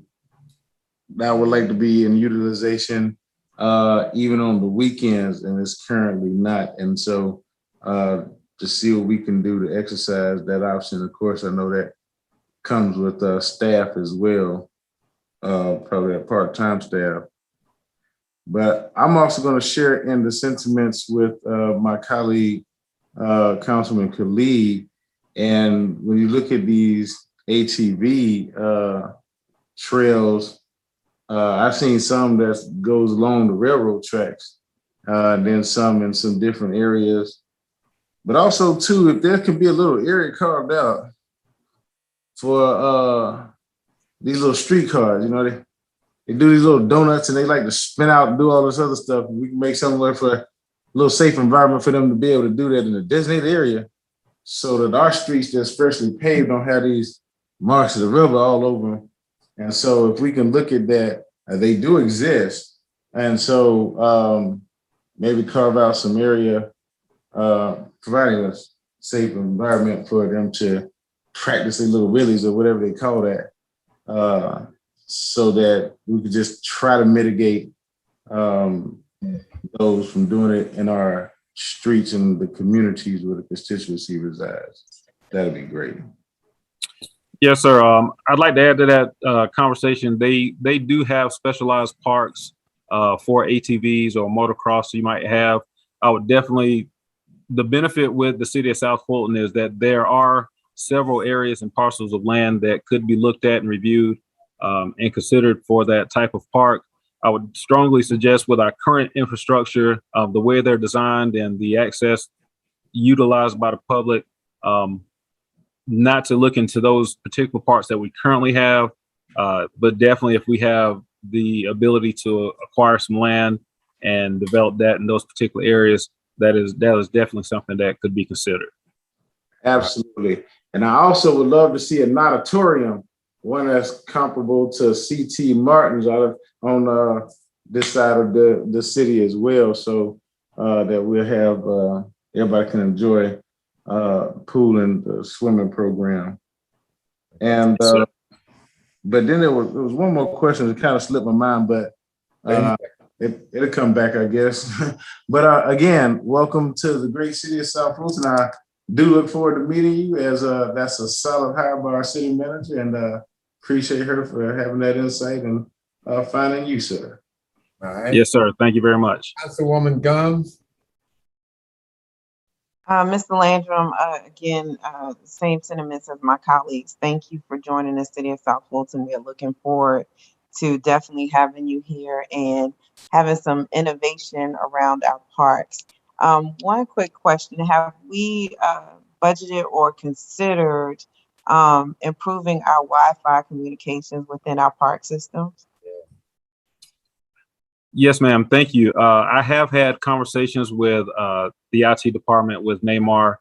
would like to be in utilization even on the weekends, and it's currently not. And so to see what we can do to exercise that option. Of course, I know that comes with staff as well, probably a part-time staff. But I'm also going to share in the sentiments with my colleague, Councilman Khalid. And when you look at these ATV trails, I've seen some that goes along the railroad tracks, then some in some different areas. But also too, if there could be a little area carved out for these little streetcars, you know, they do these little donuts and they like to spin out and do all this other stuff. We can make somewhere for a little safe environment for them to be able to do that in a designated area, so that our streets that's freshly paved don't have these marks of the river all over them. And so if we can look at that, they do exist. And so maybe carve out some area, providing a safe environment for them to practice their little wheelies or whatever they call that, so that we could just try to mitigate those from doing it in our streets and the communities where the constituency resides. That'd be great. Yes, sir. I'd like to add to that conversation. They do have specialized parks for ATVs or motocross you might have. I would definitely, the benefit with the city of South Fulton is that there are several areas and parcels of land that could be looked at and reviewed and considered for that type of park. I would strongly suggest with our current infrastructure, the way they're designed and the access utilized by the public, not to look into those particular parts that we currently have, but definitely if we have the ability to acquire some land and develop that in those particular areas, that is definitely something that could be considered. Absolutely. And I also would love to see an auditorium, one that's comparable to C.T. Martin's on this side of the city as well, so that we'll have everybody can enjoy pool and the swimming program. And but then there was one more question that kind of slipped my mind, but it'll come back, I guess. But again, welcome to the great city of South Fulton. I do look forward to meeting you, as that's a solid hire by our city manager, and appreciate her for having that insight and finding you, sir. All right. Yes, sir. Thank you very much. Councilwoman Gumbs. Mr. Landrum, again, same sentiments as my colleagues. Thank you for joining the city of South Fulton. We are looking forward to definitely having you here and having some innovation around our parks. One quick question: have we budgeted or considered improving our Wi-Fi communications within our park systems? Yes, ma'am. Thank you. I have had conversations with the IT department with Ms4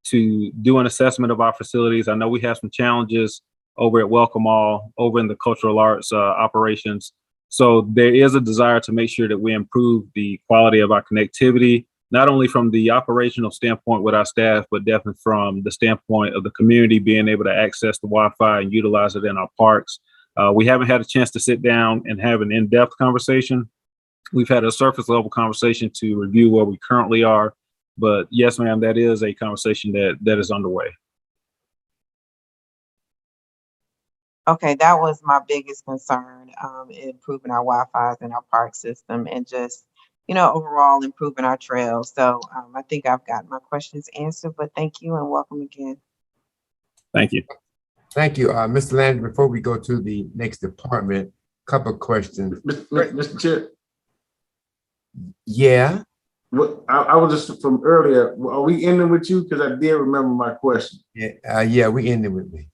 to do an assessment of our facilities. I know we have some challenges over at Welcome All, over in the cultural arts operations. So there is a desire to make sure that we improve the quality of our connectivity, not only from the operational standpoint with our staff, but definitely from the standpoint of the community being able to access the Wi-Fi and utilize it in our parks. We haven't had a chance to sit down and have an in-depth conversation. We've had a surface level conversation to review where we currently are, but yes, ma'am, that is a conversation that is underway. Okay, that was my biggest concern, improving our Wi-Fi's in our park system and just, overall improving our trails. So I think I've got my questions answered, but thank you and welcome again. Thank you. Thank you. Mr. Landry, before we go to the next department, couple of questions. Mr. Chair. Yeah. What I was just from earlier. Are we ending with you? Because I did remember my question. Yeah, we ended with me.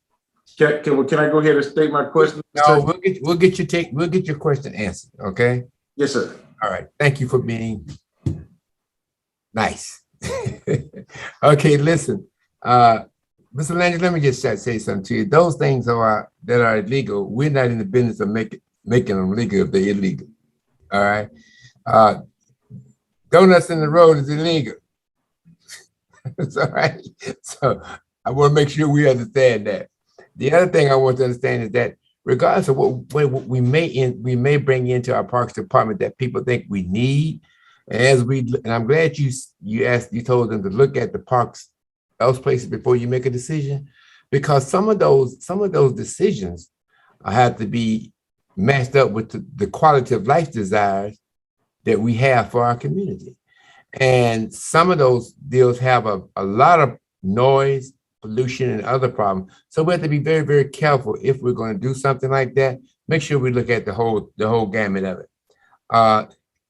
Can I go ahead and state my question? No, we'll get your question answered. Okay. Yes, sir. All right. Thank you for being nice. Okay, listen. Mr. Landry, let me just say something to you. Those things that are illegal, we're not in the business of making them legal if they're illegal. All right. Donuts in the road is illegal. It's all right. So I want to make sure we understand that. The other thing I want to understand is that regardless of what we may bring into our parks department that people think we need, and I'm glad you told them to look at the parks, those places before you make a decision, because some of those decisions have to be matched up with the quality of life desires that we have for our community. And some of those deals have a lot of noise, pollution, and other problems. So we have to be very, very careful if we're going to do something like that. Make sure we look at the whole gamut of it.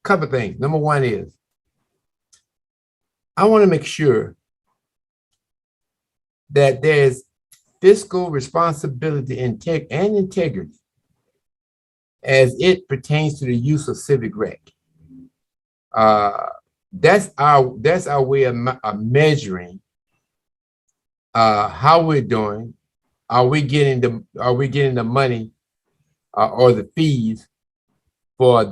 Couple things. Number one is, I want to make sure that there's fiscal responsibility and integrity as it pertains to the use of civic rec. That's our way of measuring how we're doing. Are we getting the money or the fees for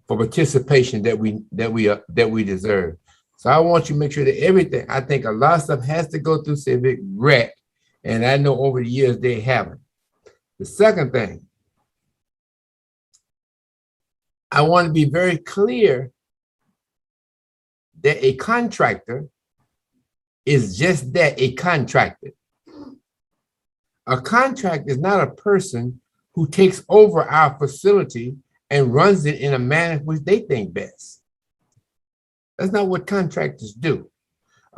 participation that we deserve? So I want you to make sure that everything, I think a lot of stuff has to go through civic rec, and I know over the years they haven't. The second thing, I want to be very clear that a contractor is just that, a contractor. A contractor is not a person who takes over our facility and runs it in a manner which they think best. That's not what contractors do.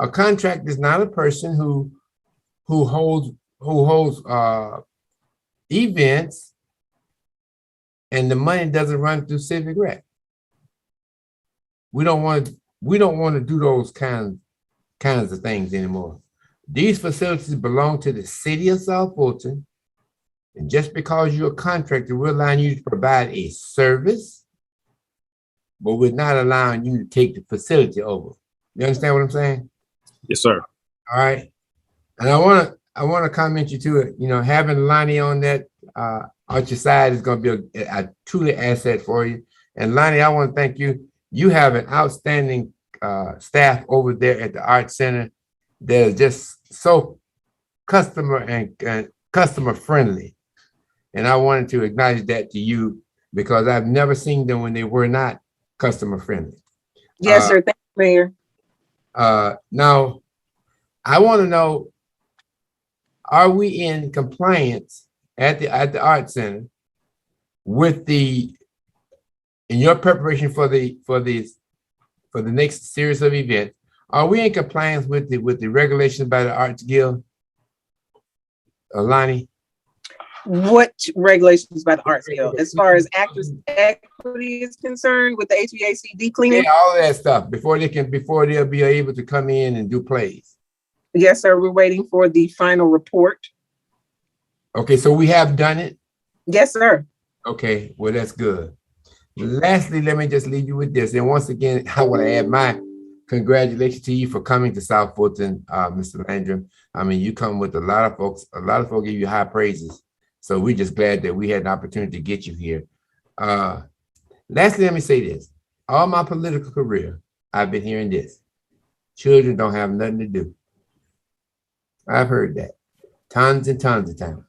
A contractor is not a person who holds events and the money doesn't run through civic rec. We don't want to do those kinds of things anymore. These facilities belong to the city of South Fulton, and just because you're a contractor, we're allowing you to provide a service, but we're not allowing you to take the facility over. You understand what I'm saying? Yes, sir. All right. And I want to comment you to it. You know, having Lonnie on that at your side is going to be a truly asset for you. And Lonnie, I want to thank you. You have an outstanding staff over there at the Art Center that is just so customer friendly. And I wanted to acknowledge that to you because I've never seen them when they were not customer friendly. Yes, sir. Thank you, Mayor. Now, I want to know, are we in compliance at the Art Center with in your preparation for the next series of events? Are we in compliance with the regulations by the Arts Guild? Lonnie? What regulations by the Arts Guild as far as actors' equity is concerned with the HVAC cleaning? Yeah, all of that stuff before they'll be able to come in and do plays. Yes, sir. We're waiting for the final report. Okay, so we have done it? Yes, sir. Okay, well, that's good. Lastly, let me just leave you with this. And once again, I want to add my congratulations to you for coming to South Fulton, Mr. Landrum. I mean, you come with a lot of folks give you high praises. So we're just glad that we had an opportunity to get you here. Lastly, let me say this. All my political career, I've been hearing this. Children don't have nothing to do. I've heard that tons and tons of times.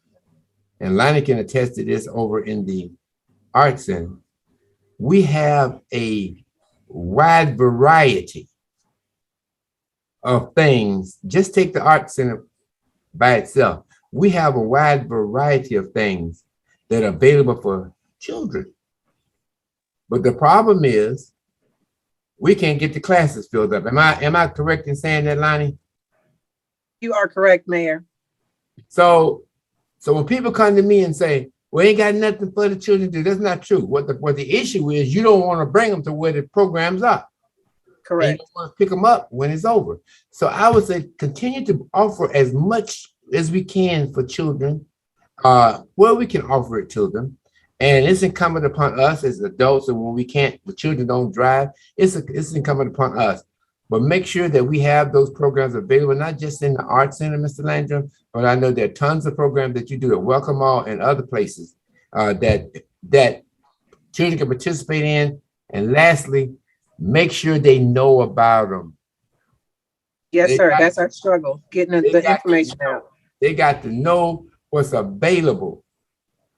And Lonnie can attest to this over in the Art Center. We have a wide variety of things. Just take the Art Center by itself. We have a wide variety of things that are available for children. But the problem is we can't get the classes filled up. Am I correct in saying that, Lonnie? You are correct, Mayor. So when people come to me and say, we ain't got nothing for the children to do, that's not true. What the issue is, you don't want to bring them to where the programs are. Correct. And you want to pick them up when it's over. So I would say continue to offer as much as we can for children, where we can offer it to them. And it's incumbent upon us as adults, and when we can't, the children don't drive, it's incumbent upon us. But make sure that we have those programs available, not just in the Arts Center, Mr. Landrum, but I know there are tons of programs that you do at Welcome All and other places that children can participate in. And lastly, make sure they know about them. Yes, sir. That's our struggle, getting the information out. They got to know what's available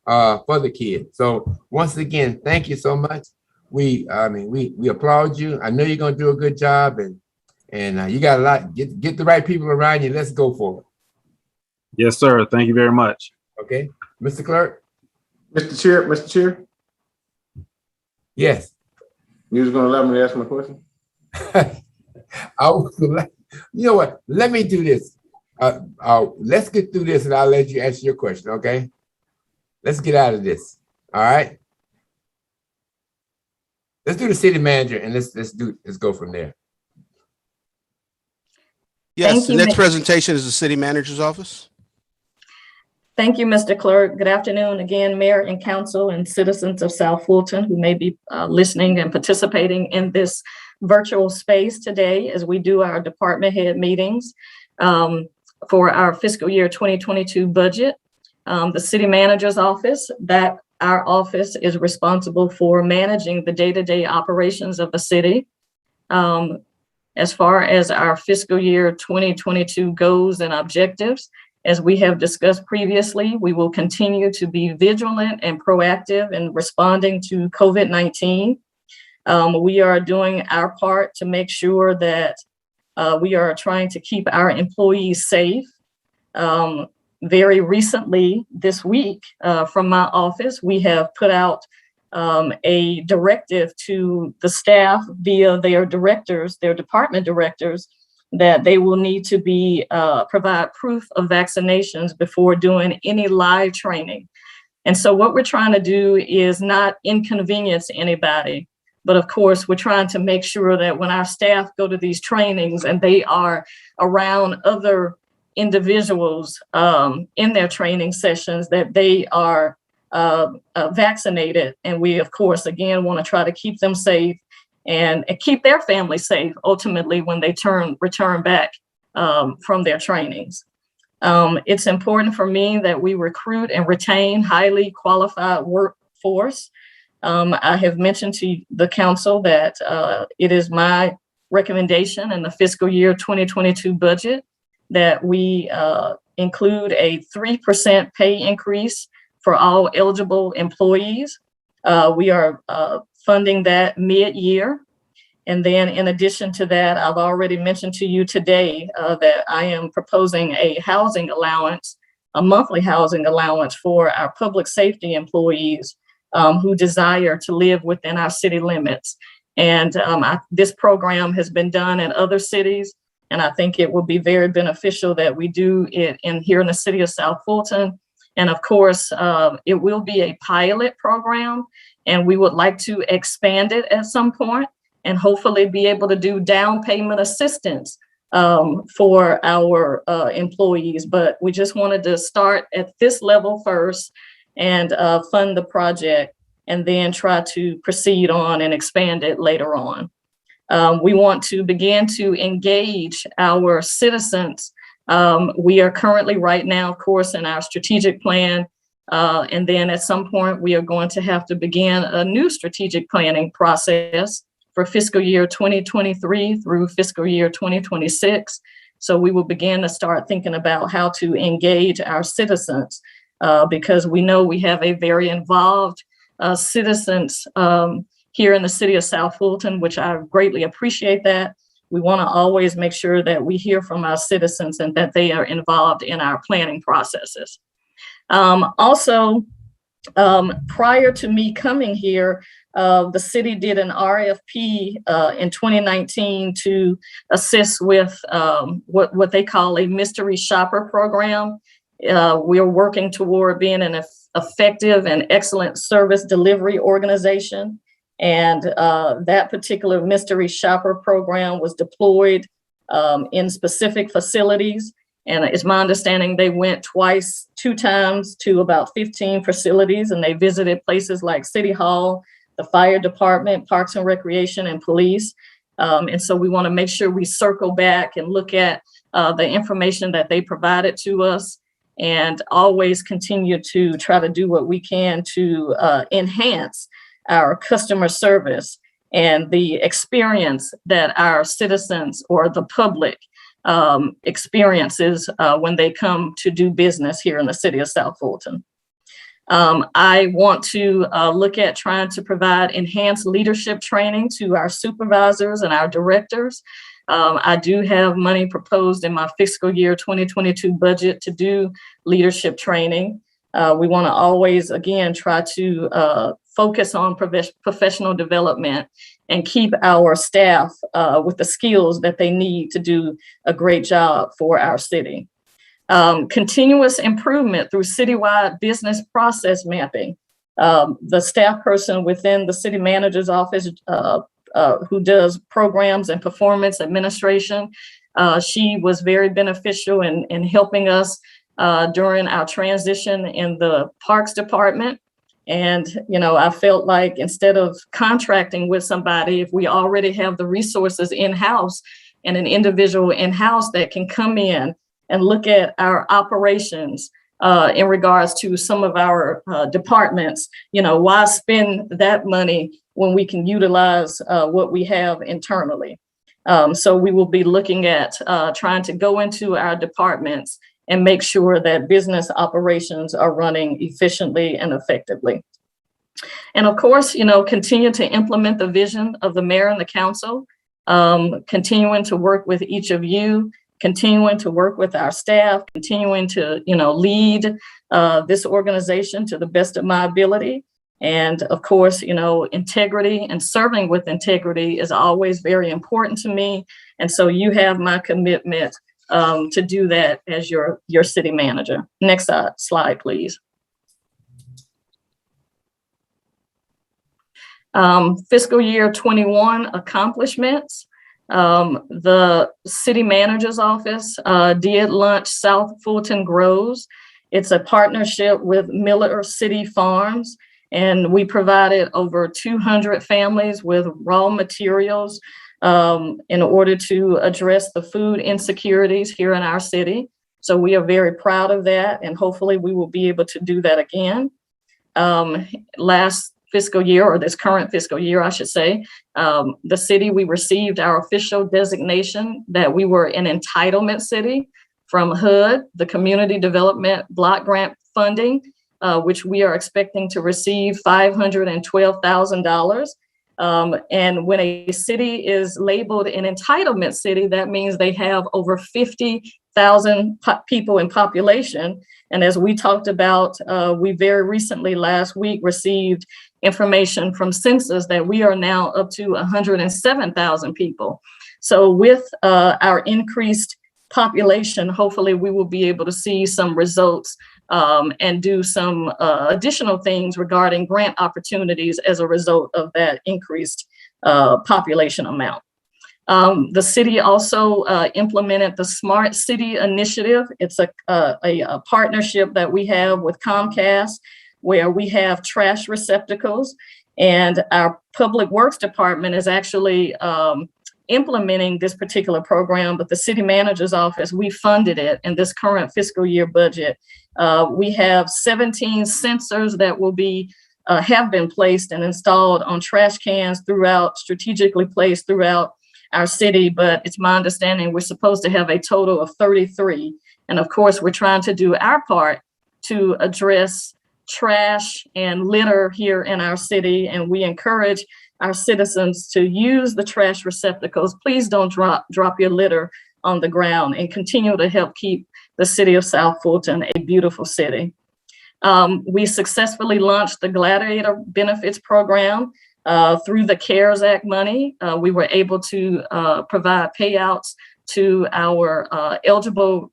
for the kids. So once again, thank you so much. We applaud you. I know you're gonna do a good job, and you got a lot. Get the right people around you. Let's go for it. Yes, sir. Thank you very much. Okay, Mr. Clerk. Mr. Chair. Yes. You was gonna allow me to ask my question? You know what? Let me do this. Let's get through this, and I'll let you answer your question. Okay. Let's get out of this. All right. Let's do the city manager, and let's go from there. Yes, the next presentation is the city manager's office. Thank you, Mr. Clerk. Good afternoon again, Mayor and Council and citizens of South Fulton who may be listening and participating in this virtual space today as we do our department head meetings for our fiscal year 2022 budget. The city manager's office, our office is responsible for managing the day-to-day operations of the city. As far as our fiscal year 2022 goals and objectives, as we have discussed previously, we will continue to be vigilant and proactive in responding to COVID-19. We are doing our part to make sure that we are trying to keep our employees safe. Very recently, this week, from my office, we have put out a directive to the staff via their directors, their department directors, that they will need to be provide proof of vaccinations before doing any live training. And so what we're trying to do is not inconvenience anybody, but of course, we're trying to make sure that when our staff go to these trainings and they are around other individuals in their training sessions, that they are vaccinated. And we, of course, again, want to try to keep them safe and keep their family safe ultimately when they return back from their trainings. It's important for me that we recruit and retain highly qualified workforce. I have mentioned to the council that it is my recommendation in the fiscal year 2022 budget that we include a 3% pay increase for all eligible employees. We are funding that mid-year. And then in addition to that, I've already mentioned to you today that I am proposing a housing allowance, a monthly housing allowance for our public safety employees who desire to live within our city limits. And this program has been done in other cities, and I think it will be very beneficial that we do it here in the city of South Fulton. And of course, it will be a pilot program, and we would like to expand it at some point and hopefully be able to do down payment assistance for our employees. But we just wanted to start at this level first and fund the project and then try to proceed on and expand it later on. We want to begin to engage our citizens. We are currently right now, of course, in our strategic plan. And then at some point, we are going to have to begin a new strategic planning process for fiscal year 2023 through fiscal year 2026. So we will begin to start thinking about how to engage our citizens because we know we have a very involved citizens here in the city of South Fulton, which I greatly appreciate that. We want to always make sure that we hear from our citizens and that they are involved in our planning processes. Also, prior to me coming here, the city did an RFP in 2019 to assist with what they call a mystery shopper program. We are working toward being an effective and excellent service delivery organization. And that particular mystery shopper program was deployed in specific facilities. And it's my understanding they went two times to about 15 facilities, and they visited places like City Hall, the fire department, Parks and Recreation, and police. And so we want to make sure we circle back and look at the information that they provided to us, and always continue to try to do what we can to enhance our customer service and the experience that our citizens or the public experiences when they come to do business here in the city of South Fulton. I want to look at trying to provide enhanced leadership training to our supervisors and our directors. I do have money proposed in my fiscal year 2022 budget to do leadership training. We want to always, again, try to focus on professional development and keep our staff with the skills that they need to do a great job for our city. Continuous improvement through citywide business process mapping. The staff person within the city manager's office who does programs and performance administration, she was very beneficial in helping us during our transition in the Parks Department. And, I felt like instead of contracting with somebody, if we already have the resources in-house and an individual in-house that can come in and look at our operations in regards to some of our departments, why spend that money when we can utilize what we have internally? So we will be looking at trying to go into our departments and make sure that business operations are running efficiently and effectively. And of course, continue to implement the vision of the mayor and the council, continuing to work with each of you, continuing to work with our staff, continuing to, lead this organization to the best of my ability. And of course, integrity and serving with integrity is always very important to me. And so you have my commitment to do that as your city manager. Next slide, please. Fiscal year 21 accomplishments. The city manager's office did launch South Fulton Grows. It's a partnership with Miller City Farms, and we provided over 200 families with raw materials in order to address the food insecurities here in our city. So we are very proud of that, and hopefully we will be able to do that again. Last fiscal year, or this current fiscal year, I should say, the city, we received our official designation that we were an entitlement city from HUD, the Community Development Block Grant Funding, which we are expecting to receive $512,000. And when a city is labeled an entitlement city, that means they have over 50,000 people in population. And as we talked about, we very recently last week received information from census that we are now up to 107,000 people. So with our increased population, hopefully we will be able to see some results and do some additional things regarding grant opportunities as a result of that increased population amount. The city also implemented the Smart City Initiative. It's a partnership that we have with Comcast, where we have trash receptacles, and our Public Works Department is actually implementing this particular program, but the city manager's office, we funded it in this current fiscal year budget. We have 17 sensors that will be have been placed and installed on trash cans strategically placed throughout our city, but it's my understanding we're supposed to have a total of 33. And of course, we're trying to do our part to address trash and litter here in our city, and we encourage our citizens to use the trash receptacles. Please don't drop your litter on the ground, and continue to help keep the city of South Fulton a beautiful city. We successfully launched the Gladiator Benefits Program through the CARES Act money. We were able to provide payouts to our eligible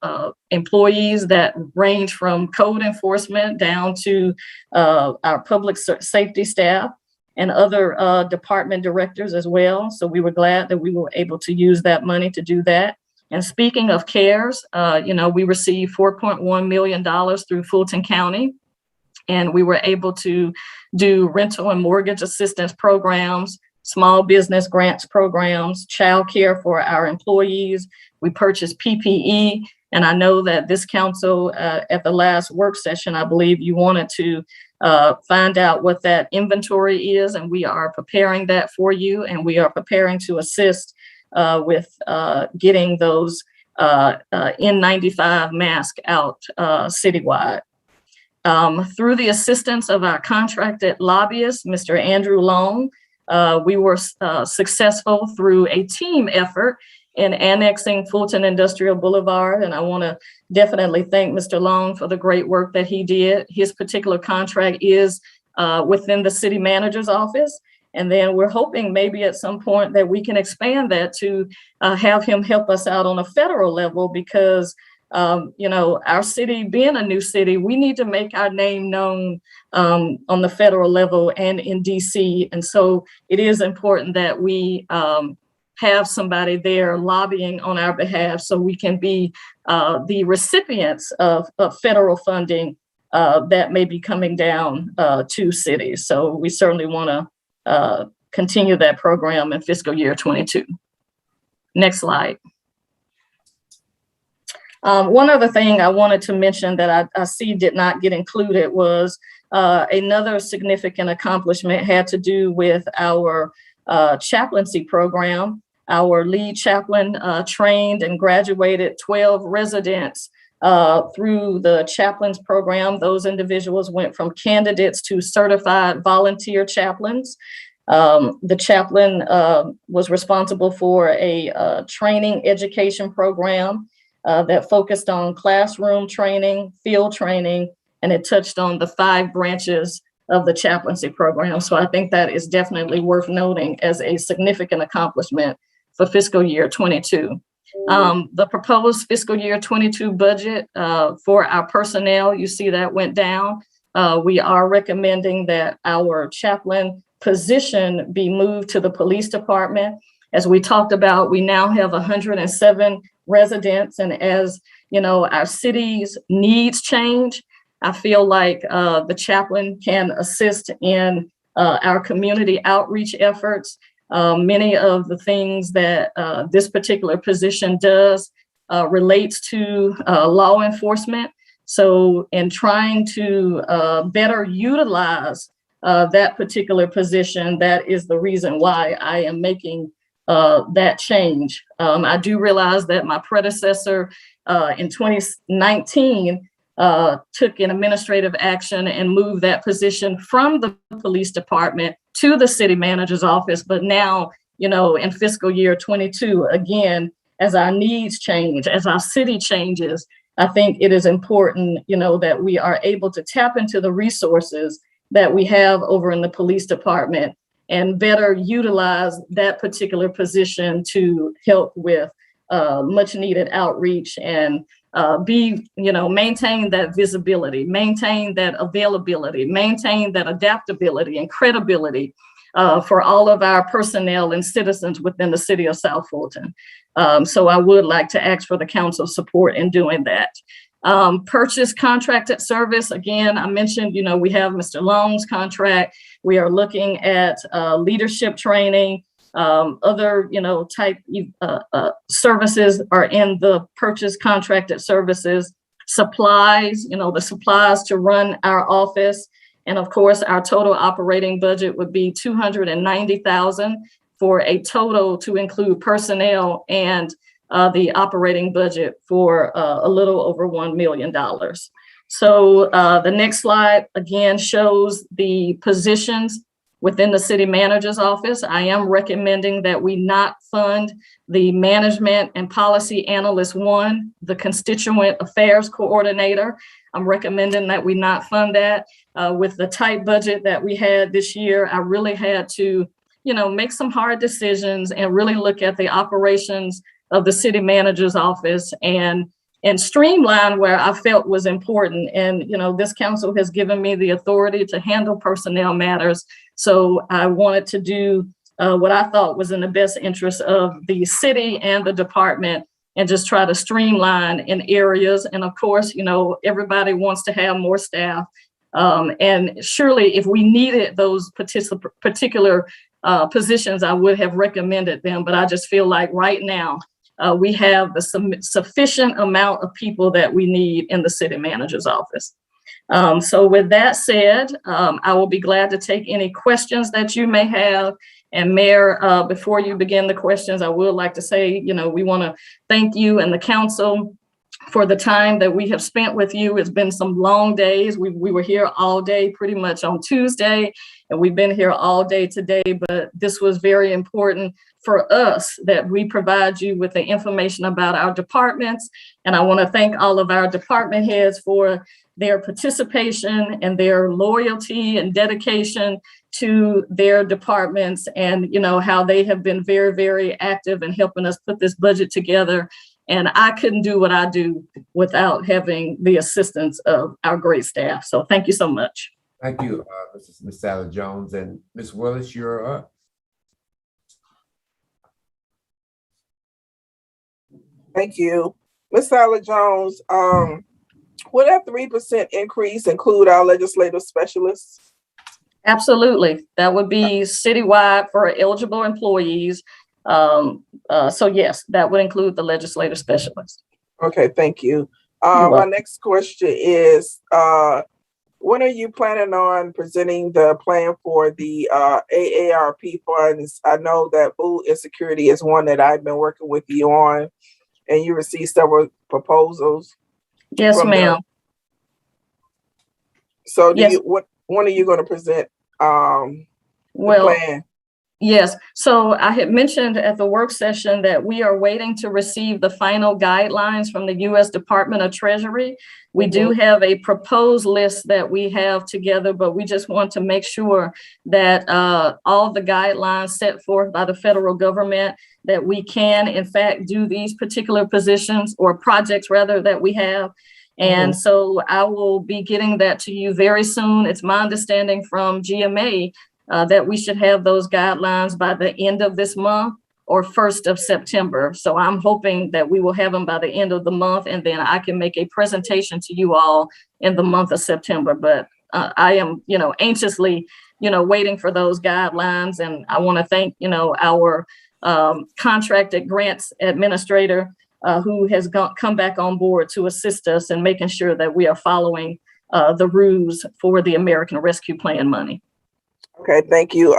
employees that range from code enforcement down to our public safety staff. and other department directors as well. So we were glad that we were able to use that money to do that. And speaking of CARES, we received $4.1 million through Fulton County, and we were able to do rental and mortgage assistance programs, small business grants programs, childcare for our employees. We purchased PPE, and I know that this council at the last work session, I believe you wanted to find out what that inventory is, and we are preparing that for you, and we are preparing to assist with getting those N95 masks out citywide. Through the assistance of our contracted lobbyist, Mr. Andrew Long, we were successful through a team effort in annexing Fulton Industrial Boulevard. And I want to definitely thank Mr. Long for the great work that he did. His particular contract is within the city manager's office. And then we're hoping maybe at some point that we can expand that to have him help us out on a federal level, because our city being a new city, we need to make our name known on the federal level and in DC. And so it is important that we have somebody there lobbying on our behalf so we can be the recipients of federal funding that may be coming down to cities. So we certainly want to continue that program in fiscal year 22. Next slide. One other thing I wanted to mention that I see did not get included was another significant accomplishment had to do with our chaplaincy program. Our lead chaplain trained and graduated 12 residents through the chaplains program. Those individuals went from candidates to certified volunteer chaplains. The chaplain was responsible for a training education program that focused on classroom training, field training, and it touched on the 5 branches of the chaplaincy program. So I think that is definitely worth noting as a significant accomplishment for fiscal year 22. The proposed fiscal year 22 budget for our personnel, you see that went down. We are recommending that our chaplain position be moved to the police department. As we talked about, we now have 107 residents, and as you know, our city's needs change, I feel like the chaplain can assist in our community outreach efforts. Many of the things that this particular position does relates to law enforcement. So in trying to better utilize that particular position, that is the reason why I am making that change. I do realize that my predecessor in 2019 took an administrative action and moved that position from the police department to the city manager's office. But now, in fiscal year 22, again, as our needs change, as our city changes, I think it is important, that we are able to tap into the resources that we have over in the police department and better utilize that particular position to help with much needed outreach and maintain that visibility, maintain that availability, maintain that adaptability and credibility for all of our personnel and citizens within the city of South Fulton. So I would like to ask for the council's support in doing that. Purchase contracted service. Again, I mentioned, we have Mr. Long's contract. We are looking at leadership training. Other, type services are in the purchase contracted services. Supplies, the supplies to run our office. And of course, our total operating budget would be $290,000 for a total to include personnel and the operating budget for a little over $1 million. So the next slide again shows the positions within the city manager's office. I am recommending that we not fund the management and policy analyst 1, the constituent affairs coordinator. I'm recommending that we not fund that. With the tight budget that we had this year, I really had to, make some hard decisions and really look at the operations of the city manager's office and streamline where I felt was important. And, this council has given me the authority to handle personnel matters. So I wanted to do what I thought was in the best interest of the city and the department, and just try to streamline in areas. And of course, you know, everybody wants to have more staff. And surely if we needed those particular positions, I would have recommended them. But I just feel like right now we have the sufficient amount of people that we need in the city manager's office. So with that said, I will be glad to take any questions that you may have. And Mayor, before you begin the questions, I would like to say, you know, we want to thank you and the council for the time that we have spent with you. It's been some long days. We were here all day, pretty much on Tuesday, and we've been here all day today, but this was very important for us that we provide you with the information about our departments. And I want to thank all of our department heads for their participation and their loyalty and dedication to their departments, and you know how they have been very, very active in helping us put this budget together. And I couldn't do what I do without having the assistance of our great staff. So thank you so much. Thank you, Ms. Sally Jones. And Ms. Willis, you're up. Thank you. Ms. Sally Jones, would that 3% increase include our legislative specialists? Absolutely. That would be citywide for eligible employees. So yes, that would include the legislative specialist. Okay, thank you. My next question is, when are you planning on presenting the plan for the AARP funds? I know that food insecurity is one that I've been working with you on, and you received several proposals. Yes, ma'am. So when are you going to present the plan? Yes. So I had mentioned at the work session that we are waiting to receive the final guidelines from the U.S. Department of Treasury. We do have a proposed list that we have together, but we just want to make sure that all the guidelines set forth by the federal government, that we can in fact do these particular positions or projects rather that we have. And so I will be getting that to you very soon. It's my understanding from GMA that we should have those guidelines by the end of this month or 1st of September. So I'm hoping that we will have them by the end of the month, and then I can make a presentation to you all in the month of September. But I am, you know, anxiously, you know, waiting for those guidelines. And I want to thank, you know, our contracted grants administrator who has come back on board to assist us in making sure that we are following the rules for the American Rescue Plan money. Okay, thank you.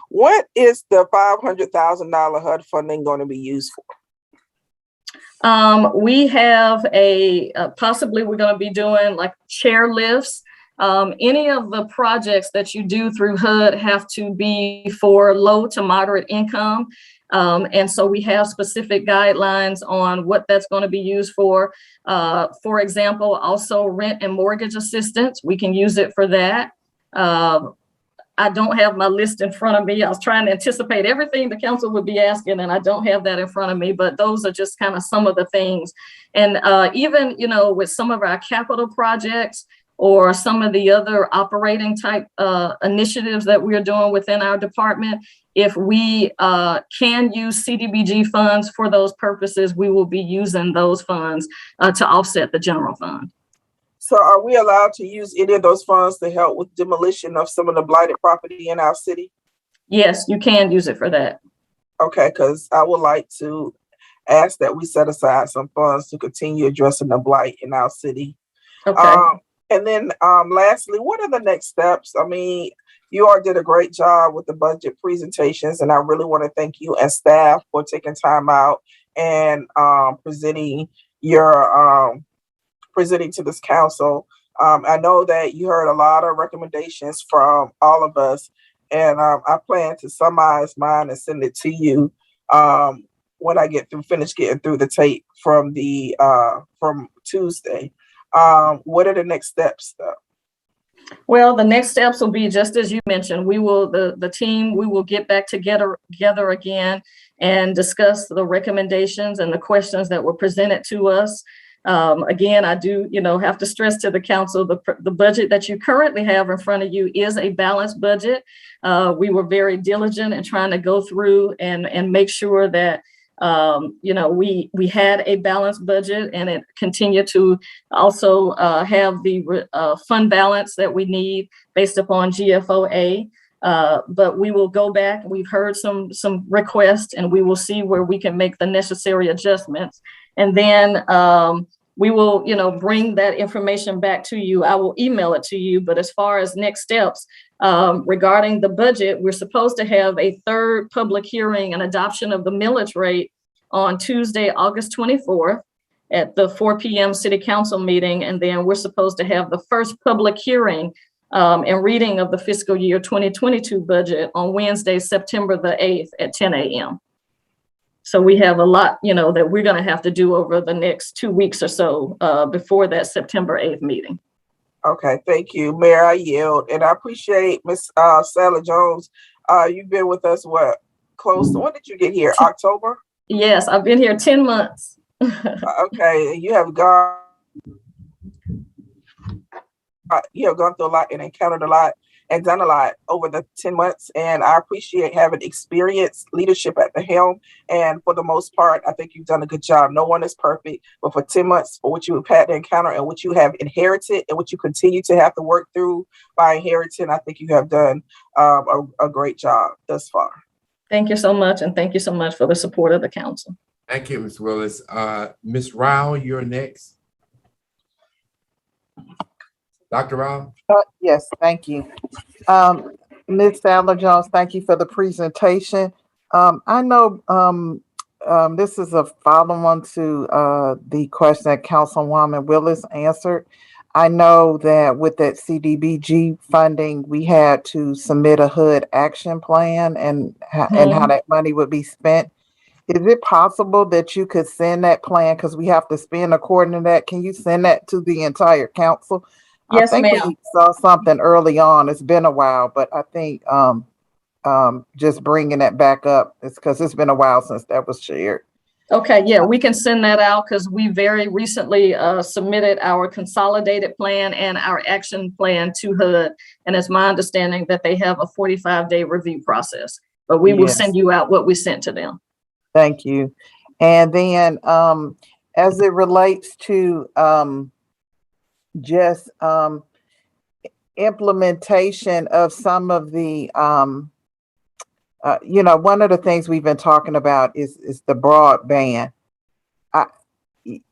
What is the $500,000 HUD funding going to be used for? We have possibly we're going to be doing like chair lifts. Any of the projects that you do through HUD have to be for low to moderate income. And so we have specific guidelines on what that's going to be used for. For example, also rent and mortgage assistance. We can use it for that. I don't have my list in front of me. I was trying to anticipate everything the council would be asking, and I don't have that in front of me, but those are just kind of some of the things. And even, you know, with some of our capital projects or some of the other operating type initiatives that we're doing within our department, if we can use CDBG funds for those purposes, we will be using those funds to offset the general fund. So are we allowed to use any of those funds to help with demolition of some of the blighted property in our city? Yes, you can use it for that. Okay, because I would like to ask that we set aside some funds to continue addressing the blight in our city. Okay. And then lastly, what are the next steps? I mean, you all did a great job with the budget presentations, and I really want to thank you and staff for taking time out and presenting to this council. I know that you heard a lot of recommendations from all of us, and I plan to summarize mine and send it to you when I finish getting through the tape from from Tuesday. What are the next steps though? Well, the next steps will be just as you mentioned. We will, the team, we will get back together again and discuss the recommendations and the questions that were presented to us. Again, I do, have to stress to the council, the budget that you currently have in front of you is a balanced budget. We were very diligent in trying to go through and make sure that we had a balanced budget, and it continued to also have the fund balance that we need based upon GFOA. But we will go back. We've heard some requests, and we will see where we can make the necessary adjustments. And then we will, bring that information back to you. I will email it to you. But as far as next steps regarding the budget, we're supposed to have a third public hearing and adoption of the millage rate on Tuesday, August 24th at the 4 p.m. City Council meeting. And then we're supposed to have the first public hearing and reading of the fiscal year 2022 budget on Wednesday, September the 8th at 10 a.m. So we have a lot, that we're going to have to do over the next 2 weeks or so before that September 8th meeting. Okay, thank you, Mayor. I yield, and I appreciate Ms. Sally Jones. You've been with us, close to, when did you get here? October? Yes, I've been here 10 months. Okay, you have gone through a lot and encountered a lot and done a lot over the 10 months. And I appreciate having experienced leadership at the helm. And for the most part, I think you've done a good job. No one is perfect, but for 10 months, for what you have had to encounter and what you have inherited and what you continue to have to work through by inheriting, I think you have done a great job thus far. Thank you so much. And thank you so much for the support of the council. Thank you, Ms. Willis. Ms. Rao, you're next. Dr. Rao? Yes, thank you. Ms. Sadler Jones, thank you for the presentation. I know this is a follow-on to the question that Councilwoman Willis answered. I know that with that CDBG funding, we had to submit a HUD action plan and how that money would be spent. Is it possible that you could send that plan, because we have to spend according to that? Can you send that to the entire council? Yes, I think ma'am. we saw something early on. It's been a while, but I think just bringing that back up is because it's been a while since that was shared. Okay, yeah, we can send that out because we very recently submitted our consolidated plan and our action plan to HUD. And it's my understanding that they have a 45-day review process, but we will send you out what we sent to them. Thank you. And then as it relates to just implementation of some of the, one of the things we've been talking about is the broadband.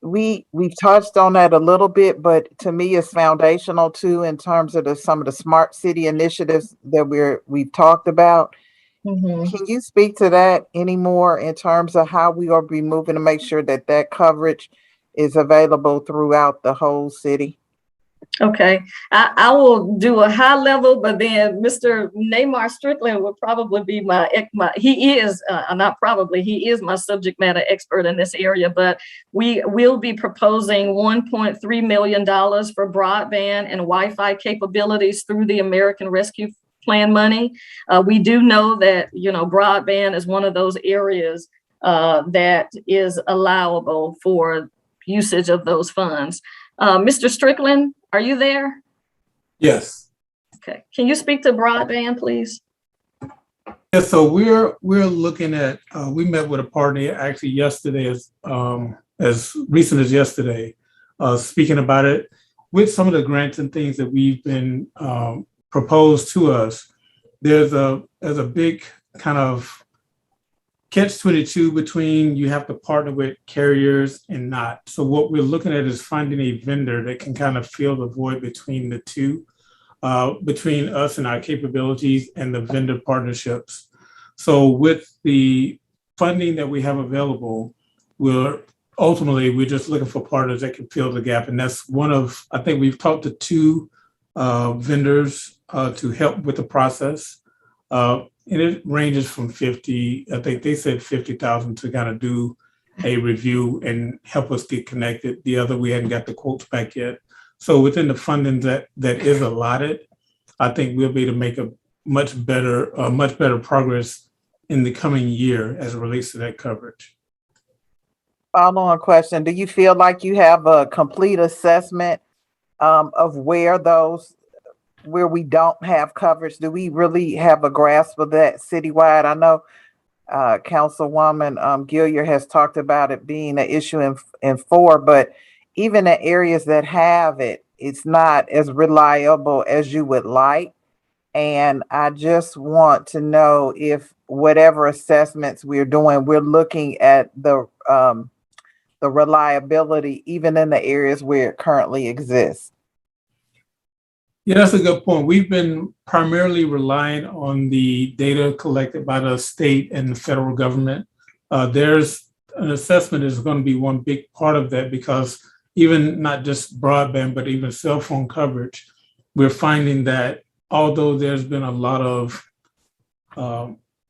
We've touched on that a little bit, but to me it's foundational too in terms of some of the smart city initiatives that we've talked about. Mm-hmm. Can you speak to that anymore in terms of how we are be moving to make sure that that coverage is available throughout the whole city? Okay, I will do a high level, but then Mr. Neymar Strickland will probably be he is my subject matter expert in this area, but we will be proposing $1.3 million for broadband and Wi-Fi capabilities through the American Rescue Plan money. We do know that, broadband is one of those areas that is allowable for usage of those funds. Mr. Strickland, are you there? Yes. Okay. Can you speak to broadband, please? Yes. So we're looking at. We met with a partner actually yesterday, as recent as yesterday, speaking about it with some of the grants and things that we've been proposed to us. There's a big kind of catch-22 between you have to partner with carriers and not. So what we're looking at is finding a vendor that can kind of fill the void between the two, between us and our capabilities and the vendor partnerships. So with the funding that we have available, we're just looking for partners that can fill the gap. And that's I think we've talked to two vendors to help with the process. And it ranges from 50, I think they said 50,000 to kind of do a review and help us get connected. The other, we hadn't got the quotes back yet. So within the funding that is allotted, I think we'll be able to make a much better progress in the coming year as it relates to that coverage. follow-on question. Do you feel like you have a complete assessment of where we don't have coverage? Do we really have a grasp of that citywide? I know Councilwoman Gilliard has talked about it being an issue in 4, but even the areas that have it, it's not as reliable as you would like. And I just want to know if whatever assessments we're doing, we're looking at the reliability, even in the areas where it currently exists. Yeah, that's a good point. We've been primarily relying on the data collected by the state and the federal government. There's an assessment is going to be one big part of that, because even not just broadband, but even cell phone coverage, we're finding that although there's been a lot of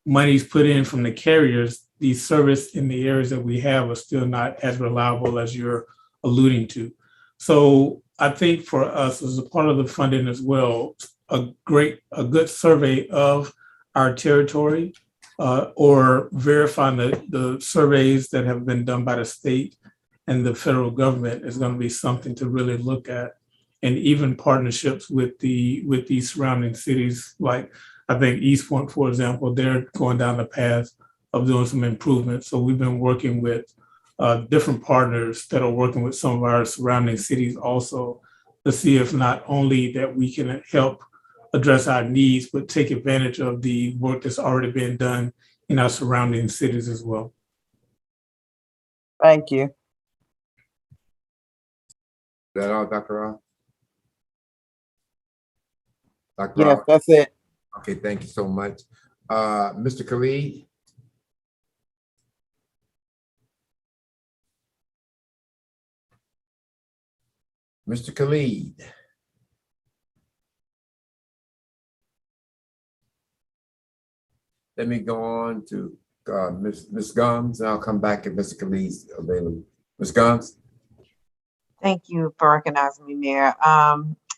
monies put in from the carriers, the service in the areas that we have are still not as reliable as you're alluding to. So I think for us, as a part of the funding as well, a good survey of our territory or verifying the surveys that have been done by the state and the federal government is going to be something to really look at. And even partnerships with the surrounding cities, like I think East Point, for example, they're going down the path of doing some improvements. So we've been working with different partners that are working with some of our surrounding cities also to see if not only that we can help address our needs, but take advantage of the work that's already been done in our surrounding cities as well. Thank you. Is that all, Dr. Ross? Dr. Yes, Ross? that's it. Okay, thank you so much. Mr. Khalid? Mr. Khalid? Let me go on to Ms. Gomes, and I'll come back if Mr. Khalid's available. Ms. Gomes? Thank you for recognizing me, Mayor.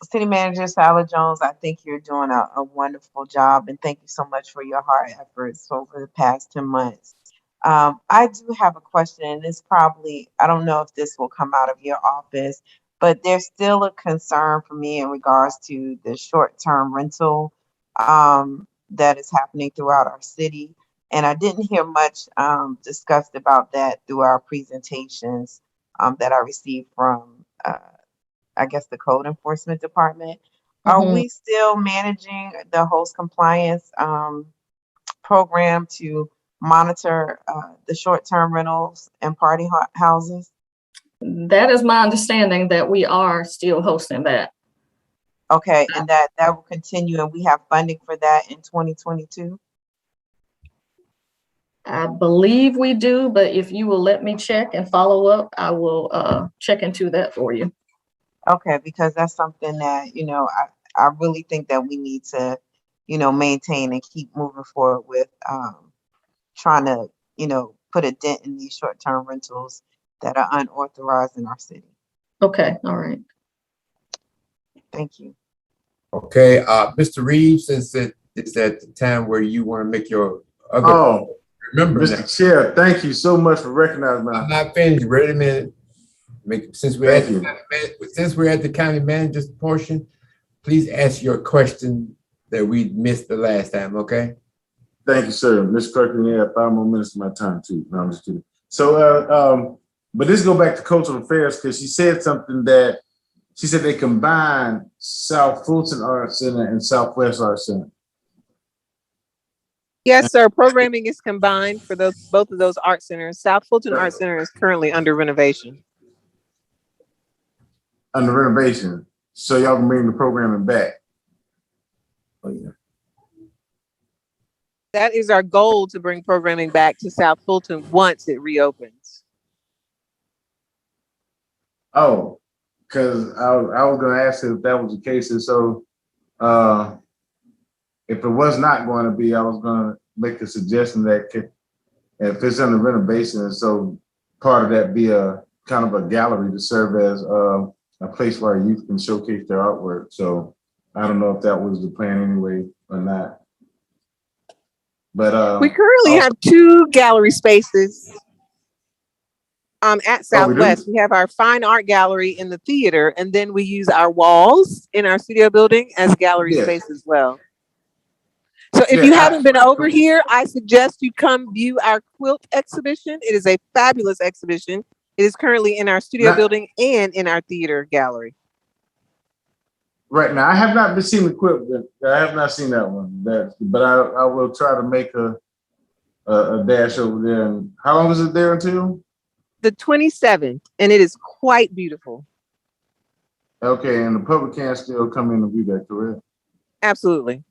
City Manager Sally Jones, I think you're doing a wonderful job, and thank you so much for your hard efforts over the past 10 months. I do have a question, and this probably, I don't know if this will come out of your office, but there's still a concern for me in regards to the short-term rental that is happening throughout our city. And I didn't hear much discussed about that through our presentations that I received from, I guess, the Code Enforcement Department. Are we still managing the host compliance program to monitor the short-term rentals and party houses? That is my understanding, that we are still hosting that. Okay, and that will continue, and we have funding for that in 2022? I believe we do, but if you will let me check and follow up, I will check into that for you. Okay, because that's something that, I really think that we need to, maintain and keep moving forward with trying to, put a dent in these short-term rentals that are unauthorized in our city. Okay, all right. Thank you. Okay, Mr. Reeves, since it's at the time where you want to make your other remember Mr. now. Chair, thank you so much for recognizing me. I'm not finished. Wait a minute. Since we're at the county manager's portion, please ask your question that we missed the last time, okay? Thank you, sir. Ms. Clerk, you have 5 more minutes of my time too. No, I'm just kidding. So, but this go back to cultural affairs, because she said something that she said they combined South Fulton Arts Center and Southwest Arts Center. Yes, sir. Programming is combined for both of those art centers. South Fulton Art Center is currently under renovation. Under renovation, so y'all can bring the programming back. Oh yeah. That is our goal, to bring programming back to South Fulton once it reopens. Oh, because I was going to ask if that was the case, and so if it was not going to be, I was going to make a suggestion that if it's under renovation, and so part of that be a kind of a gallery to serve as a place where youth can showcase their artwork. So I don't know if that was the plan anyway or not. But we currently have 2 gallery spaces. At Southwest, we have our fine art gallery in the theater, and then we use our walls in our studio building as gallery space as well. So if you haven't been over here, I suggest you come view our quilt exhibition. It is a fabulous exhibition. It is currently in our studio building and in our theater gallery. Right now, I have not been seeing the quilt. I have not seen that one. But I will try to make a dash over there. And how long is it there until? The 27th, and it is quite beautiful. Okay, and the public can still come in and view that, correct? Absolutely.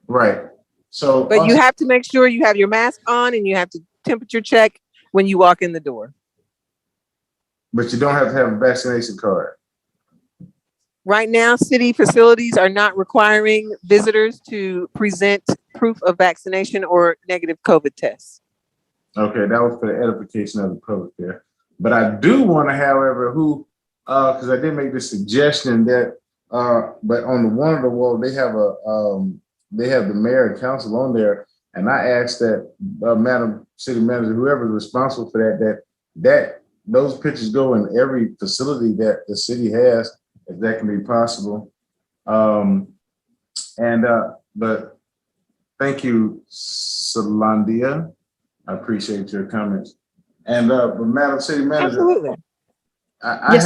Right. So, but you have to make sure you have your mask on and you have to temperature check when you walk in the door. But you don't have to have a vaccination card. Right now, city facilities are not requiring visitors to present proof of vaccination or negative COVID tests. Okay, that was for the edification of the public there. But I do want to, however, because I did make the suggestion that, but on one of the wall they have the mayor and council on there, and I asked that Madam City Manager, whoever is responsible for that those pictures go in every facility that the city has, if that can be possible. But thank you, Solandia. I appreciate your comments. And but Madam City Manager, absolutely. I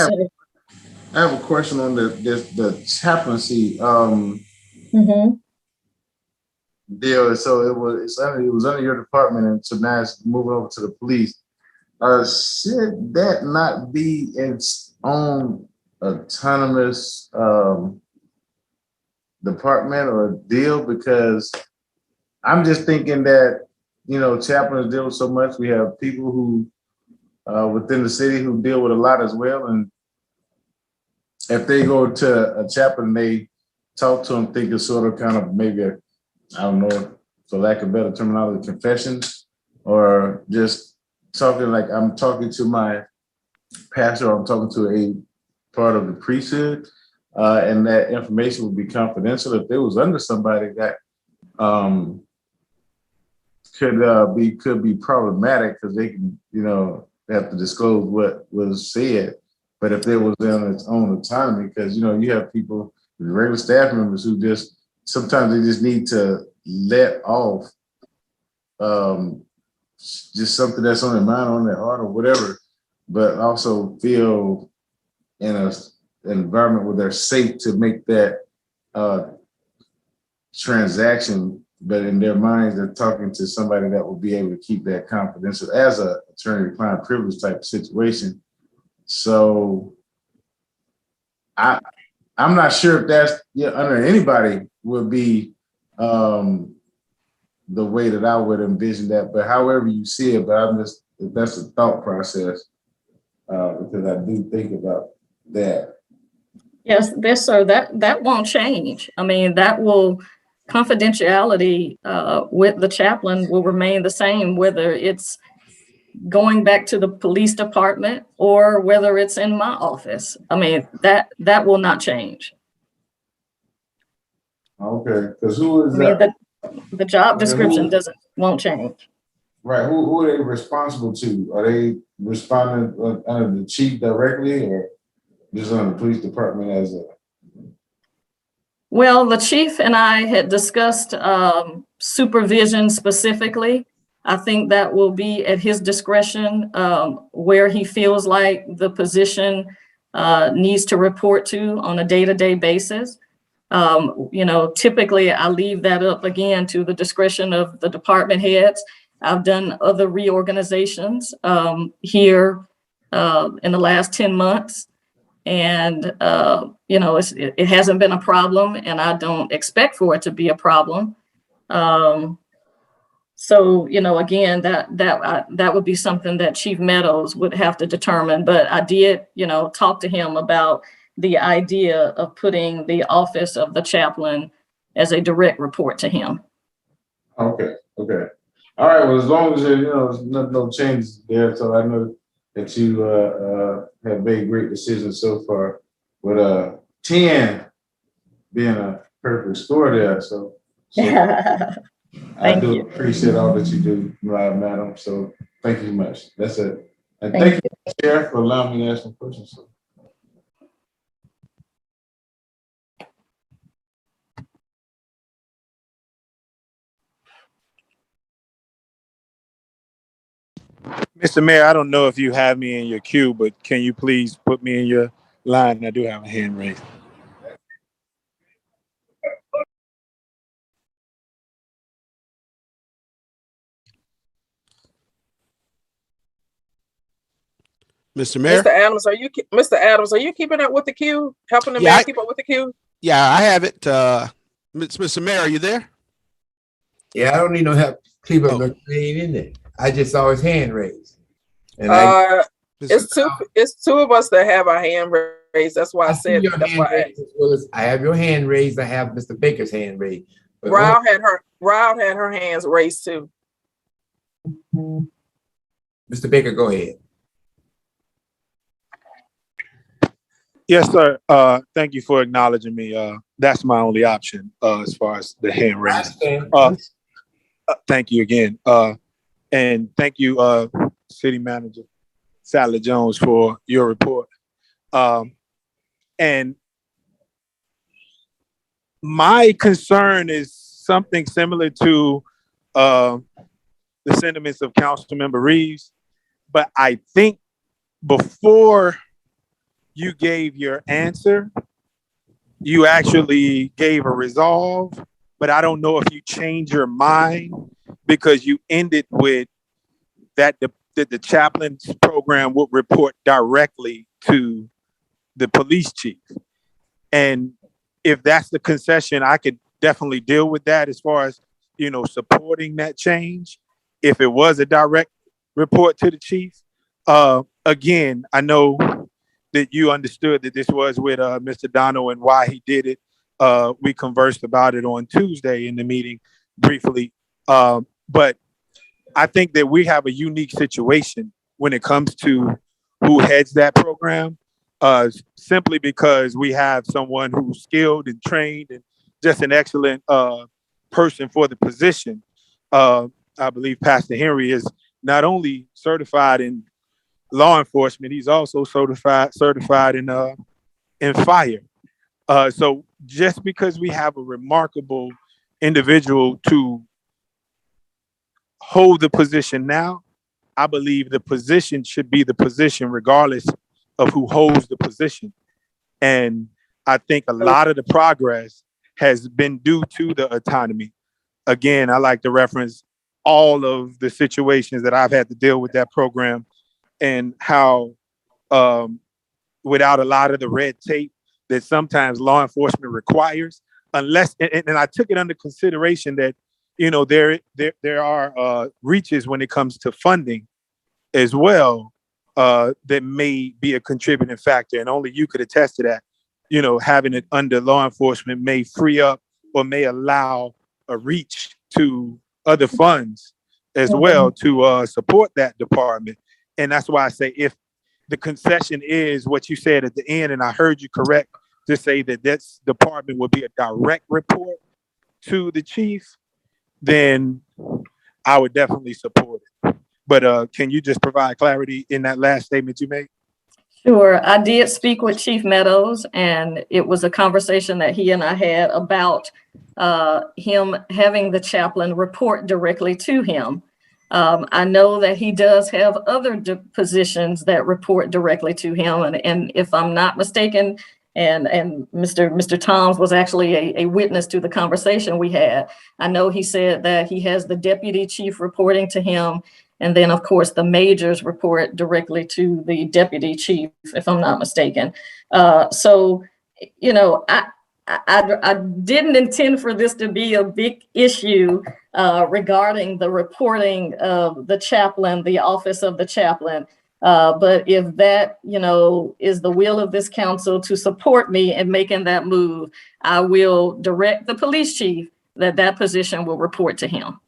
have a question on the chaplaincy deal. So it was under your department, and so now it's moving over to the police. Should that not be its own autonomous department or deal? Because I'm just thinking that, you know, chaplains deal with so much. We have people who within the city who deal with a lot as well. And if they go to a chaplain, they talk to them, think it's sort of kind of maybe I don't know, for lack of better terminology, confessions, or just talking like I'm talking to my pastor, or I'm talking to a part of the priesthood, and that information would be confidential. If it was under somebody that could be problematic, because they can, you know, have to disclose what was said. But if it was on its own autonomy, because, you know, you have people, regular staff members who just sometimes they just need to let off just something that's on their mind, on their heart, or whatever, but also feel in an environment where they're safe to make that transaction, but in their minds they're talking to somebody that will be able to keep that confidential as a attorney-client privilege type of situation. So I'm not sure if that's under anybody would be the way that I would envision that, but however you see it, but I'm just, if that's a thought process, because I do think about that. Yes, sir. That won't change. I mean, confidentiality with the chaplain will remain the same, whether it's going back to the police department or whether it's in my office. I mean, that will not change. Okay, because who is that? The job description won't change. Right, who are they responsible to? Are they responding under the chief directly, or just on the police department as a? Well, the chief and I had discussed supervision specifically. I think that will be at his discretion, where he feels like the position needs to report to on a day-to-day basis. You know, typically I leave that up again to the discretion of the department heads. I've done other reorganizations here in the last 10 months. And, you know, it hasn't been a problem, and I don't expect for it to be a problem. So, you know, again, that would be something that Chief Meadows would have to determine. But I did, you know, talk to him about the idea of putting the office of the chaplain as a direct report to him. Okay. All right. Well, as long as there, you know, no changes there, so I know that you have made great decisions so far. With 10 being a perfect score there, so I do appreciate all that you do, madam. So thank you much. That's it. And thank you, Chair, for allowing me to ask some questions. Mr. Mayor, I don't know if you have me in your queue, but can you please put me in your line? I do have a hand raised. Mr. Mayor? Mr. Adams, are you keeping up with the queue? Helping the mayor keep up with the queue? Yeah, I have it. Mr. Mayor, are you there? Yeah, I don't need no help. Keep up, no, he ain't in there. I just saw his hand raised. And it's two of us that have our hand raised. That's why I said that's why I asked. Well, I have your hand raised. I have Mr. Baker's hand raised. Rao had her hands raised too. Mr. Baker, go ahead. Yes, sir. Thank you for acknowledging me. That's my only option as far as the hand raise. Thank you again. And thank you, City Manager Sally Jones, for your report. And my concern is something similar to the sentiments of Councilmember Reeves, but I think before you gave your answer, you actually gave a resolve, but I don't know if you changed your mind because you ended with that the chaplain's program would report directly to the police chief. And if that's the concession, I could definitely deal with that as far as, supporting that change. If it was a direct report to the chief, again, I know that you understood that this was with Mr. Dono and why he did it. We conversed about it on Tuesday in the meeting briefly. But I think that we have a unique situation when it comes to who heads that program, simply because we have someone who's skilled and trained and just an excellent person for the position. I believe Pastor Henry is not only certified in law enforcement, he's also certified in fire. So just because we have a remarkable individual to hold the position now, I believe the position should be the position regardless of who holds the position. And I think a lot of the progress has been due to the autonomy. Again, I like to reference all of the situations that I've had to deal with that program and how without a lot of the red tape that sometimes law enforcement requires, unless, and I took it under consideration that, there are reaches when it comes to funding as well that may be a contributing factor. And only you could attest to that. Having it under law enforcement may free up or may allow a reach to other funds as well to support that department. And that's why I say if the concession is what you said at the end, and I heard you correct to say that this department will be a direct report to the chief, then I would definitely support it. But can you just provide clarity in that last statement you made? Sure. I did speak with Chief Meadows, and it was a conversation that he and I had about him having the chaplain report directly to him. I know that he does have other positions that report directly to him. And if I'm not mistaken, and Mr. Toms was actually a witness to the conversation we had. I know he said that he has the deputy chief reporting to him. And then, of course, the majors report directly to the deputy chief, if I'm not mistaken. So, I didn't intend for this to be a big issue regarding the reporting of the chaplain, the office of the chaplain. But if that, is the will of this council to support me in making that move, I will direct the police chief that position will report to him.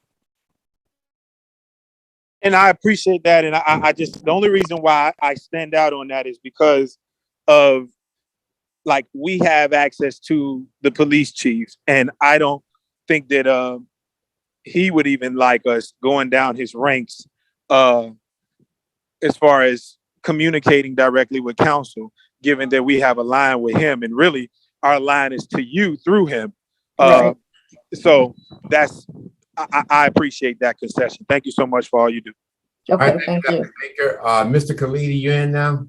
And I appreciate that. And I just, the only reason why I stand out on that is because of, like, we have access to the police chief, and I don't think that he would even like us going down his ranks as far as communicating directly with council, given that we have a line with him, and really our line is to you through him. Right. So I appreciate that concession. Thank you so much for all you do. Okay, All right, thank you. Baker. Mr. Khalid, you in now?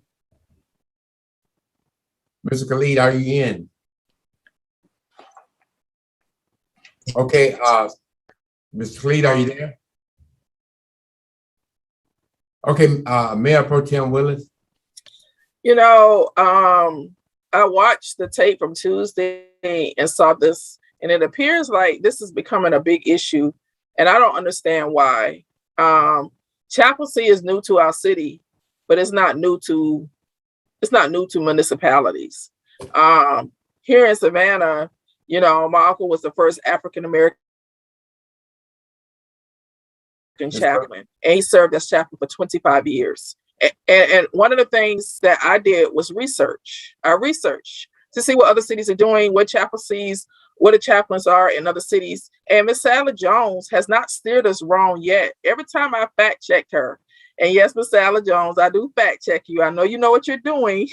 Mr. Khalid, are you in? Okay, Mr. Khalid, are you there? Okay, Mayor Pro Tem Willis. You know, I watched the tape from Tuesday and saw this, and it appears like this is becoming a big issue, and I don't understand why. Chaplaincy is new to our city, but it's not new to municipalities. Here in Savannah, you know, my uncle was the first African-American chaplain, and he served as chaplain for 25 years. And one of the things that I did was research. I researched to see what other cities are doing, what chaplaincies, what the chaplains are in other cities. And Miss Sally Jones has not steered us wrong yet. Every time I fact checked her, and yes, Miss Sally Jones, I do fact check you. I know you know what you're doing.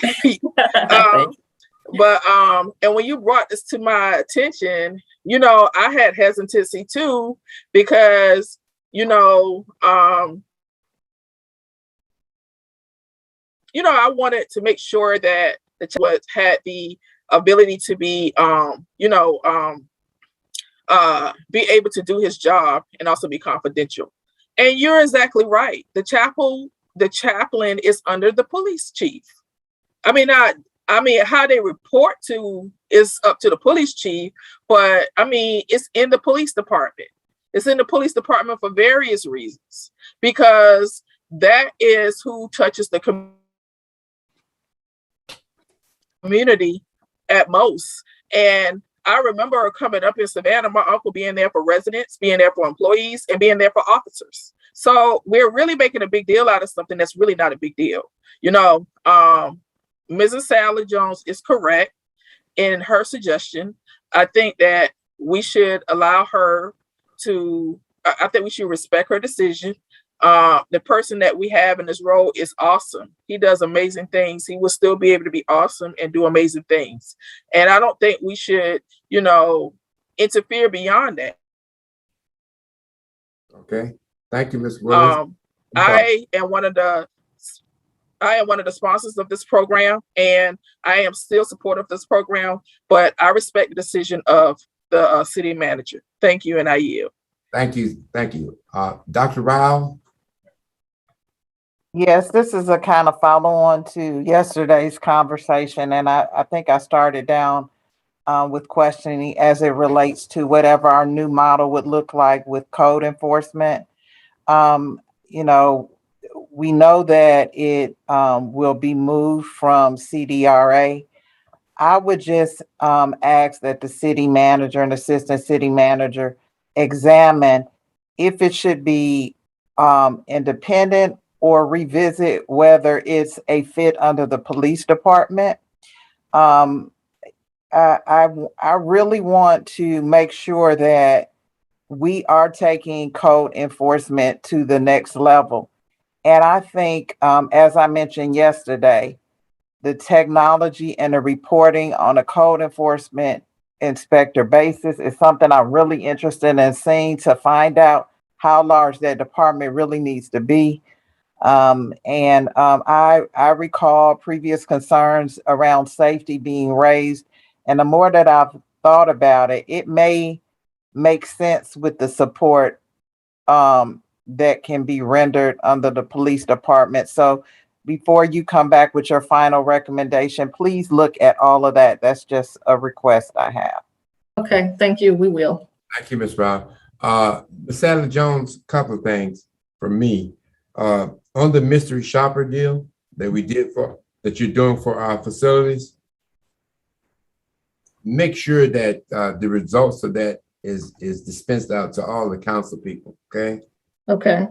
But and when you brought this to my attention, you know, I had hesitancy too, because I wanted to make sure that the child had the ability to be be able to do his job and also be confidential. And you're exactly right. The chaplain is under the police chief. I mean, how they report to is up to the police chief, but I mean, it's in the police department. It's in the police department for various reasons, because that is who touches the community at most. And I remember coming up in Savannah, my uncle being there for residents, being there for employees, and being there for officers. So we're really making a big deal out of something that's really not a big deal. You know, Mrs. Sally Jones is correct in her suggestion. I think that we should allow her to, I think we should respect her decision. The person that we have in this role is awesome. He does amazing things. He will still be able to be awesome and do amazing things. And I don't think we should, interfere beyond that. Okay. Thank you, Ms. Willis. I am one of the sponsors of this program, and I am still supportive of this program, but I respect the decision of the city manager. Thank you, and I yield. Thank you. Thank you. Dr. Rao? Yes, this is a kind of follow-on to yesterday's conversation, and I think I started down with questioning as it relates to whatever our new model would look like with code enforcement. We know that it will be moved from CDRA. I would just ask that the city manager and assistant city manager examine if it should be independent or revisit whether it's a fit under the police department. I really want to make sure that we are taking code enforcement to the next level. And I think, as I mentioned yesterday, the technology and the reporting on a code enforcement inspector basis is something I'm really interested in seeing, to find out how large that department really needs to be. I recall previous concerns around safety being raised. And the more that I've thought about it, it may make sense with the support that can be rendered under the police department. So before you come back with your final recommendation, please look at all of that. That's just a request I have. Okay, thank you. We will. Thank you, Ms. Rao. Ms. Sally Jones, couple of things for me. On the mystery shopper deal that you're doing for our facilities, make sure that the results of that is dispensed out to all the council people, okay? Okay.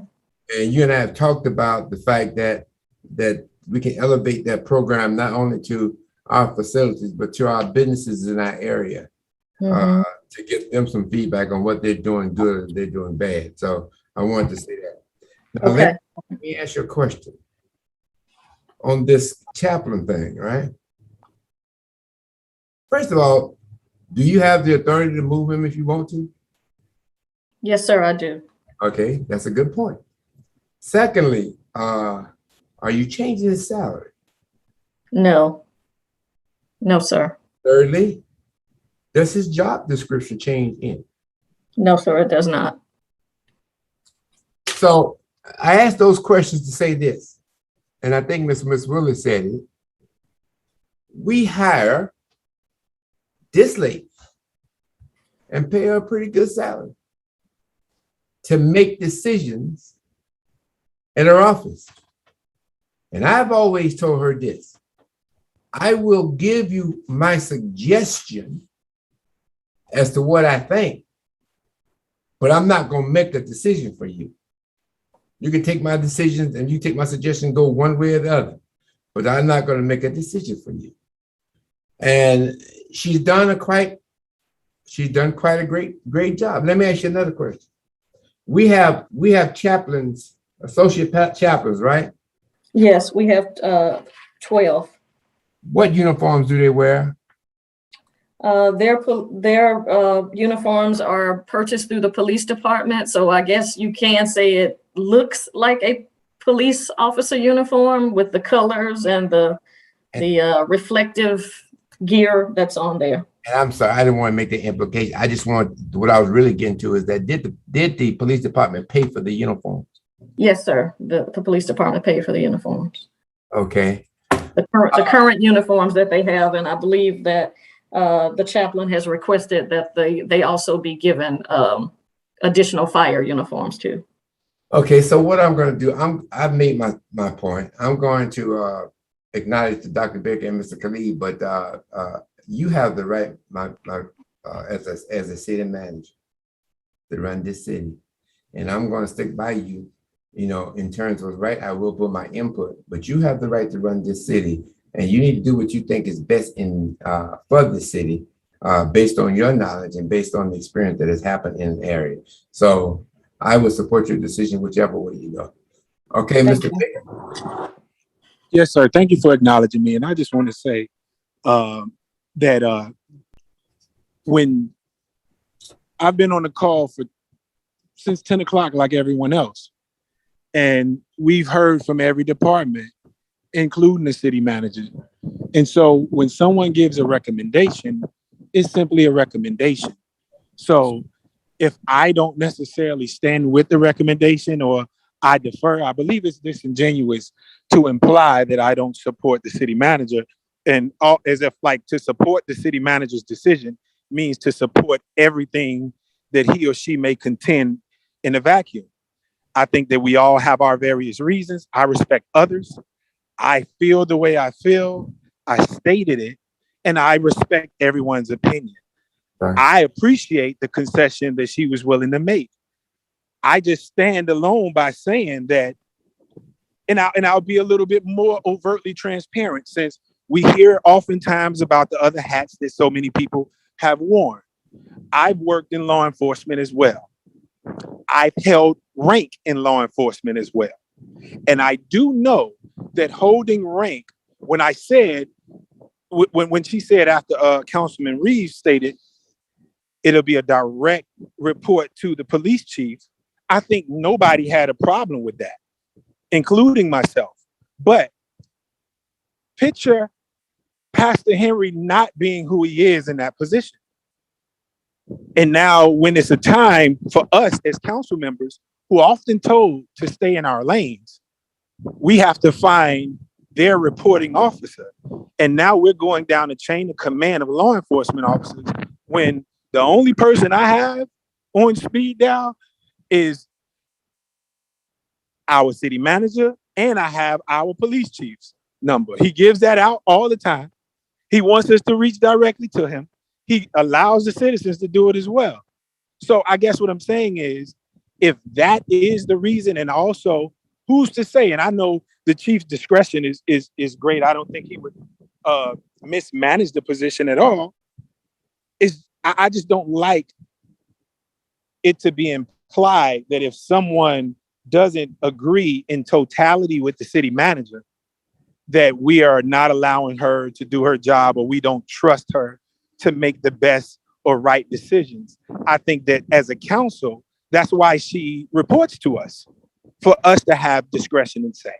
And you and I have talked about the fact that we can elevate that program not only to our facilities, but to our businesses in our area, to get them some feedback on what they're doing good and they're doing bad. So I wanted to say that. Now, okay. let me ask you a question. on this chaplain thing, right? First of all, do you have the authority to move him if you want to? Yes, sir, I do. Okay, that's a good point. Secondly, are you changing his salary? No. No, sir. Thirdly, does his job description change in? No, sir, it does not. So I asked those questions to say this, and I think Miss Willis said it. We hire this lady and pay her a pretty good salary to make decisions in her office. And I've always told her this: I will give you my suggestion as to what I think, but I'm not going to make a decision for you. You can take my decisions and you take my suggestion, go one way or the other, but I'm not going to make a decision for you. And she's done quite a great job. Let me ask you another question. We have chaplains, associate chaplains, right? Yes, we have 12. What uniforms do they wear? Their uniforms are purchased through the police department, so I guess you can say it looks like a police officer uniform with the colors and the reflective gear that's on there. And I'm sorry, I didn't want to make the implication. I just want, what I was really getting to is that did the police department pay for the uniforms? Yes, sir. The police department paid for the uniforms. Okay. The current uniforms that they have, and I believe that the chaplain has requested that they also be given additional fire uniforms too. Okay, so what I'm going to do, I've made my point. I'm going to acknowledge to Dr. Baker and Mr. Khalid, but you have the right, as a city manager, to run this city, and I'm going to stick by you. You know, in terms of right, I will put my input, but you have the right to run this city, and you need to do what you think is best in for the city, based on your knowledge and based on the experience that has happened in the area. So I would support your decision whichever way you go. Okay, Mr. Baker. Yes, sir. Thank you for acknowledging me. And I just want to say that when I've been on the call since 10 o'clock, like everyone else, and we've heard from every department, including the city manager. And so when someone gives a recommendation, it's simply a recommendation. So if I don't necessarily stand with the recommendation or I defer, I believe it's disingenuous to imply that I don't support the city manager, and as if like to support the city manager's decision means to support everything that he or she may contend in a vacuum. I think that we all have our various reasons. I respect others. I feel the way I feel. I stated it, and I respect everyone's opinion. Right. I appreciate the concession that she was willing to make. I just stand alone by saying that, and I'll be a little bit more overtly transparent, since we hear oftentimes about the other hats that so many people have worn. I've worked in law enforcement as well. I've held rank in law enforcement as well. And I do know that holding rank, when I said, when she said after Councilman Reeves stated, it'll be a direct report to the police chief, I think nobody had a problem with that, including myself. But picture Pastor Henry not being who he is in that position. And now when it's a time for us as council members who are often told to stay in our lanes, we have to find their reporting officer. And now we're going down the chain of command of law enforcement officers when the only person I have on speed dial is our city manager, and I have our police chief's number. He gives that out all the time. He wants us to reach directly to him. He allows the citizens to do it as well. So I guess what I'm saying is, if that is the reason, and also who's to say, and I know the chief's discretion is great. I don't think he would mismanage the position at all. I just don't like it to be implied that if someone doesn't agree in totality with the city manager, that we are not allowing her to do her job, or we don't trust her to make the best or right decisions. I think that as a council, that's why she reports to us, for us to have discretion and say.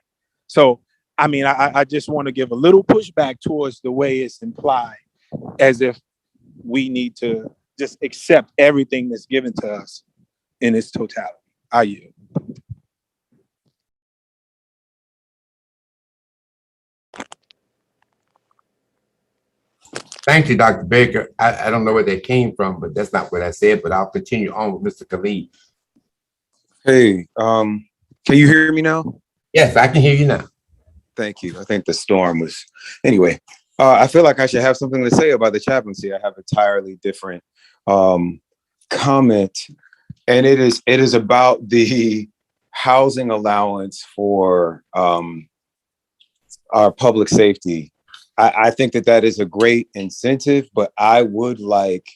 So, I mean, I just want to give a little pushback towards the way it's implied, as if we need to just accept everything that's given to us in its totality. I yield. Thank you, Dr. Baker. I don't know where they came from, but that's not what I said, but I'll continue on with Mr. Khalid. Hey, can you hear me now? Yes, I can hear you now. Thank you. I think the storm was, anyway, I feel like I should have something to say about the chaplaincy. I have an entirely different comment, and it is about the housing allowance for our public safety. I think that is a great incentive, but I would like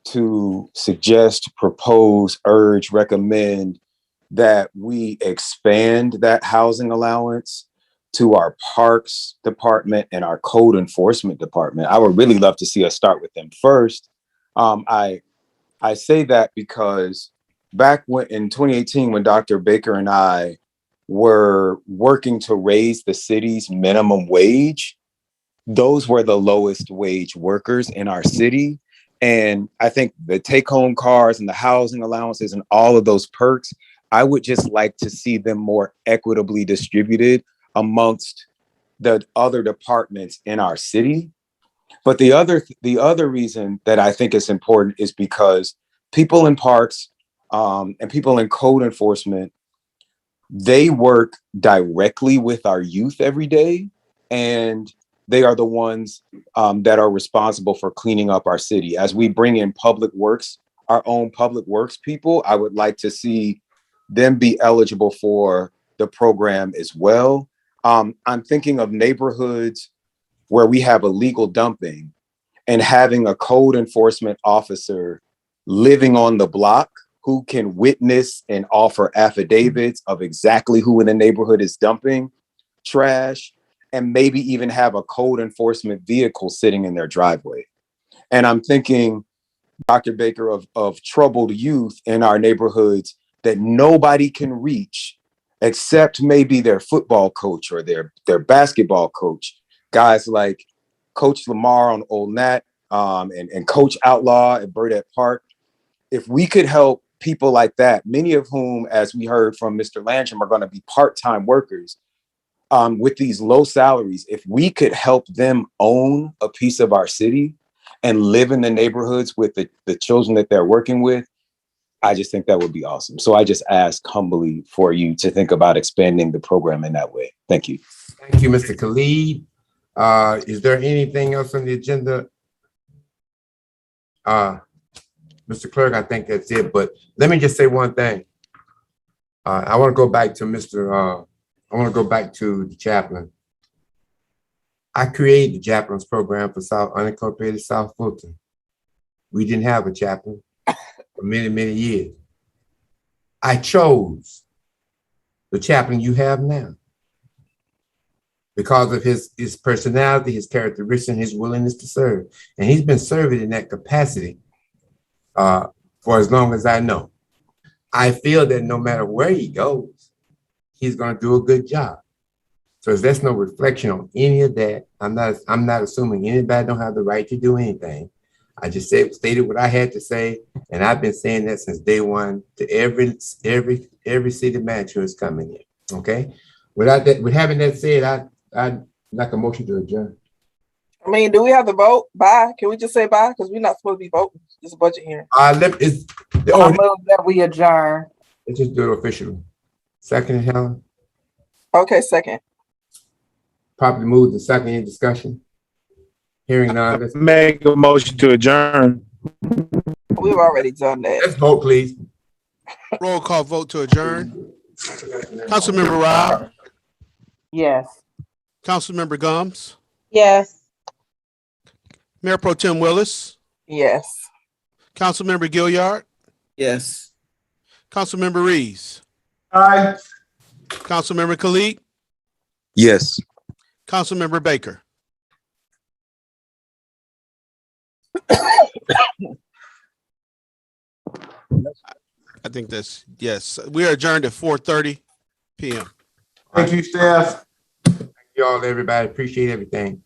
to suggest, propose, urge, recommend that we expand that housing allowance to our parks department and our code enforcement department. I would really love to see us start with them first. I say that because back in 2018, when Dr. Baker and I were working to raise the city's minimum wage, those were the lowest wage workers in our city. And I think the take-home cars and the housing allowances and all of those perks, I would just like to see them more equitably distributed amongst the other departments in our city. But the other reason that I think it's important is because people in parks and people in code enforcement, they work directly with our youth every day, and they are the ones that are responsible for cleaning up our city. As we bring in public works, our own public works people, I would like to see them be eligible for the program as well. I'm thinking of neighborhoods where we have illegal dumping, and having a code enforcement officer living on the block who can witness and offer affidavits of exactly who in the neighborhood is dumping trash, and maybe even have a code enforcement vehicle sitting in their driveway. And I'm thinking, Dr. Baker, of troubled youth in our neighborhoods that nobody can reach except maybe their football coach or their basketball coach. Guys like Coach Lamar on Old Nat and Coach Outlaw at Burdette Park. If we could help people like that, many of whom, as we heard from Mr. Landrum, are going to be part-time workers with these low salaries, if we could help them own a piece of our city and live in the neighborhoods with the children that they're working with, I just think that would be awesome. So I just ask humbly for you to think about expanding the program in that way. Thank you. Thank you, Mr. Khalid. Is there anything else on the agenda? Mr. Clerk, I think that's it, but let me just say one thing. I want to go back to the chaplain. I created the chaplains program for unincorporated South Fulton. We didn't have a chaplain for many, many years. I chose the chaplain you have now because of his personality, his characteristics, his willingness to serve. And he's been serving in that capacity for as long as I know. I feel that no matter where he goes, he's going to do a good job. So there's no reflection on any of that. I'm not assuming anybody don't have the right to do anything. I just stated what I had to say, and I've been saying that since day one to every city manager who's coming in. Okay. With having that said, I'd like a motion to adjourn. I mean, do we have to vote? Bye. Can we just say bye? Because we're not supposed to be voting. It's a budget hearing. I move that we adjourn. Let's just do it officially. Second, Helen. Okay, second. Properly moved and second. Any discussion? Hearing none. Let's make a motion to adjourn. We've already done that. Let's vote, please. Roll call vote to adjourn. Councilmember Rao. Yes. Councilmember Gums. Yes. Mayor Pro Tem Willis. Yes. Councilmember Gilliard. Yes. Councilmember Reeves. Aye. Councilmember Khalid. Yes. Councilmember Baker. I think that's, yes, we are adjourned at 4:30 p.m. Thank you, staff. Thank you all, everybody. Appreciate everything.